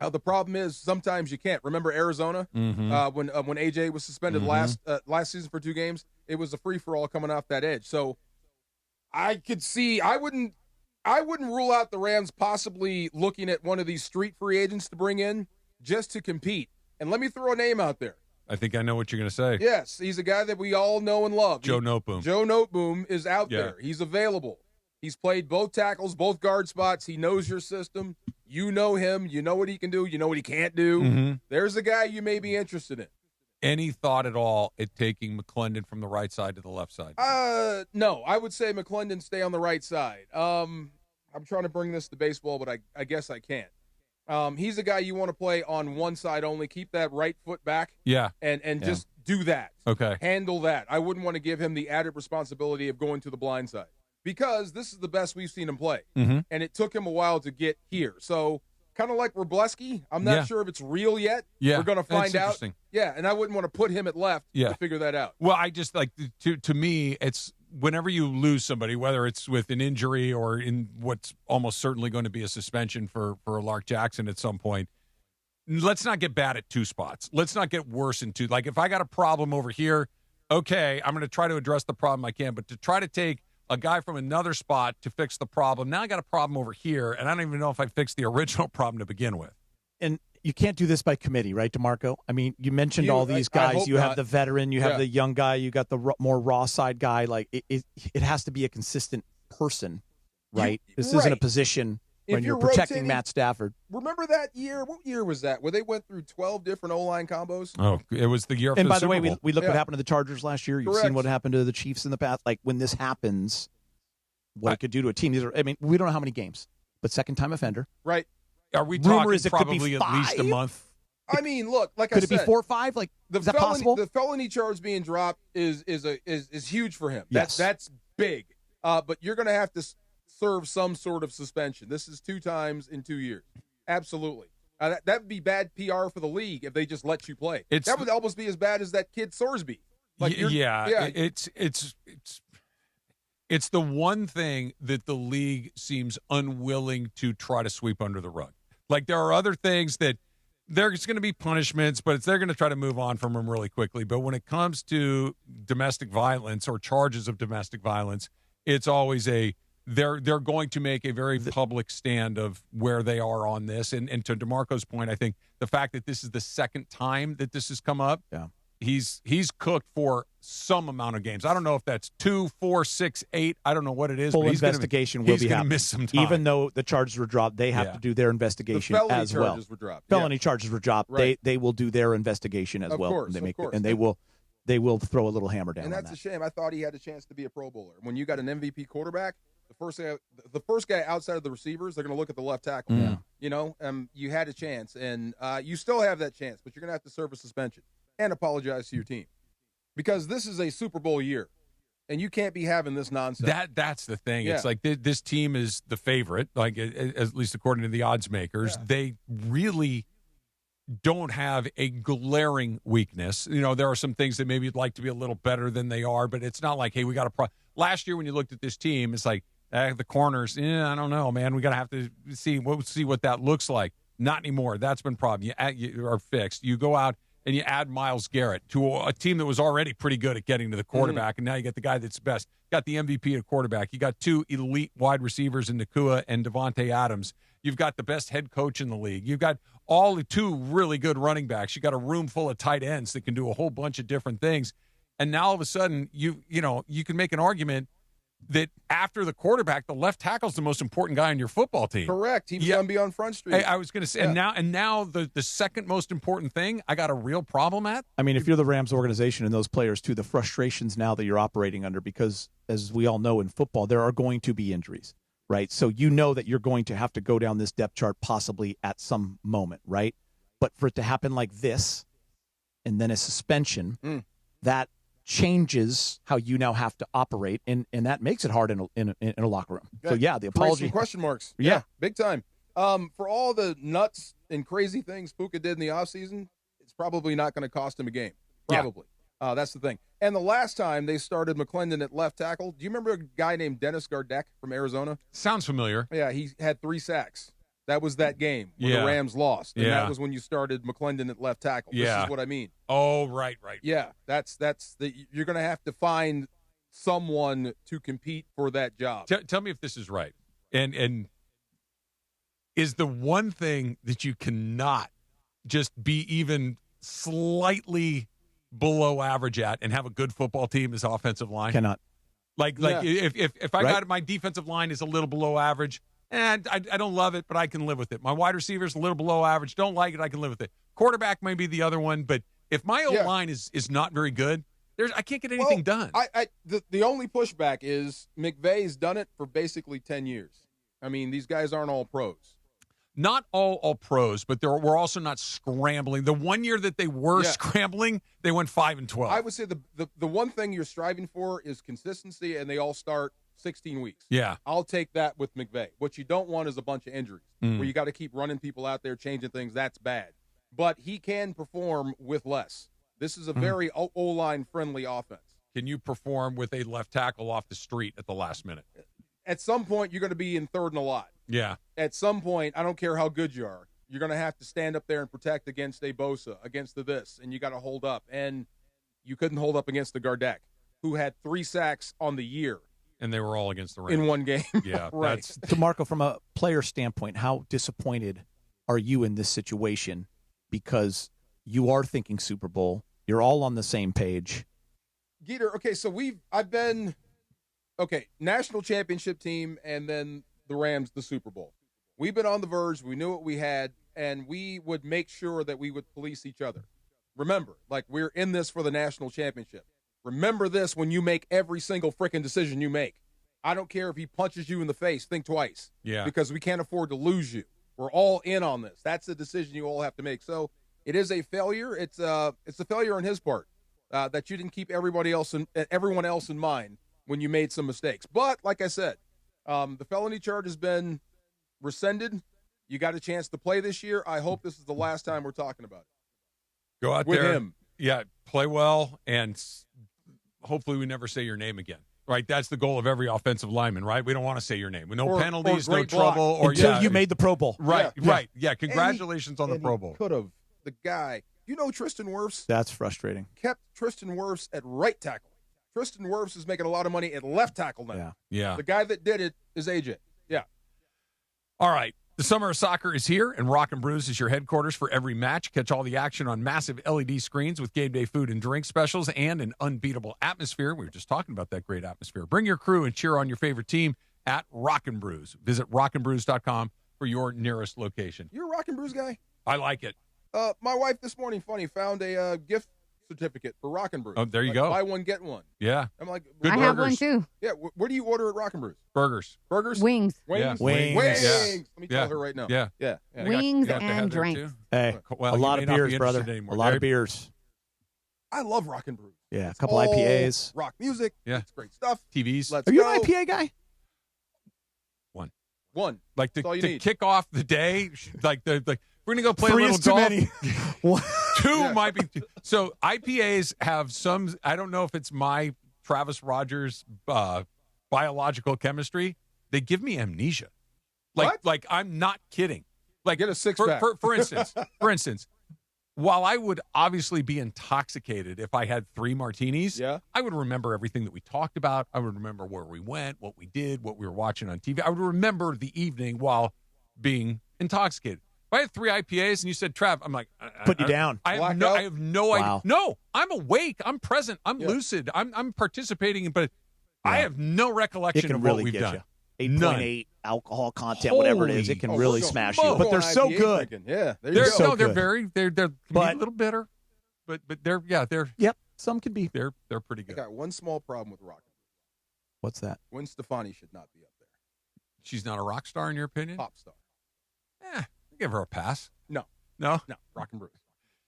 The problem is sometimes you can't. Remember Arizona when AJ was suspended last season for 2 games? It was a free-for-all coming off that edge. So I could see I wouldn't rule out the Rams possibly looking at one of these street free agents to bring in just to compete. And let me throw a name out there. I think I know what you're going to say. Yes, he's a guy that we all know and love. Joe Noteboom. Joe Noteboom is out there. He's available. He's played both tackles, both guard spots. He knows your system. You know him. You know what he can do. You know what he can't do. There's a guy you may be interested in. Any thought at all at taking McClendon from the right side to the left side? No. I would say McClendon stay on the right side. I'm trying to bring this to baseball, but I guess I can't. He's a guy you want to play on one side only. Keep that right foot back. Yeah. And just do that. Okay. Handle that. I wouldn't want to give him the added responsibility of going to the blind side because this is the best we've seen him play. And it took him a while to get here. So kind of like Wrobleski, I'm not sure if it's real yet. Yeah. We're going to find out. Yeah, and I wouldn't want to put him at left to figure that out. Well, I just like to me, it's whenever you lose somebody, whether it's with an injury or in what's almost certainly going to be a suspension for Lark Jackson at some point, let's not get bad at 2 spots. Let's not get worse in 2. Like if I got a problem over here, okay, I'm going to try to address the problem I can, but to try to take a guy from another spot to fix the problem, now I got a problem over here, and I don't even know if I fixed the original problem to begin with. And you can't do this by committee, right, DeMarco? I mean, you mentioned all these guys. You have the veteran, you have the young guy, you got the more raw side guy. Like it has to be a consistent person, right? This isn't a position when you're protecting Matt Stafford. Remember that year? What year was that? Where they went through 12 different O-line combos? Oh, it was the year after and by the Super way, Bowl. we look what happened to the Chargers last year. You've seen what happened to the Chiefs in the past. Like when this happens, what it could do to a team. I mean, we don't know how many games, but second-time offender. Right. Are we Rumor talking is it could be probably 5? at least a month? I mean, look, like I said, could it be 4 or 5? Like, is that possible? The felony charge being dropped is huge for him. Yes. That's big. But you're going to have to serve some sort of suspension. This is 2 times in 2 years. Absolutely. That would be bad PR for the league if they just let you play. That would almost be as bad as that kid Sorsby. Like It's the one thing that the league seems unwilling to try to sweep under the rug. Like there are other things that there's going to be punishments, but they're going to try to move on from them really quickly. But when it comes to domestic violence or charges of domestic violence, it's always they're going to make a very public stand of where they are on this. And to DeMarco's point, I think the fact that this is the second time that this has come up, he's cooked for some amount of games. I don't know if that's 2, 4, 6, 8. I don't know what it is. Full but investigation will be He's going to happening. miss some time. Even though the charges were dropped, they have to do their investigation as well. Charges were dropped. Felony charges were dropped. Right. They will do their investigation as Of well. course, and of course. And they will throw a little hammer down. And that's a shame. I thought he had a chance to be a Pro Bowler. When you got an MVP quarterback, the first guy outside of the receivers, they're going to look at the left tackle. Yeah. You know, you had a chance, and you still have that chance, but you're going to have to serve a suspension and apologize to your team because this is a Super Bowl year, and you can't be having this nonsense. That's the thing. Yeah. It's like this team is the favorite, like at least according to the odds makers. Yeah. They really don't have a glaring weakness. You know, there are some things that maybe you'd like to be a little better than they are, but it's not like, hey, we got a last year when you looked at this team, it's like the corners. I don't know, man. We got to have to see what that looks like. Not anymore. That's been a problem. You are fixed. You go out and you add Myles Garrett to a team that was already pretty good at getting to the quarterback, and now you get the guy that's best. Got the MVP at quarterback. You got 2 elite wide receivers in Nakua and Devontae Adams. You've got the best head coach in the league. You've got all the 2 really good running backs. You got a room full of tight ends that can do a whole bunch of different things. And now all of a sudden, you can make an argument that after the quarterback, the left tackle is the most important guy on your football team. Correct. He's going to be on Front Street. Hey, I was going to say, and now the second most important thing I got a real problem at. I mean, if you're the Rams organization and those players too, the frustrations now that you're operating under, because as we all know in football, there are going to be injuries, right? So you know that you're going to have to go down this depth chart possibly at some moment, right? But for it to happen like this, and then a suspension, that changes how you now have to operate, and that makes it hard in a locker room. So the apology, some question marks. Yeah, big time. For all the nuts and crazy things Puka did in the offseason, it's probably not going to cost him a game. Probably. That's the thing. And the last time they started McClendon at left tackle, do you remember a guy named Dennis Gardeck from Arizona? Sounds familiar. Yeah, he had 3 sacks. That was that game where the Rams lost. And that was when you started McClendon at left tackle. Yeah. This is what I mean. Oh, right. Yeah, you're going to have to find someone to compete for that job. Tell me if this is right. And is the one thing that you cannot just be even slightly below average at and have a good football team is offensive line? Cannot. If I got my defensive line is a little below average, and I don't love it, but I can live with it. My wide receiver's a little below average, don't like it, I can live with it. Quarterback may be the other one, but if my O-line is not very good, I can't get anything done. The only pushback is McVay's done it for basically 10 years. I mean, these guys aren't all pros. Not all pros, but we're also not scrambling. The one year that they were scrambling, they went 5-12. I would say the one thing you're striving for is consistency, and they all start 16 weeks. Yeah. I'll take that with McVay. What you don't want is a bunch of injuries where you got to keep running people out there, changing things. That's bad. But he can perform with less. This is a very O-line friendly offense. Can you perform with a left tackle off the street at the last minute? At some point, you're going to be in third and a lot. Yeah. At some point, I don't care how good you are, you're going to have to stand up there and protect against a Bosa, against this, and you got to hold up. And you couldn't hold up against the Gardeck, who had 3 sacks on the year. And they were all against the Rams. In one game. Yeah. Right. DeMarco, from a player standpoint, how disappointed are you in this situation? Because you are thinking Super Bowl. You're all on the same page. Geeter, okay, so national championship team and then the Rams, the Super Bowl. We've been on the verge. We knew what we had, and we would make sure that we would police each other. Remember, we're in this for the national championship. Remember this when you make every single freaking decision you make. I don't care if he punches you in the face. Think twice. Yeah. Because we can't afford to lose you. We're all in on this. That's the decision you all have to make. So it is a failure. It's a failure on his part that you didn't keep everyone else in mind when you made some mistakes. But like I said, the felony charge has been rescinded. You got a chance to play this year. I hope this is the last time we're talking about it. Go out with there. Him. Yeah, play well, and hopefully we never say your name again. Right, that's the goal of every offensive lineman, right? We don't want to say your name. No penalties, no trouble. Until you made the Pro Bowl. Right, right. Yeah, congratulations on the Pro Bowl. Could have. The guy, Tristan Wirfs? That's frustrating. Kept Tristan Wirfs at right tackle. Tristan Wirfs is making a lot of money at left tackle now. Yeah. The guy that did it is AJ. Yeah. All right. The summer of soccer is here, and Rock and Brews is your headquarters for every match. Catch all the action on massive LED screens with game day food and drink specials and an unbeatable atmosphere. We were just talking about that great atmosphere. Bring your crew and cheer on your favorite team at Rock and Brews. Visit rockandbrews.com for your nearest location. You're a Rock and Brews guy? I like it. My wife this morning, found a gift certificate for Rock and Brews. Oh, there you go. Buy one, get one. Yeah. I'm like, I have one too. Yeah. Where do you order at Rock and Brews? Burgers. Wings. Yeah. Wings. Yeah. Let me tell her right now. Yeah. Yeah. Wings and drinks. Hey, well, a lot you of may not beers, be brother. interested anymore. A lot of beers. I love Rock and Brews. Yeah, It's a couple all IPAs. rock music. Yeah. It's great stuff. TVs. Let's Are you go. an IPA guy? One. Like That's all you to need. kick off the day, we're gonna go play 3 a little is too golf. many. 2 might be. So IPAs have some. I don't know if it's my Travis Rogers biological chemistry. They give me amnesia. Like I'm not kidding. Like get a 6-pack. For instance, while I would obviously be intoxicated if I had 3 martinis, I would remember everything that we talked about. I would remember where we went, what we did, what we were watching on TV. I would remember the evening while being intoxicated. If I had 3 IPAs and you said, Trav, I'm like, Put you down. I have no idea. No, I'm awake. I'm present. I'm lucid. I'm participating, but I have no recollection It can of really what we've get done. you. 8.8 alcohol content, whatever it is, it can really smash you. But they're so good. Yeah, They're so they're good. very they're can be a little bitter, but they're Yep, some can be. they're pretty I good. got one small problem with Rock and Brews. What's that? Gwen Stefani should not be up there. She's not a rock star in your opinion? Pop star. Give her a pass. No. Rock and Brews.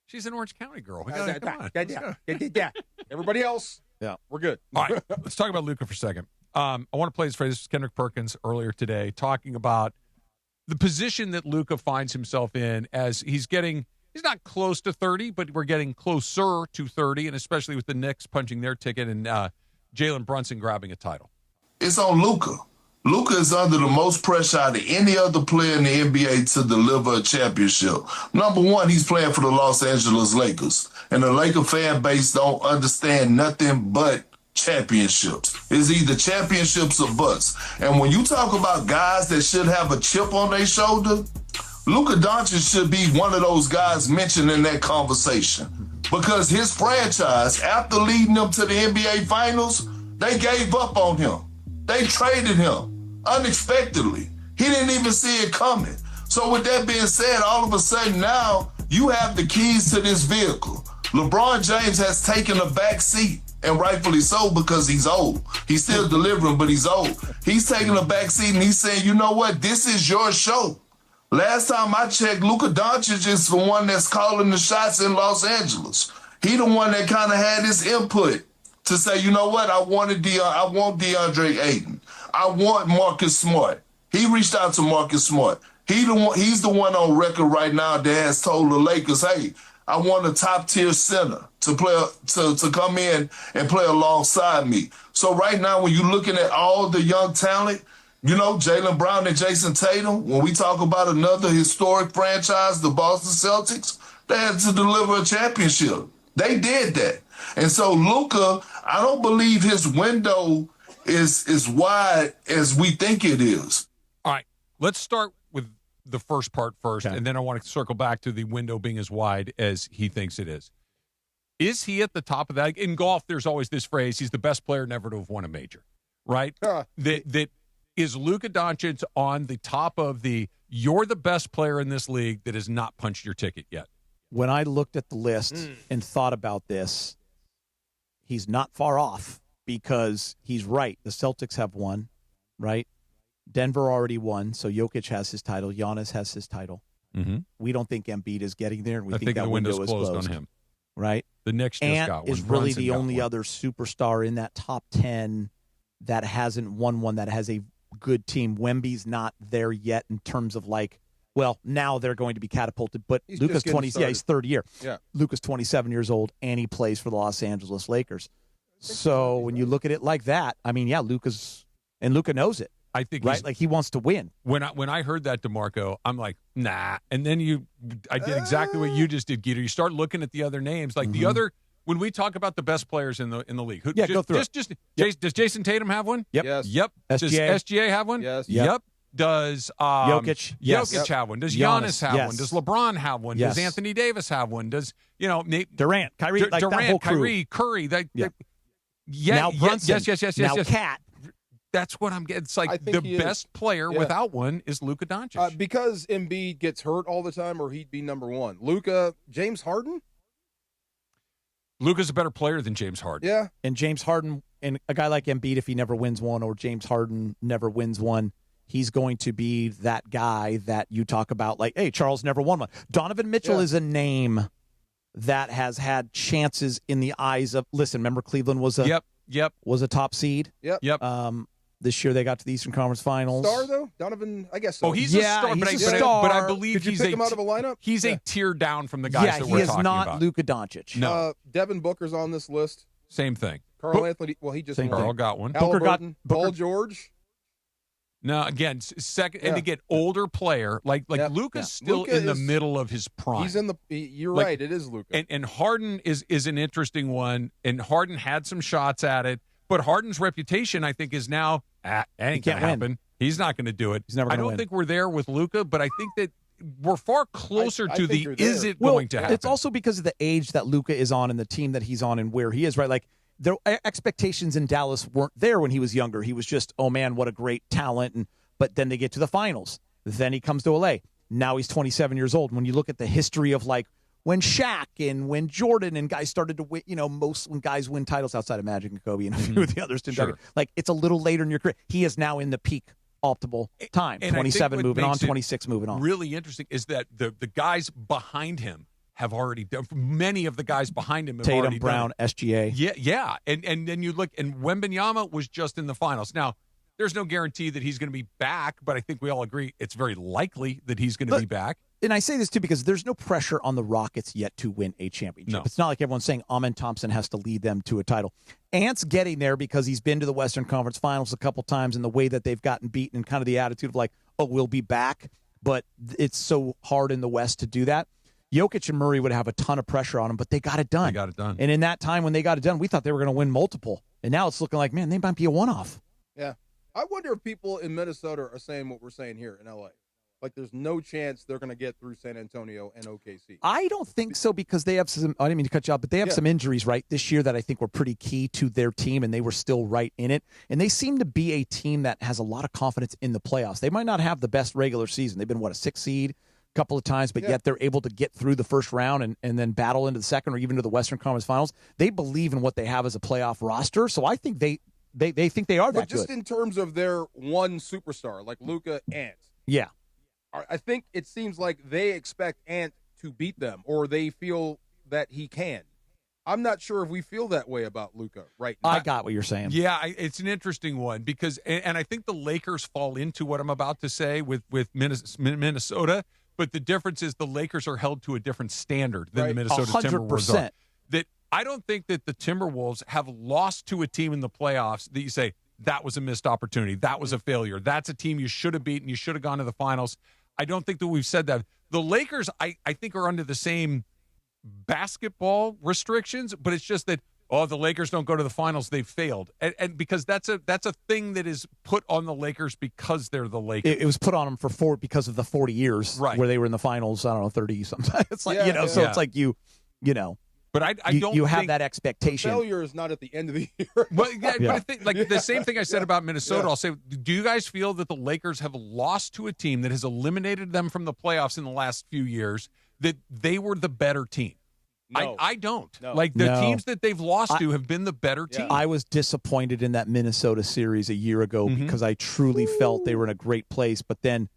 She's an Orange County girl. We gotta, come on. Let's go. Yeah. Everybody else, we're good. All right, let's talk about Luka for a second. I want to play this phrase. This was Kendrick Perkins earlier today talking about the position that Luka finds himself in as he's getting He's not close to 30, but we're getting closer to 30, and especially with the Knicks punching their ticket and Jalen Brunson grabbing a title. It's on Luka. Luka is under the most pressure out of any other player in the NBA to deliver a championship. Number one, he's playing for the Los Angeles Lakers, and the Laker fan base don't understand nothing but championships. It's either championships or busts. And when you talk about guys that should have a chip on their shoulder, Luka Doncic should be one of those guys mentioned in that conversation, because his franchise, after leading them to the NBA Finals, they gave up on him. They traded him unexpectedly. He didn't even see it coming. So with that being said, all of a sudden now you have the keys to this vehicle. LeBron James has taken a back seat, and rightfully so, because he's old. He's still delivering, but he's old. He's taking a back seat and he's saying, you know what, this is your show. Last time I checked, Luka Doncic is the one that's calling the shots in Los Angeles. He the one that kind of had his input to say, you know what, I want DeAndre Ayton. I want Marcus Smart. He reached out to Marcus Smart. He's the one on record right now that has told the Lakers, hey, I want a top-tier center to play to come in and play alongside me. So right now, when you're looking at all the young talent, you know, Jaylen Brown and Jason Tatum, when we talk about another historic franchise, the Boston Celtics, they had to deliver a championship. They did that. And so Luka, I don't believe his window is as wide as we think it is. All right, let's start with the first part first, and then I want to circle back to the window being as wide as he thinks it is. Is he at the top of that? In golf, there's always this phrase, he's the best player never to have won a major, right? That is Luka Doncic on the top of the, you're the best player in this league that has not punched your ticket yet? When I looked at the list and thought about this, he's not far off, because he's right. The Celtics have won, right? Denver already won, so Jokic has his title. Giannis has his title. Mm-hmm. We don't think Embiid is getting there, and we I think that the window window's is closed on him. Right? The Knicks just Ant got one. is really Brunson the got only one. other superstar in that top 10 that hasn't won one, that has a good team. Wemby's not there yet in terms of well, now they're going to be catapulted, but Luka's 20. Yeah, he's third year. Yeah. Luka's 27 years old, and he plays for the Los Angeles Lakers. So when you look at it like that, I mean, yeah, Luka knows it. I think right, like he wants to win. When I heard that, DeMarco, I'm like, nah. And then I did exactly what you just did, Geeter. You start looking at the other names, like the other. When we talk about the best players in the league, go through it. Does Jason Tatum have one? Yep. Yes. Yep. SGA. Does SGA have one? Yes. Yep. Does Jokic? Yes. Jokic have one? Does Giannis, Giannis have yes. one? Does LeBron have one? Yes. Does Anthony Davis have one? Does Durant, Kyrie, like Durant, that whole crew. Kyrie, Curry? Now Brunson. Yes. Now Cat. That's what I'm getting. It's like think the he best is. player without one is Luka Doncic. Because Embiid gets hurt all the time, or he'd be number one. Luka, James Harden? Luka's a better player than James Harden. Yeah. And James Harden, and a guy like Embiid, if he never wins one, or James Harden never wins one, he's going to be that guy that you talk about, like, hey, Charles never won one. Donovan Mitchell is a name that has had chances in the eyes of, listen, remember Cleveland was a was a top seed? Yep. This year they got to the Eastern Conference Finals. Star, though? Donovan, I guess so. Oh, he's a star, but I believe Could you he's pick him out of a lineup? He's a tier down from the guys that he we're is talking not about. Luka Doncic. No. Devin Booker's on this list. Same thing. Carl Anthony, well, he just Same won. Carl got one. Booker got Paul George. No, again, second, and to get older player, like Luka's still Luka in the is- middle of his prime. He's in the. You're Like- right. It is Luka. And Harden is an interesting one, and Harden had some shots at it, but Harden's reputation, I think, is now ain't can't gonna win. happen. He's not going to do it. He's never I gonna don't win. think we're there with Luka, but I think that we're far closer I to think the you're there. is it Well, going to happen? it's also because of the age that Luka is on and the team that he's on and where he is, right? Like, their expectations in Dallas weren't there when he was younger. He was just, oh man, what a great talent. But then they get to the finals. Then he comes to LA. Now he's 27 years old. When you look at the history of like when Shaq and when Jordan and guys started to win, most when guys win titles outside of Magic and Kobe and a few of the others, Sure. like it's a little later in your career. He is now in the peak optimal time. And I think 27 what moving on, makes it 26 moving on. Really interesting is that the guys behind him have already done. Many of the guys behind him have Tatum, already Brown, done it. SGA. Yeah, and then you look, and Wembanyama was just in the finals. Now, there's no guarantee that he's going to be back, but I think we all agree it's very likely that he's going to be back. and I say this too because there's no pressure on the Rockets yet to win a championship. No. It's not like everyone's saying Amen Thompson has to lead them to a title. Ant's getting there because he's been to the Western Conference Finals a couple times, and the way that they've gotten beaten and kind of the attitude of like, oh, we'll be back. But it's so hard in the West to do that. Jokic and Murray would have a ton of pressure on them, but they got it done. They got it done. And in that time when they got it done, we thought they were going to win multiple. And now it's looking like, man, they might be a one-off. Yeah. I wonder if people in Minnesota are saying what we're saying here in L.A. Like there's no chance they're going to get through San Antonio and OKC. I don't think so because they have some – I didn't mean to cut you off, but they have some injuries, right, this year that I think were pretty key to their team, and they were still right in it. And they seem to be a team that has a lot of confidence in the playoffs. They might not have the best regular season. They've been, a 6 seed a couple of times, but yet they're able to get through the first round and then battle into the second or even to the Western Conference Finals. They believe in what they have as a playoff roster, so I think they think they are that but just good. in terms of their one superstar, like Luka Ant. Yeah. I think it seems like they expect Ant to beat them, or they feel that he can. I'm not sure if we feel that way about Luka right now. I got what you're saying. Yeah, it's an interesting one because, and I think the Lakers fall into what I'm about to say with Minnesota, but the difference is the Lakers are held to a different standard than the Minnesota 100%. Timberwolves are. That I don't think that the Timberwolves have lost to a team in the playoffs that you say, that was a missed opportunity, that was a failure, that's a team you should have beaten, you should have gone to the finals. I don't think that we've said that. The Lakers, I think, are under the same basketball restrictions, but it's just that, the Lakers don't go to the finals, they've failed. And because that's a thing that is put on the Lakers because they're the Lakers. It was put on them because of the 40 years where they were in the finals, I don't know, 30 sometimes. It's like, so it's like you know. But I don't you have think that expectation. Failure is not at the end of the year. But I think like the same thing I said about Minnesota, I'll say, do you guys feel that the Lakers have lost to a team that has eliminated them from the playoffs in the last few years, that they were the better team? No. I don't. No. Like the teams that they've lost to have been the better team. I was disappointed in that Minnesota series a year ago because I truly felt they were in a great place, but then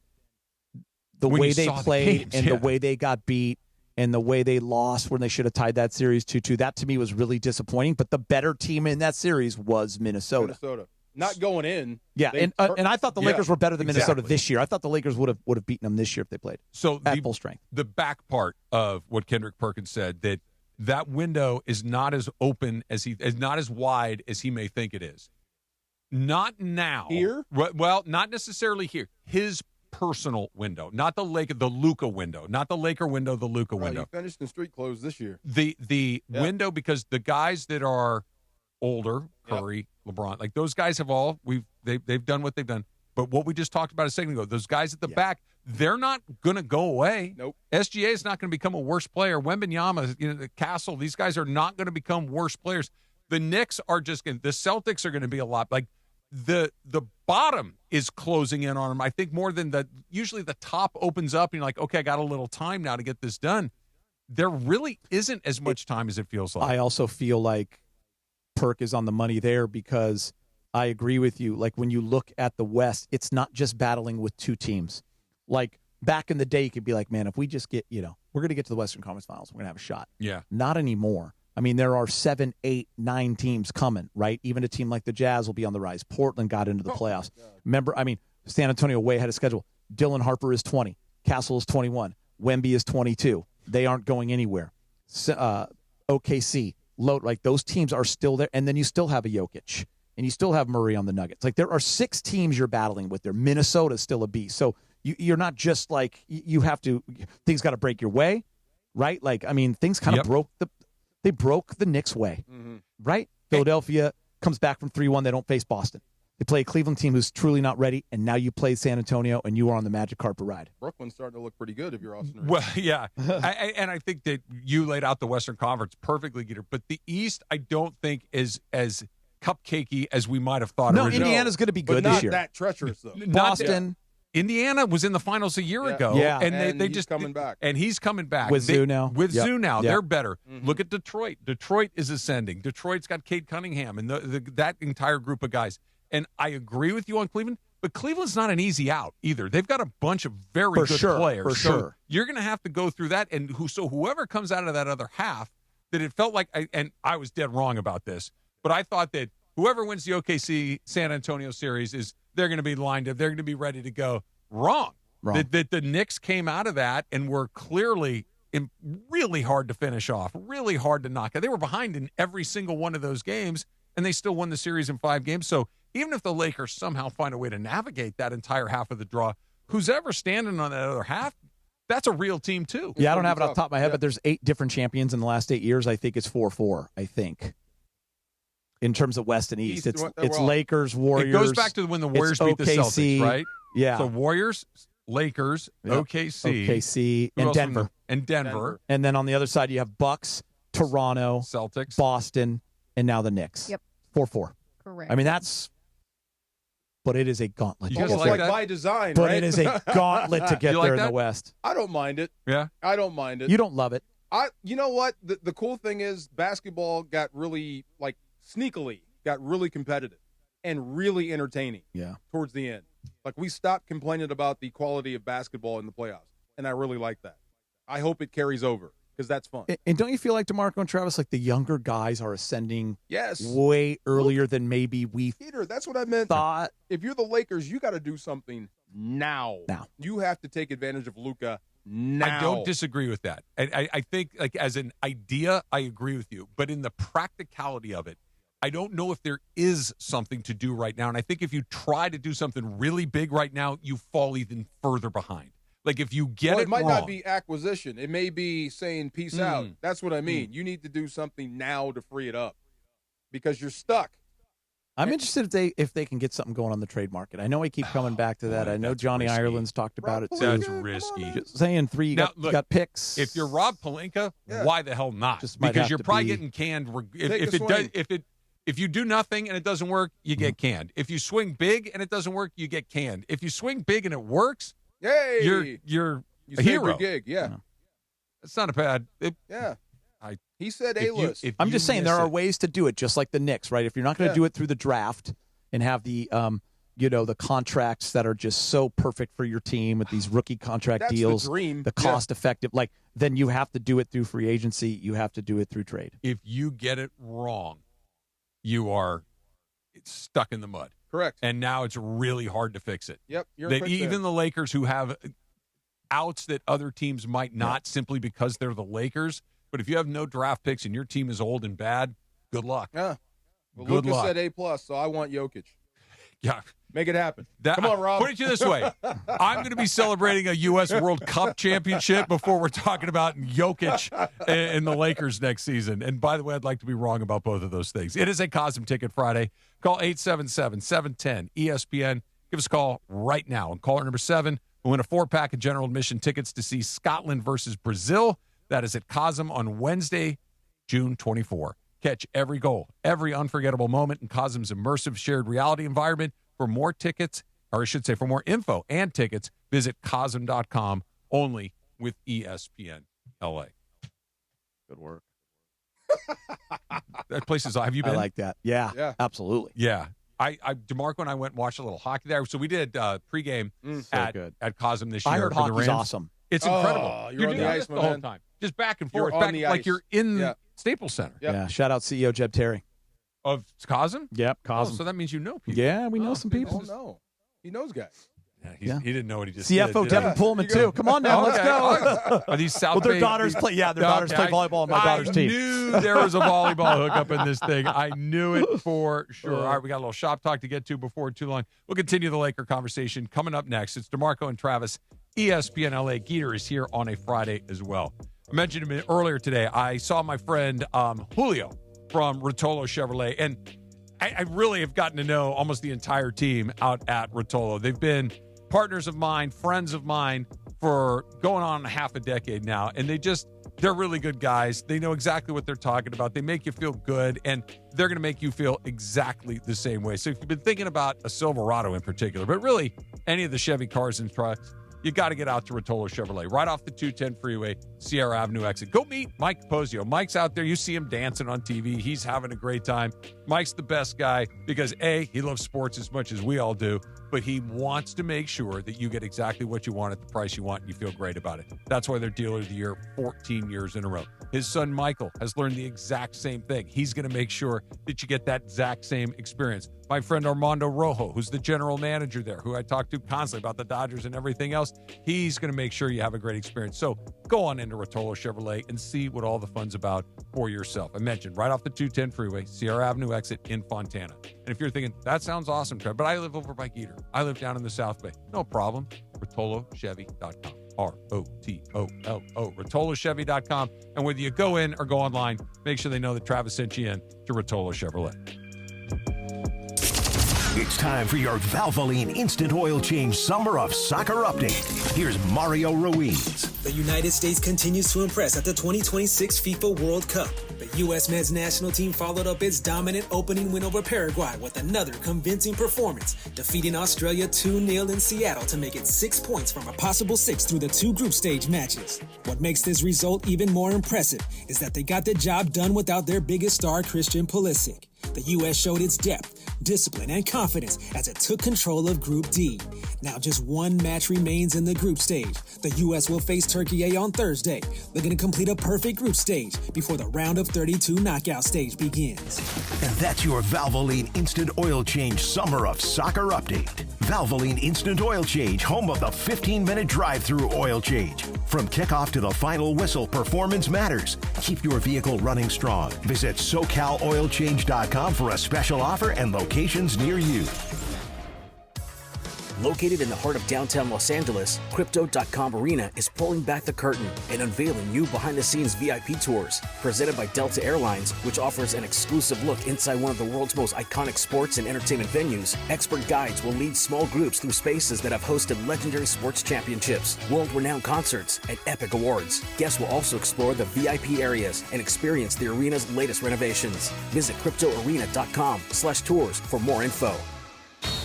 the When way you they saw the played games, the way they got beat and the way they lost when they should have tied that series 2-2, that to me was really disappointing. But the better team in that series was Minnesota. Not going in. Yeah, and I thought the Lakers were better than Minnesota exactly. this year. I thought the Lakers would have beaten them this year if they played at full strength. The back part of what Kendrick Perkins said, that window is not as open as not as wide as he may think it is. Not now. Here? Well, not necessarily here. His personal window, not the Luka window, not the Laker window, the Luka window. He finished in street clothes this year. The window, because the guys that are older, Curry, LeBron, like those guys have they've done what they've done. But what we just talked about a second ago, those guys at the back, they're not going to go away. Nope. SGA is not going to become a worse player. Wembanyama, the Castle, these guys are not going to become worse players. The Knicks are the Celtics are going to be a lot like the bottom is closing in on them. I think more than usually the top opens up and you're like, okay, I got a little time now to get this done. There really isn't as much time as it feels like. I also feel like Perk is on the money there because I agree with you. Like when you look at the West, it's not just battling with two teams. Like back in the day, you could be like, man, if we just get, we're going to get to the Western Conference Finals, we're going to have a shot. Yeah. Not anymore. I mean, there are 7, 8, 9 teams coming, right? Even a team like the Jazz will be on the rise. Portland got into the playoffs. Remember, San Antonio way ahead of schedule. Dylan Harper is 20. Castle is 21. Wemby is 22. They aren't going anywhere. OKC, like those teams are still there. And then you still have a Jokic. And you still have Murray on the Nuggets. Like there are 6 teams you're battling with there. Minnesota's still a beast. So you're not just like you have to. Things got to break your way, right? Like things kind of broke the Knicks' way, right? Philadelphia comes back from 3-1. They don't face Boston. They play a Cleveland team who's truly not ready, and now you play San Antonio, and you are on the magic carpet ride. Brooklyn's starting to look pretty good if you're Austin Reeves. Well, yeah. I think that you laid out the Western Conference perfectly, Geeter. But the East, I don't think is as cupcakey as we might have thought originally. Indiana's going to be good this year. Not that treacherous, though. Boston. Indiana was in the finals a year ago. Yeah. And they he's just coming back. And he's coming back. With Zoo now. Zoo now. Yep. They're better. Look at Detroit. Detroit is ascending. Detroit's got Cade Cunningham and that entire group of guys. And I agree with you on Cleveland, but Cleveland's not an easy out either. They've got a bunch of very good players. For sure. You're going to have to go through that. And whoever comes out of that other half, that it felt like, and I was dead wrong about this, but I thought that whoever wins the OKC San Antonio series they're going to be lined up. They're going to be ready to go. Wrong. Wrong. That the Knicks came out of that and were clearly really hard to finish off, really hard to knock out. They were behind in every single one of those games, and they still won the series in 5 games. So even if the Lakers somehow find a way to navigate that entire half of the draw, who's ever standing on that other half, that's a real team too. Yeah, I don't have it off the top of my head, but there's 8 different champions in the last 8 years. I think it's 4-4, I think. In terms of West and East, it's Lakers, Warriors. It goes back to when the Warriors beat the Celtics, right? Yeah. So Warriors, Lakers, OKC, and Denver. And then on the other side, you have Bucks, Toronto, Celtics, Boston, and now the Knicks. Yep. 4-4. Correct. I mean, but it is a gauntlet. You guys Almost like like that? by design, But right? it is a gauntlet to get You like there in that? the West. I don't mind it. Yeah. I don't mind it. You don't love it. You know what? The cool thing is basketball got really, sneakily, got really competitive and really entertaining towards the end. Like, we stopped complaining about the quality of basketball in the playoffs, and I really like that. I hope it carries over because that's fun. And don't you feel like DeMarco and Travis, like the younger guys are ascending Yes. way earlier than maybe we Peter, that's what I meant. thought? If you're the Lakers, you got to do something now. Now. You have to take advantage of Luka now. I don't disagree with that. I think, as an idea, I agree with you. But in the practicality of it, I don't know if there is something to do right now. And I think if you try to do something really big right now, you fall even further behind. Like, if you get it might wrong, not be acquisition. It may be saying peace out. That's what I mean. You need to do something now to free it up because you're stuck. I'm interested if they can get something going on the trade market. I know I keep coming back to that. I know Johnny Ireland's talked about it too. That's risky. Just saying you got picks. If you're Rob Pelinka, why the hell not? might Because have you're to probably be- getting canned. Take a swing. If you do nothing and it doesn't work, you get canned. If you swing big and it doesn't work, you get canned. If you swing big and it works, Yay! you're You a saved hero. your gig, yeah. It's not a bad. Yeah. I He said if you- A-list. if I'm you just saying miss there are it- ways to do it, just like the Knicks, right? If you're not going to do it through the draft and have the the contracts that are just so perfect for your team with these rookie contract That's the deals, dream. the cost effective, then you have to do it through free agency. You have to do it through trade. If you get it wrong, you are stuck in the mud. Correct. And now it's really hard to fix it. Yep. You're That even the Lakers, who have outs that other teams might not, simply because they're the Lakers. But if you have no draft picks and your team is old and bad, good luck. Yeah. Well, Good Luka luck. said A+, so I want Jokic. Yeah. Make it happen. Come on, Rob. Put it to you this way. I'm going to be celebrating a U.S. World Cup championship before we're talking about Jokic and the Lakers next season. And by the way, I'd like to be wrong about both of those things. It is a Cosm Ticket Friday. Call 877-710-ESPN. Give us a call right now. And caller number 7 will win a 4-pack of general admission tickets to see Scotland versus Brazil. That is at Cosm on Wednesday, June 24. Catch every goal, every unforgettable moment in Cosm's immersive shared reality environment. For more tickets, or I should say for more info and tickets, visit Cosm.com, only with ESPN LA. Good work. That place is, have you been? I like that. Yeah. Absolutely. Yeah. DeMarco and I went and watched a little hockey there. So we did pregame at Cosm this year. I heard for the hockey's Rams. awesome. It's Oh, incredible. you're on doing the this ice, the my whole man. time. Just back and You're forth. on the Like ice. you're in Yeah. Staples Center. Yep. Yeah. Shout out CEO Jeb Terry. Of Cosm? Yep. Oh, Cosm. so that means you know people. Yeah, we know some people. Oh, no. He knows guys. Yeah, he didn't know what he just CFO did. Devin Pullman too. Come on now, let's go. Are these South Well, their Bay- daughters play. Yeah, their daughters play volleyball on my daughter's team. I knew there was a volleyball hookup in this thing. I knew it for sure. All right, we got a little shop talk to get to before too long. We'll continue the Laker conversation coming up next. It's DeMarco and Travis. ESPN LA. Geeter is here on a Friday as well. I mentioned him earlier today. I saw my friend Julio from Rotolo Chevrolet, and I really have gotten to know almost the entire team out at Rotolo. They've been partners of mine, friends of mine for going on half a decade now. And they're really good guys. They know exactly what they're talking about. They make you feel good, and they're going to make you feel exactly the same way. So if you've been thinking about a Silverado in particular, but really any of the Chevy cars and trucks, you got to get out to Rotolo Chevrolet, right off the 210 freeway, Sierra Avenue exit. Go meet Mike Capozio. Mike's out there. You see him dancing on TV. He's having a great time. Mike's the best guy because, A, he loves sports as much as we all do, but he wants to make sure that you get exactly what you want at the price you want and you feel great about it. That's why they're Dealer of the Year 14 years in a row. His son Michael has learned the exact same thing. He's going to make sure that you get that exact same experience. My friend Armando Rojo, who's the general manager there, who I talk to constantly about the Dodgers and everything else, he's going to make sure you have a great experience. So go on into Rotolo Chevrolet and see what all the fun's about for yourself. I mentioned right off the 210 freeway, Sierra Avenue exit in Fontana. And if you're thinking, that sounds awesome, Trev, but I live over by Geter. I live down in the South Bay. No problem. RotoloChevy.com. ROTOLO, RotoloChevy.com. And whether you go in or go online, make sure they know that Travis sent you in to Rotolo Chevrolet. It's time for your Valvoline Instant Oil Change Summer of Soccer Update. Here's Mario Ruiz. The United States continues to impress at the 2026 FIFA World Cup. The U.S. men's national team followed up its dominant opening win over Paraguay with another convincing performance, defeating Australia 2-0 in Seattle to make it 6 points from a possible 6 through the 2 group stage matches. What makes this result even more impressive is that they got the job done without their biggest star, Christian Pulisic. The U.S. showed its depth, discipline, and confidence as it took control of Group D. Now just one match remains in the group stage. The U.S. will face Turkey on Thursday, looking to complete a perfect group stage before the round of 32 knockout stage begins. And that's your Valvoline Instant Oil Change Summer of Soccer Update. Valvoline Instant Oil Change, home of the 15-minute drive-through oil change. From kickoff to the final whistle, performance matters. Keep your vehicle running strong. Visit SoCalOilChange.com for a special offer and locations near you. Located in the heart of downtown Los Angeles, Crypto.com Arena is pulling back the curtain and unveiling new behind-the-scenes VIP tours. Presented by Delta Airlines, which offers an exclusive look inside one of the world's most iconic sports and entertainment venues, expert guides will lead small groups through spaces that have hosted legendary sports championships, world-renowned concerts, and epic awards. Guests will also explore the VIP areas and experience the arena's latest renovations. Visit CryptoArena.com/tours for more info.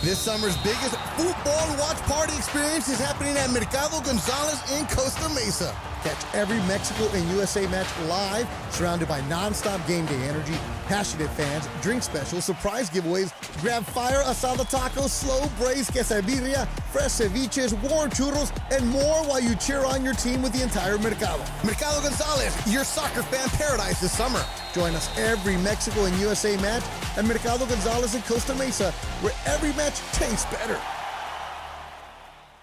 This summer's biggest football watch party experience is happening at Mercado Gonzalez in Costa Mesa. Catch every Mexico and USA match live, surrounded by non-stop game day energy, passionate fans, drink specials, surprise giveaways, grab fire asada tacos, slow braised quesadilla, fresh ceviches, warm churros, and more while you cheer on your team with the entire Mercado. Mercado Gonzalez, your soccer fan paradise this summer. Join us every Mexico and USA match at Mercado Gonzalez in Costa Mesa, where every match tastes better.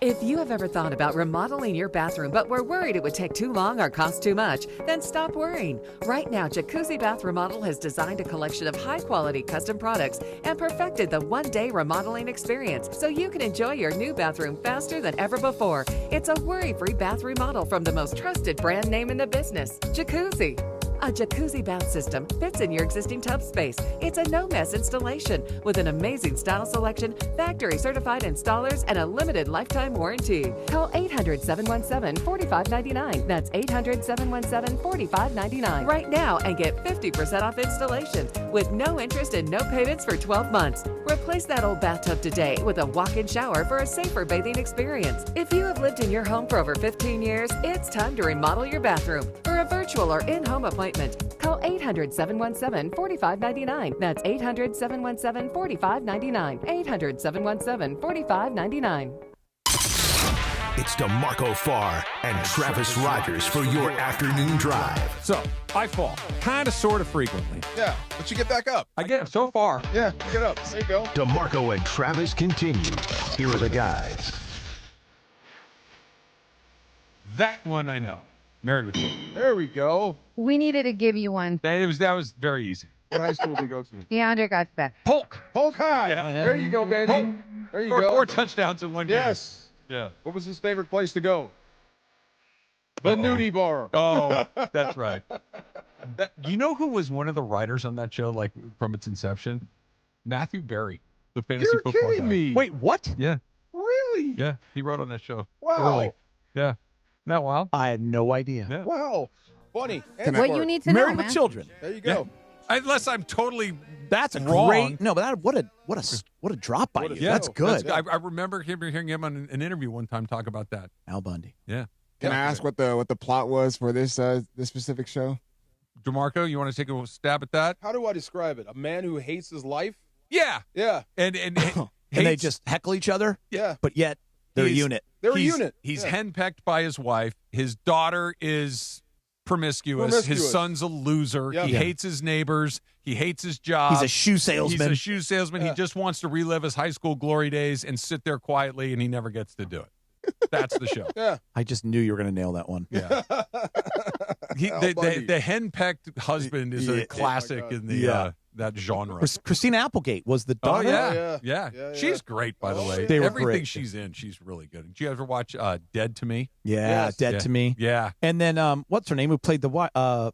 If you have ever thought about remodeling your bathroom but were worried it would take too long or cost too much, then stop worrying. Right now, Jacuzzi Bath Remodel has designed a collection of high-quality custom products and perfected the one-day remodeling experience so you can enjoy your new bathroom faster than ever before. It's a worry-free bath remodel from the most trusted brand name in the business, Jacuzzi. A jacuzzi bath system fits in your existing tub space. It's a no-mess installation with an amazing style selection, factory-certified installers, and a limited lifetime warranty. Call 800-717-4599. That's 800-717-4599 right now and get 50% off installation with no interest and no payments for 12 months. Replace that old bathtub today with a walk-in shower for a safer bathing experience. If you have lived in your home for over 15 years, it's time to remodel your bathroom. For a virtual or in-home appointment, call 800-717-4599. That's 800-717-4599. 800-717-4599. It's DeMarco Farr and Travis Rogers for your afternoon drive. So, I fall kind of sort of frequently. Yeah, but you get back up. I get so far. Yeah, you get up. There you go. DeMarco and Travis continue. Here are the guys. That one I know. Married with you. There we go. We needed to give you one. That was very easy. What high school did you go to? DeAndre got that. Polk. Polk High. Yeah. There you go, baby. Polk. There you go. 4 touchdowns in one game. Yes. Yeah. What was his favorite place to go? The nudie bar. Oh, that's right. You know who was one of the writers on that show, like from its inception? Matthew Berry, the fantasy You're football kidding guy. me. Wait, what? Yeah. Really? Yeah. He wrote on that show. Wow. Early. Yeah. Isn't that wild? I had no idea. Yeah. Wow. Funny. What you need to Married know, with man. children. There you go. Yeah. Unless I'm totally That's a wrong. great. No, but what a drop by you. Yeah, That's good. I remember hearing him on an interview one time talk about that. Al Bundy. Yeah. Can I ask what the plot was for this specific show? DeMarco, you want to take a stab at that? How do I describe it? A man who hates his life? Yeah. Yeah. And And they just heckle each other, Yeah. but yet they're a unit. They're a unit. He's Yeah. henpecked by his wife. His daughter is promiscuous. His son's a loser. Yep. He hates his neighbors. He hates his job. He's a shoe salesman. He just wants to relive his high school glory days and sit there quietly, and he never gets to do it. That's the show. Yeah. I just knew you were going to nail that one. Yeah. The henpecked husband is a classic in the that genre. Christina Applegate was the daughter. Yeah. She's great, by the way. They were Everything great. she's in, she's really good. Did you ever watch Dead to Me? Yeah, Yes. Dead to Me. Yeah. And then what's her name? Who played the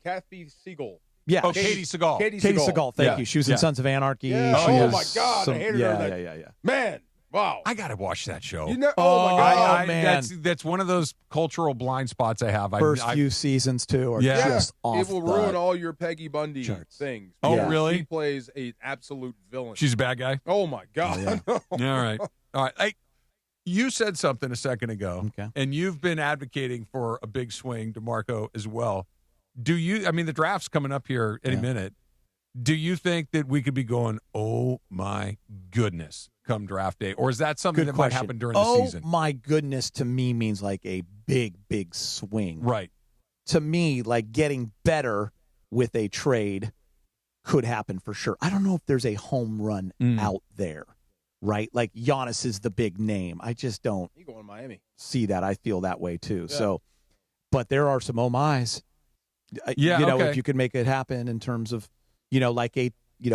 Kathy Siegel. Yeah, Katie Seagal. Katie Katie Seagal. Seagal. Thank you. She was in Sons of Anarchy. Yeah. She Oh was my God, I hated her in that. Yeah. Man, wow. I got to watch that show. You know, oh my God. man. That's one of those cultural blind spots I have. First few seasons too are just off. It will ruin all your Peggy Bundy things. Oh, because really? She plays an absolute villain. She's a bad guy? Oh my God. All right. Hey, you said something a second ago, and you've been advocating for a big swing, DeMarco, as well. Do you, I mean, the draft's coming up here any minute. Do you think that we could be going, oh my goodness, come draft day? Or is that something that might happen during the season? Oh my goodness to me means like a big swing. Right. To me, like getting better with a trade could happen for sure. I don't know if there's a home run out there, right? Like Giannis is the big name. I just don't You going to Miami? see that. I feel that way too. Yeah. So, but there are some oh my's. Yeah, if you could make it happen in terms of, like a,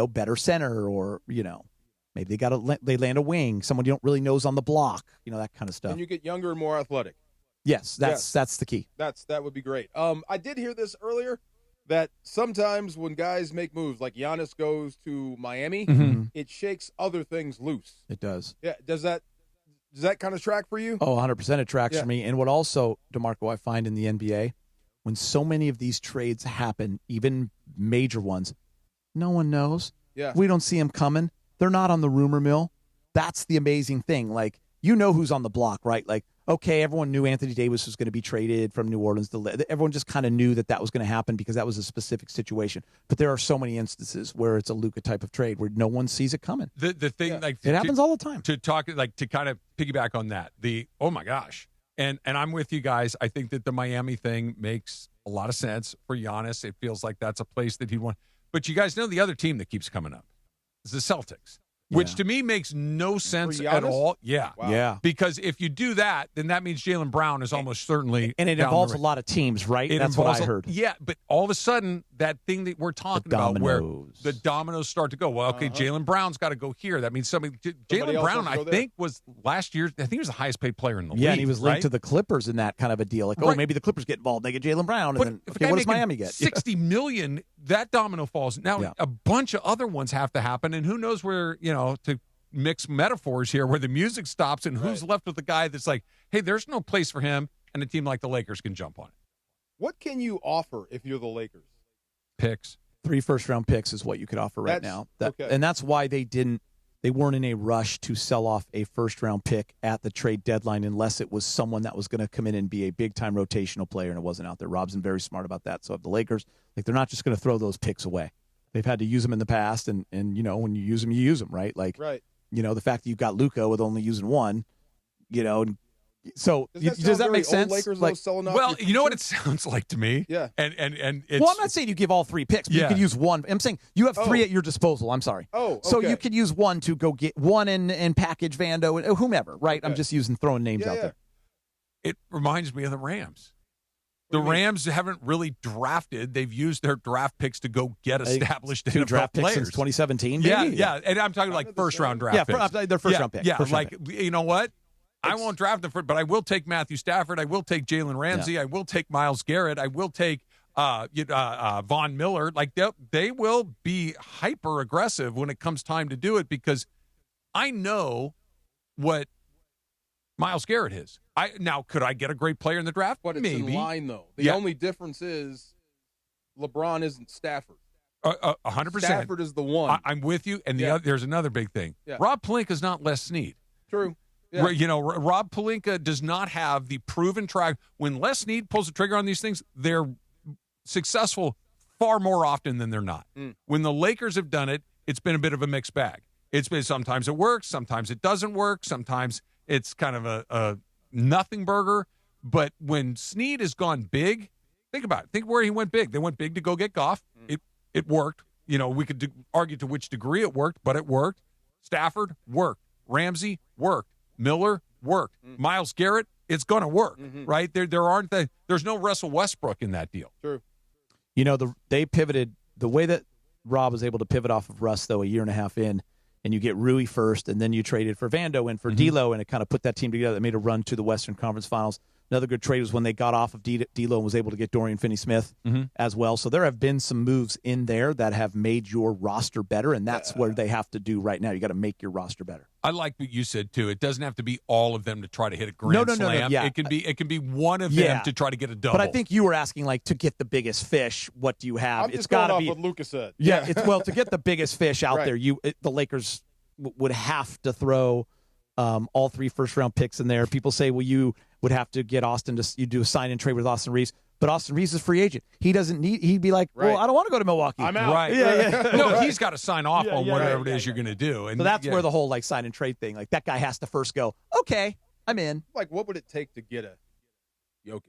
better center or, maybe they land a wing, someone you don't really know is on the block, that kind of stuff. And you get younger and more athletic. Yes, that's the key. That would be great. I did hear this earlier that sometimes when guys make moves, like Giannis goes to Miami, it shakes other things loose. It does. Yeah. Does that kind of track for you? Oh, 100% it tracks for me. And what also, DeMarco, I find in the NBA, when so many of these trades happen, even major ones, no one knows. Yeah. We don't see them coming. They're not on the rumor mill. That's the amazing thing. Like, who's on the block, right? Like, okay, everyone knew Anthony Davis was going to be traded from New Orleans. Everyone just kind of knew that was going to happen because that was a specific situation. But there are so many instances where it's a Luka type of trade where no one sees it coming. The thing, like, it happens all the time. To talk, like, to kind of piggyback on that, oh my gosh. And I'm with you guys. I think that the Miami thing makes a lot of sense for Giannis. It feels like that's a place that he'd want. But you guys know the other team that keeps coming up is the Celtics, which to me makes no sense at all. Yeah. Wow. Yeah. Because if you do that, then that means Jaylen Brown is almost certainly And it down involves the a lot of teams, right? It That's what involves I heard. Yeah, but all of a sudden, that thing that we're talking about where the dominoes start to go, well, okay, Jaylen Brown's got to go here. That means Jaylen else Brown, has to go I there. think, was last year, I think he was the highest paid player in the league. Yeah, and he was linked right? to the Clippers in that kind of a deal. Like, Right. maybe the Clippers get involved. They get Jaylen Brown. But And if a then, guy what does making Miami get? $60 million, that domino falls. Now, a bunch of other ones have to happen, and who knows where, to mix metaphors here, where the music stops and who's left with the guy that's like, hey, there's no place for him, and a team like the Lakers can jump on it. What can you offer if you're the Lakers? Picks. 3 first-round picks is what you could offer right now. Okay. And that's why they weren't in a rush to sell off a first-round pick at the trade deadline unless it was someone that was going to come in and be a big-time rotational player, and it wasn't out there. Rob's been very smart about that. So if the Lakers, they're not just going to throw those picks away. They've had to use them in the past, and when you use them, right? Like, right. The fact that you've got Luka with only using one, so Does that make sense? Lakers Like, selling off Well, your you know what future? it sounds like to me? Yeah. And it's, well, I'm not saying you give all 3 picks, but you could use one. I'm saying you have 3 at your disposal. I'm sorry. Oh, So okay. you could use one to go get one and package Vando and whomever, right? I'm just throwing names out there. it reminds me of the Rams. The Rams haven't really drafted. They've used their draft picks to go get established 2 NFL draft picks players. since 2017. Yeah, maybe? yeah. And I'm talking like first-round draft picks. Their first-round pick. Yeah, First-round like, you know what? I won't draft them, but I will take Matthew Stafford. I will take Jalen Ramsey. I will take Myles Garrett. I will take Von Miller. Like, they will be hyper-aggressive when it comes time to do it because I know what Myles Garrett is. Now, could I get a great player in the draft? But it's Maybe. in line, though. The only difference is LeBron isn't Stafford. 100%. Stafford is the one. I'm with you. And there's another big thing. Yeah. Rob Pelinka is not Les Snead. True. Yeah. Rob Pelinka does not have the proven track. When Les Snead pulls the trigger on these things, they're successful far more often than they're not. When the Lakers have done it, it's been a bit of a mixed bag. It's been sometimes it works, sometimes it doesn't work, sometimes it's kind of a nothing burger. But when Snead has gone big, Think about it. Think where he went big. They went big to go get Goff. It worked. We could argue to which degree it worked, but it worked. Stafford worked. Ramsey worked. Miller worked. Myles Garrett, it's going to work, right? There's no Russell Westbrook in that deal. True. They pivoted the way that Rob was able to pivot off of Russ, though, a year and a half in, and you get Rui first, and then you traded for Vando and for D'Lo, and it kind of put that team together that made a run to the Western Conference Finals. Another good trade was when they got off of D'Lo and was able to get Dorian Finney-Smith as well. So there have been some moves in there that have made your roster better, and that's what they have to do right now. You got to make your roster better. I like what you said too. It doesn't have to be all of them to try to hit a grand slam. Yeah. It can be one of them to try to get a double. But I think you were asking to get the biggest fish. What do you have? I'm just going off what Lucas said. Yeah. To get the biggest fish out there, the Lakers would have to throw all 3 first-round picks in there. People say, well, you would have to get Austin you do a sign and trade with Austin Reeves. But Austin Reeves is free agent. He doesn't need. He'd be like, well, I don't want to go to Milwaukee. I'm out. Right. Yeah. No, he's got to sign off on whatever it is you're going to do. And so that's where the whole sign and trade thing. That guy has to first go, okay, I'm in. What would it take to get a Jokic?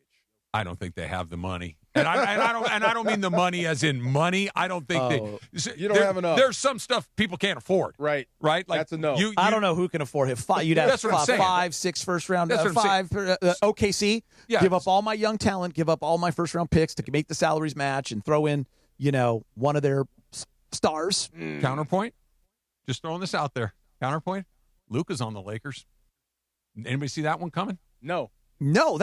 I don't think they have the money, and I don't mean the money as in money. I don't think you don't have enough. There's some stuff people can't afford. Right. Like that's a no. I don't know who can afford it. You'd have that's what I'm saying. 5, 6 first round. That's what I'm 5 OKC. Yeah. Give up all my young talent. Give up all my first round picks to make the salaries match, and throw in one of their stars. Counterpoint. Just throwing this out there. Counterpoint. Luka's on the Lakers. Anybody see that one coming? No. No,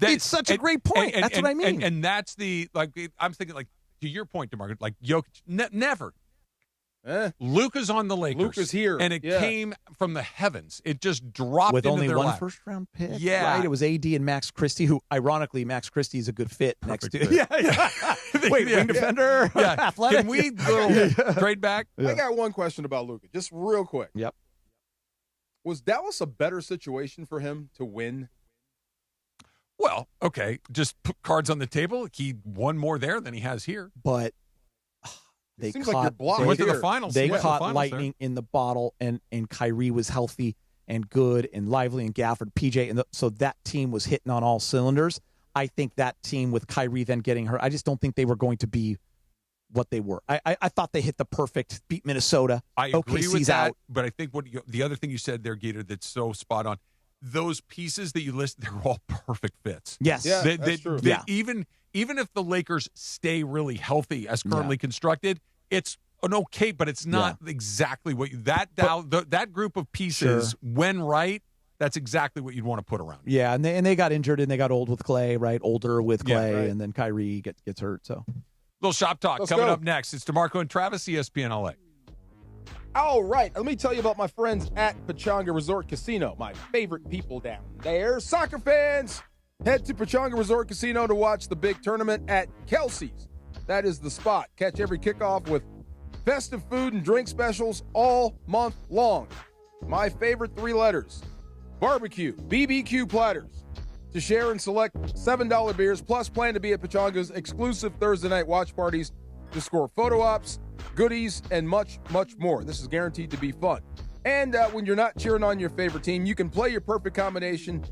it's such a great point. That's what I mean. And that's I'm thinking to your point, DeMarco, Jokic, never. Luka's on the Lakers. Luka's here. And it came from the heavens. It just dropped with into only their one lap. first-round pick. Yeah. Right? It was AD and Max Christie, who, ironically, Max Christie is a good fit next to. fit. Yeah. Wait, wing defender? Yeah. Athletic? Can we trade back? I got one question about Luka, just real quick. Yep. Was Dallas a better situation for him to win? Well, okay, just put cards on the table. He won more there than he has here. But It seems like you're blocked. Went to the finals. They Yeah. caught The finals lightning in the bottle, and Kyrie was healthy and good and lively, and Gafford, PJ, and so that team was hitting on all cylinders. I think that team with Kyrie then getting hurt, I just don't think they were going to be what they were. I thought they hit the perfect, beat Minnesota. I agree OKC's with that, out. but I think the other thing you said there, Gator, that's so spot on. Those pieces that you list, they're all perfect fits. Yes. Yeah, that's true. Even if the Lakers stay really healthy as currently constructed, it's an okay, but it's not exactly what that group of pieces, when right, that's exactly what you'd want to put around. Yeah, and they got injured and they got old with Clay, right? Older with Clay, right. and then Kyrie gets hurt. So, Little shop talk Let's coming go. up next. It's DeMarco and Travis, ESPN LA. All right, let me tell you about my friends at Pechanga Resort Casino, my favorite people down there. Soccer fans, head to Pechanga Resort Casino to watch the big tournament at Kelsey's. That is the spot. Catch every kickoff with festive food and drink specials all month long. My favorite 3 letters, barbecue, BBQ platters. To share and select $7 beers, plus plan to be at Pechanga's exclusive Thursday night watch parties to score photo ops, goodies, and much, much more. This is guaranteed to be fun. And when you're not cheering on your favorite team, you can play your perfect combination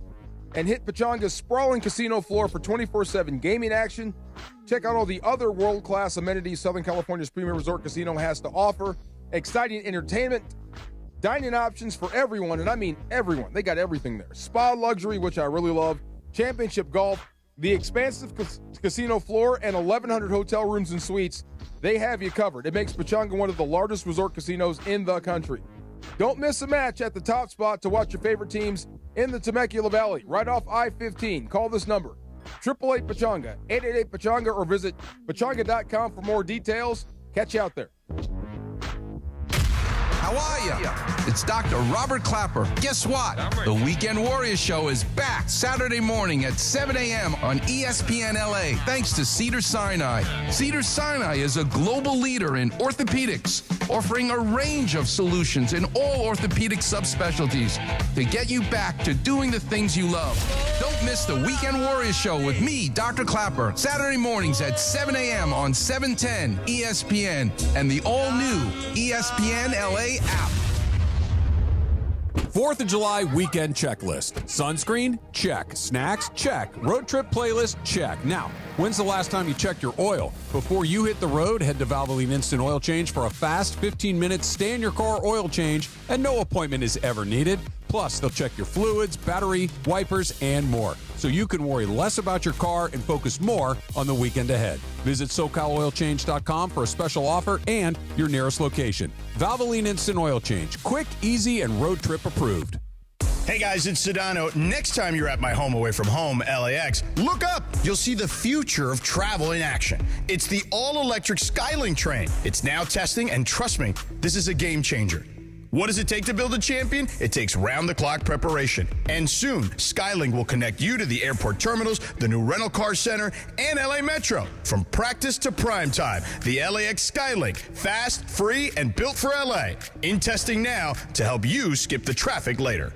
and hit Pechanga's sprawling casino floor for 24/7 gaming action. Check out all the other world-class amenities Southern California's premier resort casino has to offer. Exciting entertainment, dining options for everyone, and I mean everyone. They got everything there. Spa luxury, which I really love. Championship golf, the expansive casino floor, and 1,100 hotel rooms and suites. They have you covered. It makes Pechanga one of the largest resort casinos in the country. Don't miss a match at the top spot to watch your favorite teams in the Temecula Valley, right off I-15. Call this number, 888-PECHANGA, 888-PECHANGA, or visit pechanga.com for more details. Catch you out there. How are you? It's Dr. Robert Clapper. Guess what? The Weekend Warriors Show is back Saturday morning at 7 a.m. on ESPN LA, thanks to Cedars-Sinai. Cedars-Sinai is a global leader in orthopedics, offering a range of solutions in all orthopedic subspecialties to get you back to doing the things you love. Don't miss the Weekend Warriors Show with me, Dr. Clapper, Saturday mornings at 7 a.m. on 710 ESPN and the all-new ESPN LA app. 4th of July weekend checklist. Sunscreen? Check. Snacks? Check. Road trip playlist? Check. Now, when's the last time you checked your oil? Before you hit the road, head to Valvoline Instant Oil Change for a fast 15-minute stay-in-your-car oil change, and no appointment is ever needed. Plus, they'll check your fluids, battery, wipers, and more, so you can worry less about your car and focus more on the weekend ahead. Visit SoCalOilChange.com for a special offer and your nearest location. Valvoline Instant Oil Change. Quick, easy, and road trip approved. Hey guys, it's Sedano. Next time you're at my home away from home, LAX, look up. You'll see the future of travel in action. It's the all-electric Skylink train. It's now testing, and trust me, this is a game changer. What does it take to build a champion? It takes round-the-clock preparation. And soon, Skylink will connect you to the airport terminals, the new rental car center, and LA Metro. From practice to prime time, the LAX Skylink. Fast, free, and built for LA. In testing now to help you skip the traffic later.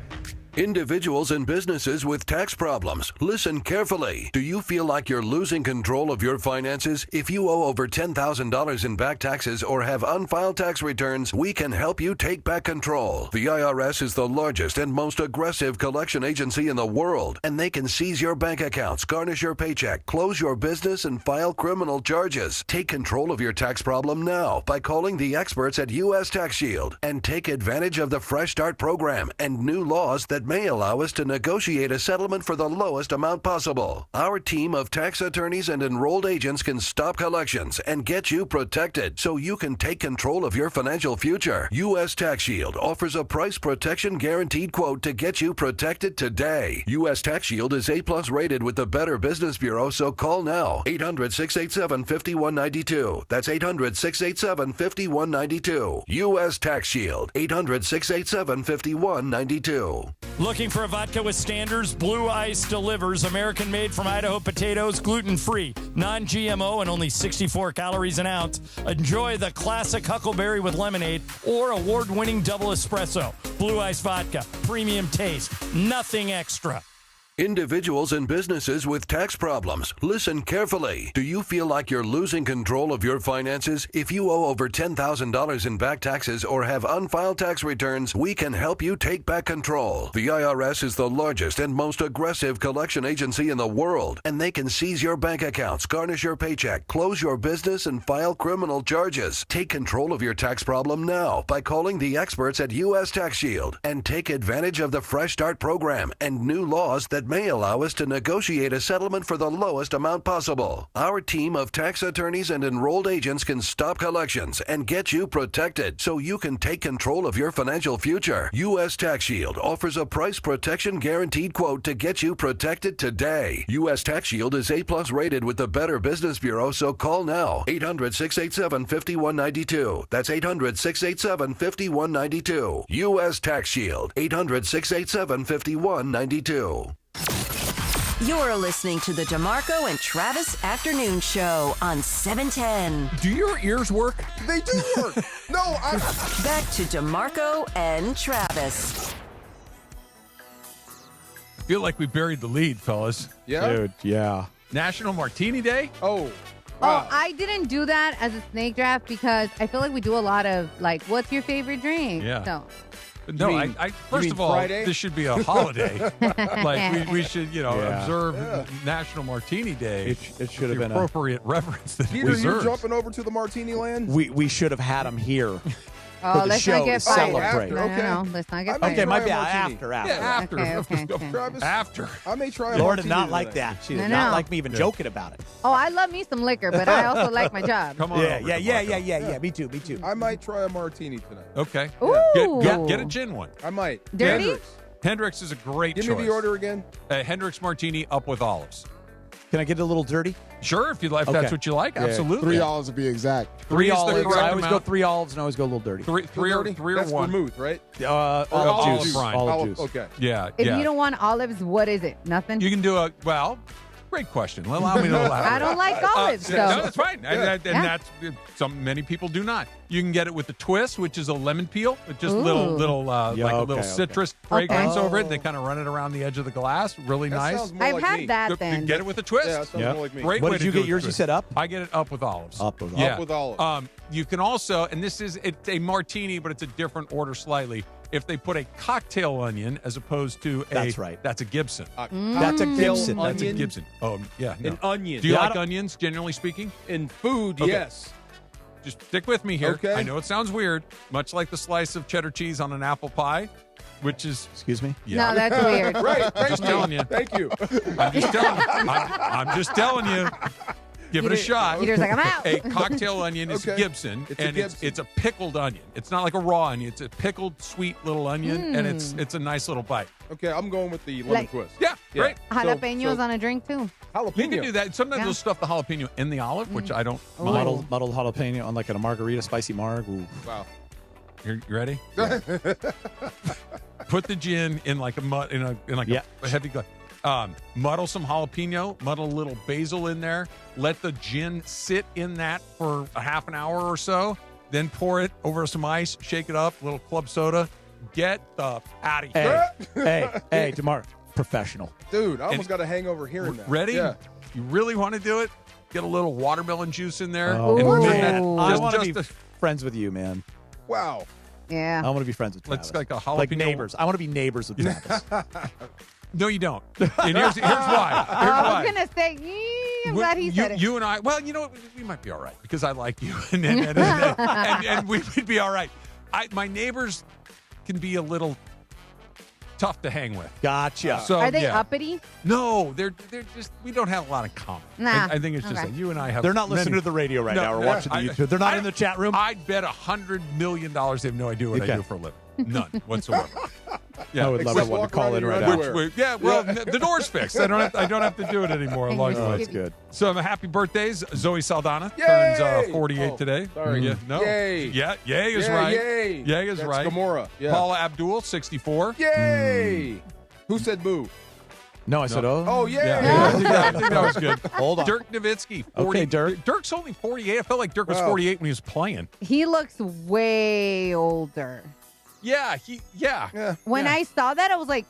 Individuals and businesses with tax problems, listen carefully. Do you feel like you're losing control of your finances? If you owe over $10,000 in back taxes or have unfiled tax returns, we can help you take back control. The IRS is the largest and most aggressive collection agency in the world, and they can seize your bank accounts, garnish your paycheck, close your business, and file criminal charges. Take control of your tax problem now by calling the experts at U.S. Tax Shield and take advantage of the Fresh Start program and new laws that may allow us to negotiate a settlement for the lowest amount possible. Our team of tax attorneys and enrolled agents can stop collections and get you protected so you can take control of your financial future. U.S. Tax Shield offers a price protection guaranteed quote to get you protected today. U.S. Tax Shield is A+ rated with the Better Business Bureau, so call now. 800-687-5192. That's 800-687-5192. U.S. Tax Shield. 800-687-5192. Looking for a vodka with standards? Blue Ice delivers. American made from Idaho potatoes, gluten-free, non-GMO, and only 64 calories an ounce. Enjoy the classic Huckleberry with lemonade or award-winning double espresso. Blue Ice vodka, premium taste, nothing extra. Individuals and businesses with tax problems, listen carefully. Do you feel like you're losing control of your finances? If you owe over $10,000 in back taxes or have unfiled tax returns, we can help you take back control. The IRS is the largest and most aggressive collection agency in the world, and they can seize your bank accounts, garnish your paycheck, close your business, and file criminal charges. Take control of your tax problem now by calling the experts at U.S. Tax Shield and take advantage of the Fresh Start program and new laws that may allow us to negotiate a settlement for the lowest amount possible. Our team of tax attorneys and enrolled agents can stop collections and get you protected so you can take control of your financial future. U.S. Tax Shield offers a price protection guaranteed quote to get you protected today. U.S. Tax Shield is A+ rated with the Better Business Bureau, so call now. 800-687-5192. That's 800-687-5192. U.S. Tax Shield. 800-687-5192. You're listening to the DeMarco and Travis Afternoon Show on 710. Do your ears work? They do work. No, I... Back to DeMarco and Travis. I feel like we buried the lead, fellas. Yeah? Dude, yeah. National Martini Day? Oh. Oh, I didn't do that as a snake draft because I feel like we do a lot of, like, what's your favorite drink? Yeah. So. No, first of all, Friday? this should be a holiday. Like we should, observe National Martini Day. It should have been appropriate reverence that it Peter, deserves. you're jumping over to the Martini land? We should have had him here. Oh, let's not get fired. Celebrate. No, let's not get fired. Okay, my bad. After. Yeah, after. Okay. Travis, After. I may try a Laura did martini not like tonight. that. She did not like me even joking about it. Oh, I love me some liquor, but I also like my job. Come on. Yeah. Me too. I might try a martini tonight. Okay. Ooh. Get a gin one. I might. Dirty? Hendrix is a great choice. Give me the order again. Hendrix Martini up with olives. Can I get a little dirty? Sure, if that's what you like. Yeah, Absolutely. 3 olives to be exact. 3 is the olives. correct I always amount. go 3 olives and I always go a little dirty. Three or That's one. vermouth, right? Olive juice. brine. Olive juice. Okay. Yeah. If you don't want olives, what is it? Nothing? You can do great question. Allow me to elaborate. I don't like olives, so. No, that's fine. And that's many people do not. You can get it with the twist, which is a lemon peel with just little citrus fragrance over it. They kind of run it around the edge of the glass. Really nice. Sounds more I've like had me. that then. Get it with a twist. Yeah, that sounds more like me. Great What way did you to do get yours? it. You said up? I get it up with olives. Up with Up with olives. You can also, and it's a martini, but it's a different order slightly. if they put a cocktail onion as opposed to a... That's right. That's a Gibson. That's a Gibson. That's a Onion? Gibson. Oh, yeah. No. An onion. Do you like onions, generally speaking? In food, Okay. yes. Just stick with me here. Okay. I know it sounds weird, much like the slice of cheddar cheese on an apple pie, which is... Excuse me? Yeah. No, that's weird. Right. I'm just telling you. Thank you. I'm just telling you. Give it a shot. Peter's like, I'm out. A cocktail onion is Okay. Gibson, It's a and Gibson. it's a pickled onion. It's not like a raw onion. It's a pickled, sweet little onion, and it's a nice little bite. Okay, I'm going with the lemon Like- twist. Yeah, great. Jalapenos on a drink, too. Jalapeno. You can do that. Sometimes Yeah. they'll stuff the jalapeno in the olive, which I don't mind. Muddled jalapeno on like a margarita, spicy marg. Ooh. Wow. You ready? Put the gin in like a heavy glass. Muddle some jalapeno, muddle a little basil in there. Let the gin sit in that for a half an hour or so. Then pour it over some ice, shake it up, a little club soda. Get the out of here. Hey, DeMar, professional. Dude, I almost got a hangover hearing that. Ready? Yeah. You really want to do it? Get a little watermelon juice in there. Oh, and man. turn that I want to just be friends with you, man. Wow. Yeah. I want to be friends with Travis. Let's like a jalapeno. Like neighbors. I want to be neighbors with Travis. No, you don't. And here's why. I was going to say, I'm glad he said it. You and I, well, you know what? We might be all right because I like you, and we would be all right. My neighbors can be a little tough to hang with. Gotcha. So, Are they yeah. uppity? No, they're just, we don't have a lot in common. Nah. I think it's just Okay. that you and I have. They're not listening many- to the radio right No, now or no, watching the YouTube. They're not in the chat room. I'd bet $100 million they have no idea what I Okay. do for a living. None whatsoever. I would love Except one to walk call around in in your right underwear. now. The door's fixed. I don't have to do it anymore. Along the way. That's good. So happy birthdays, Zoe Saldana Yay! turns 48 today. Sorry. Yeah, no. Yay. Yeah, yay is Yeah, right. Yay. Yay is That's right. Gamora. Yeah. Paula Abdul, 64. Yay. Who said boo? No, I said, oh. Oh, yeah. I think that was good. Hold on. Dirk Nowitzki, 40. Okay, Dirk. Dirk's only 48. I felt like Dirk was Wow. 48 when he was playing. He looks way older. Yeah, Yeah. When Yeah. I saw that, I was like,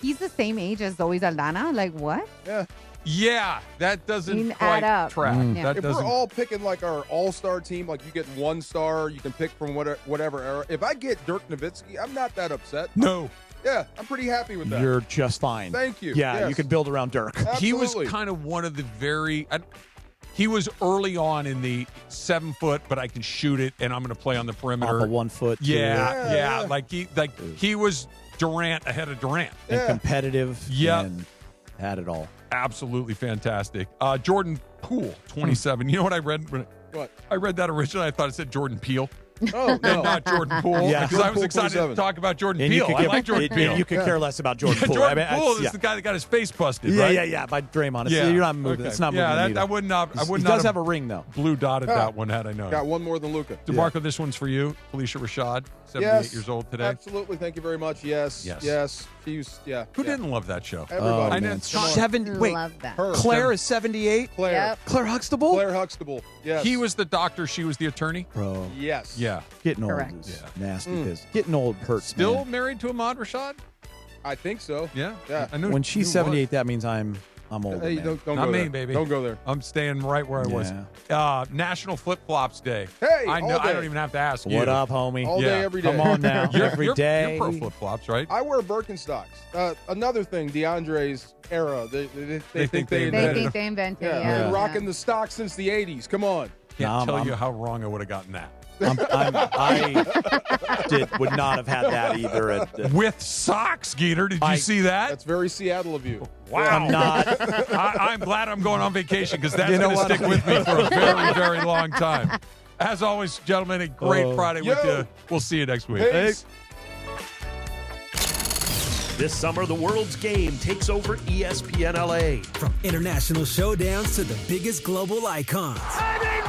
he's the same age as Zoe Saldana. Like, what? Yeah. Yeah, that doesn't Didn't quite add up. track. Yeah. That If doesn't. we're all picking like our all-star team, like you get 1 star, you can pick from whatever era. If I get Dirk Nowitzki, I'm not that upset. No. Yeah, I'm pretty happy with that. You're just fine. Thank you. Yeah, Yes. you can build around Dirk. He was Absolutely. kind of one of the he was early on in the 7 foot, but I can shoot it and I'm going to play on the perimeter. Off a 1 foot. too. Yeah. Like he was Durant ahead of Durant. And Yeah. competitive. Yep. And had it all. Absolutely fantastic. Jordan Poole, 27. You know what I read? What? I read that originally. I thought it said Jordan Peele. Oh, And no. not Jordan Poole. Yeah. Because I was Jordan Poole, excited to 27. talk about Jordan And Peele. you I could like Jordan and Peele. you could care less about Jordan Poole. Jordan I mean, Poole it's- is the guy that got his face busted, Yeah, right? yeah. By Draymond. Yeah. You're not moving. Okay. It's not yeah, moving. that, needle. I would not. I would He not does have a ring though. blue dotted Ah. that one had I known. Got one more than Luca. DeMarco, this one's for you. Felicia Rashad, 78 Yes. years old today. Absolutely. Thank you very much. Yes. Yes. Yes. She's, yeah. Who yeah. didn't love that show? Everybody. Oh, I know man. it's not- Wait, Love that. Her. Claire is 78. Claire. Yep. Claire Huxtable? Claire Huxtable. Yes. He was the doctor. She was the attorney. Bro, Yes. Yeah. getting old Correct. is nasty. Biz. Getting old hurts. Still man. married to Ahmad Rashad? I think so. Yeah. Yeah. I knew When she's knew it was. 78, that means I'm older. Hey, man. don't Not go me, there. baby. Don't go there. I'm staying right where I was. National Flip Flops Day. Hey, I know. all I day. don't even have to ask you. What up, homie? All Yeah. day, every day. Come on now. Every you're, day. You're pro flip flops, right? I wear Birkenstocks. Another thing, DeAndre's era. They think they They invented. think they invented Yeah, it. I've been Yeah. rocking the stocks since the 80s. Come on. Can't tell I'm- you how wrong I would have gotten that. I would not have had that either. With socks, Geeter. Did you see that? That's very Seattle of you. Wow. I'm not. I'm glad I'm going on vacation because that's You know going to what? stick with me for a very, very long time. As always, gentlemen, a great Friday with Yo. you. We'll see you next week. Peace. This summer, the world's game takes over ESPN LA. From international showdowns to the biggest global icons. I mean,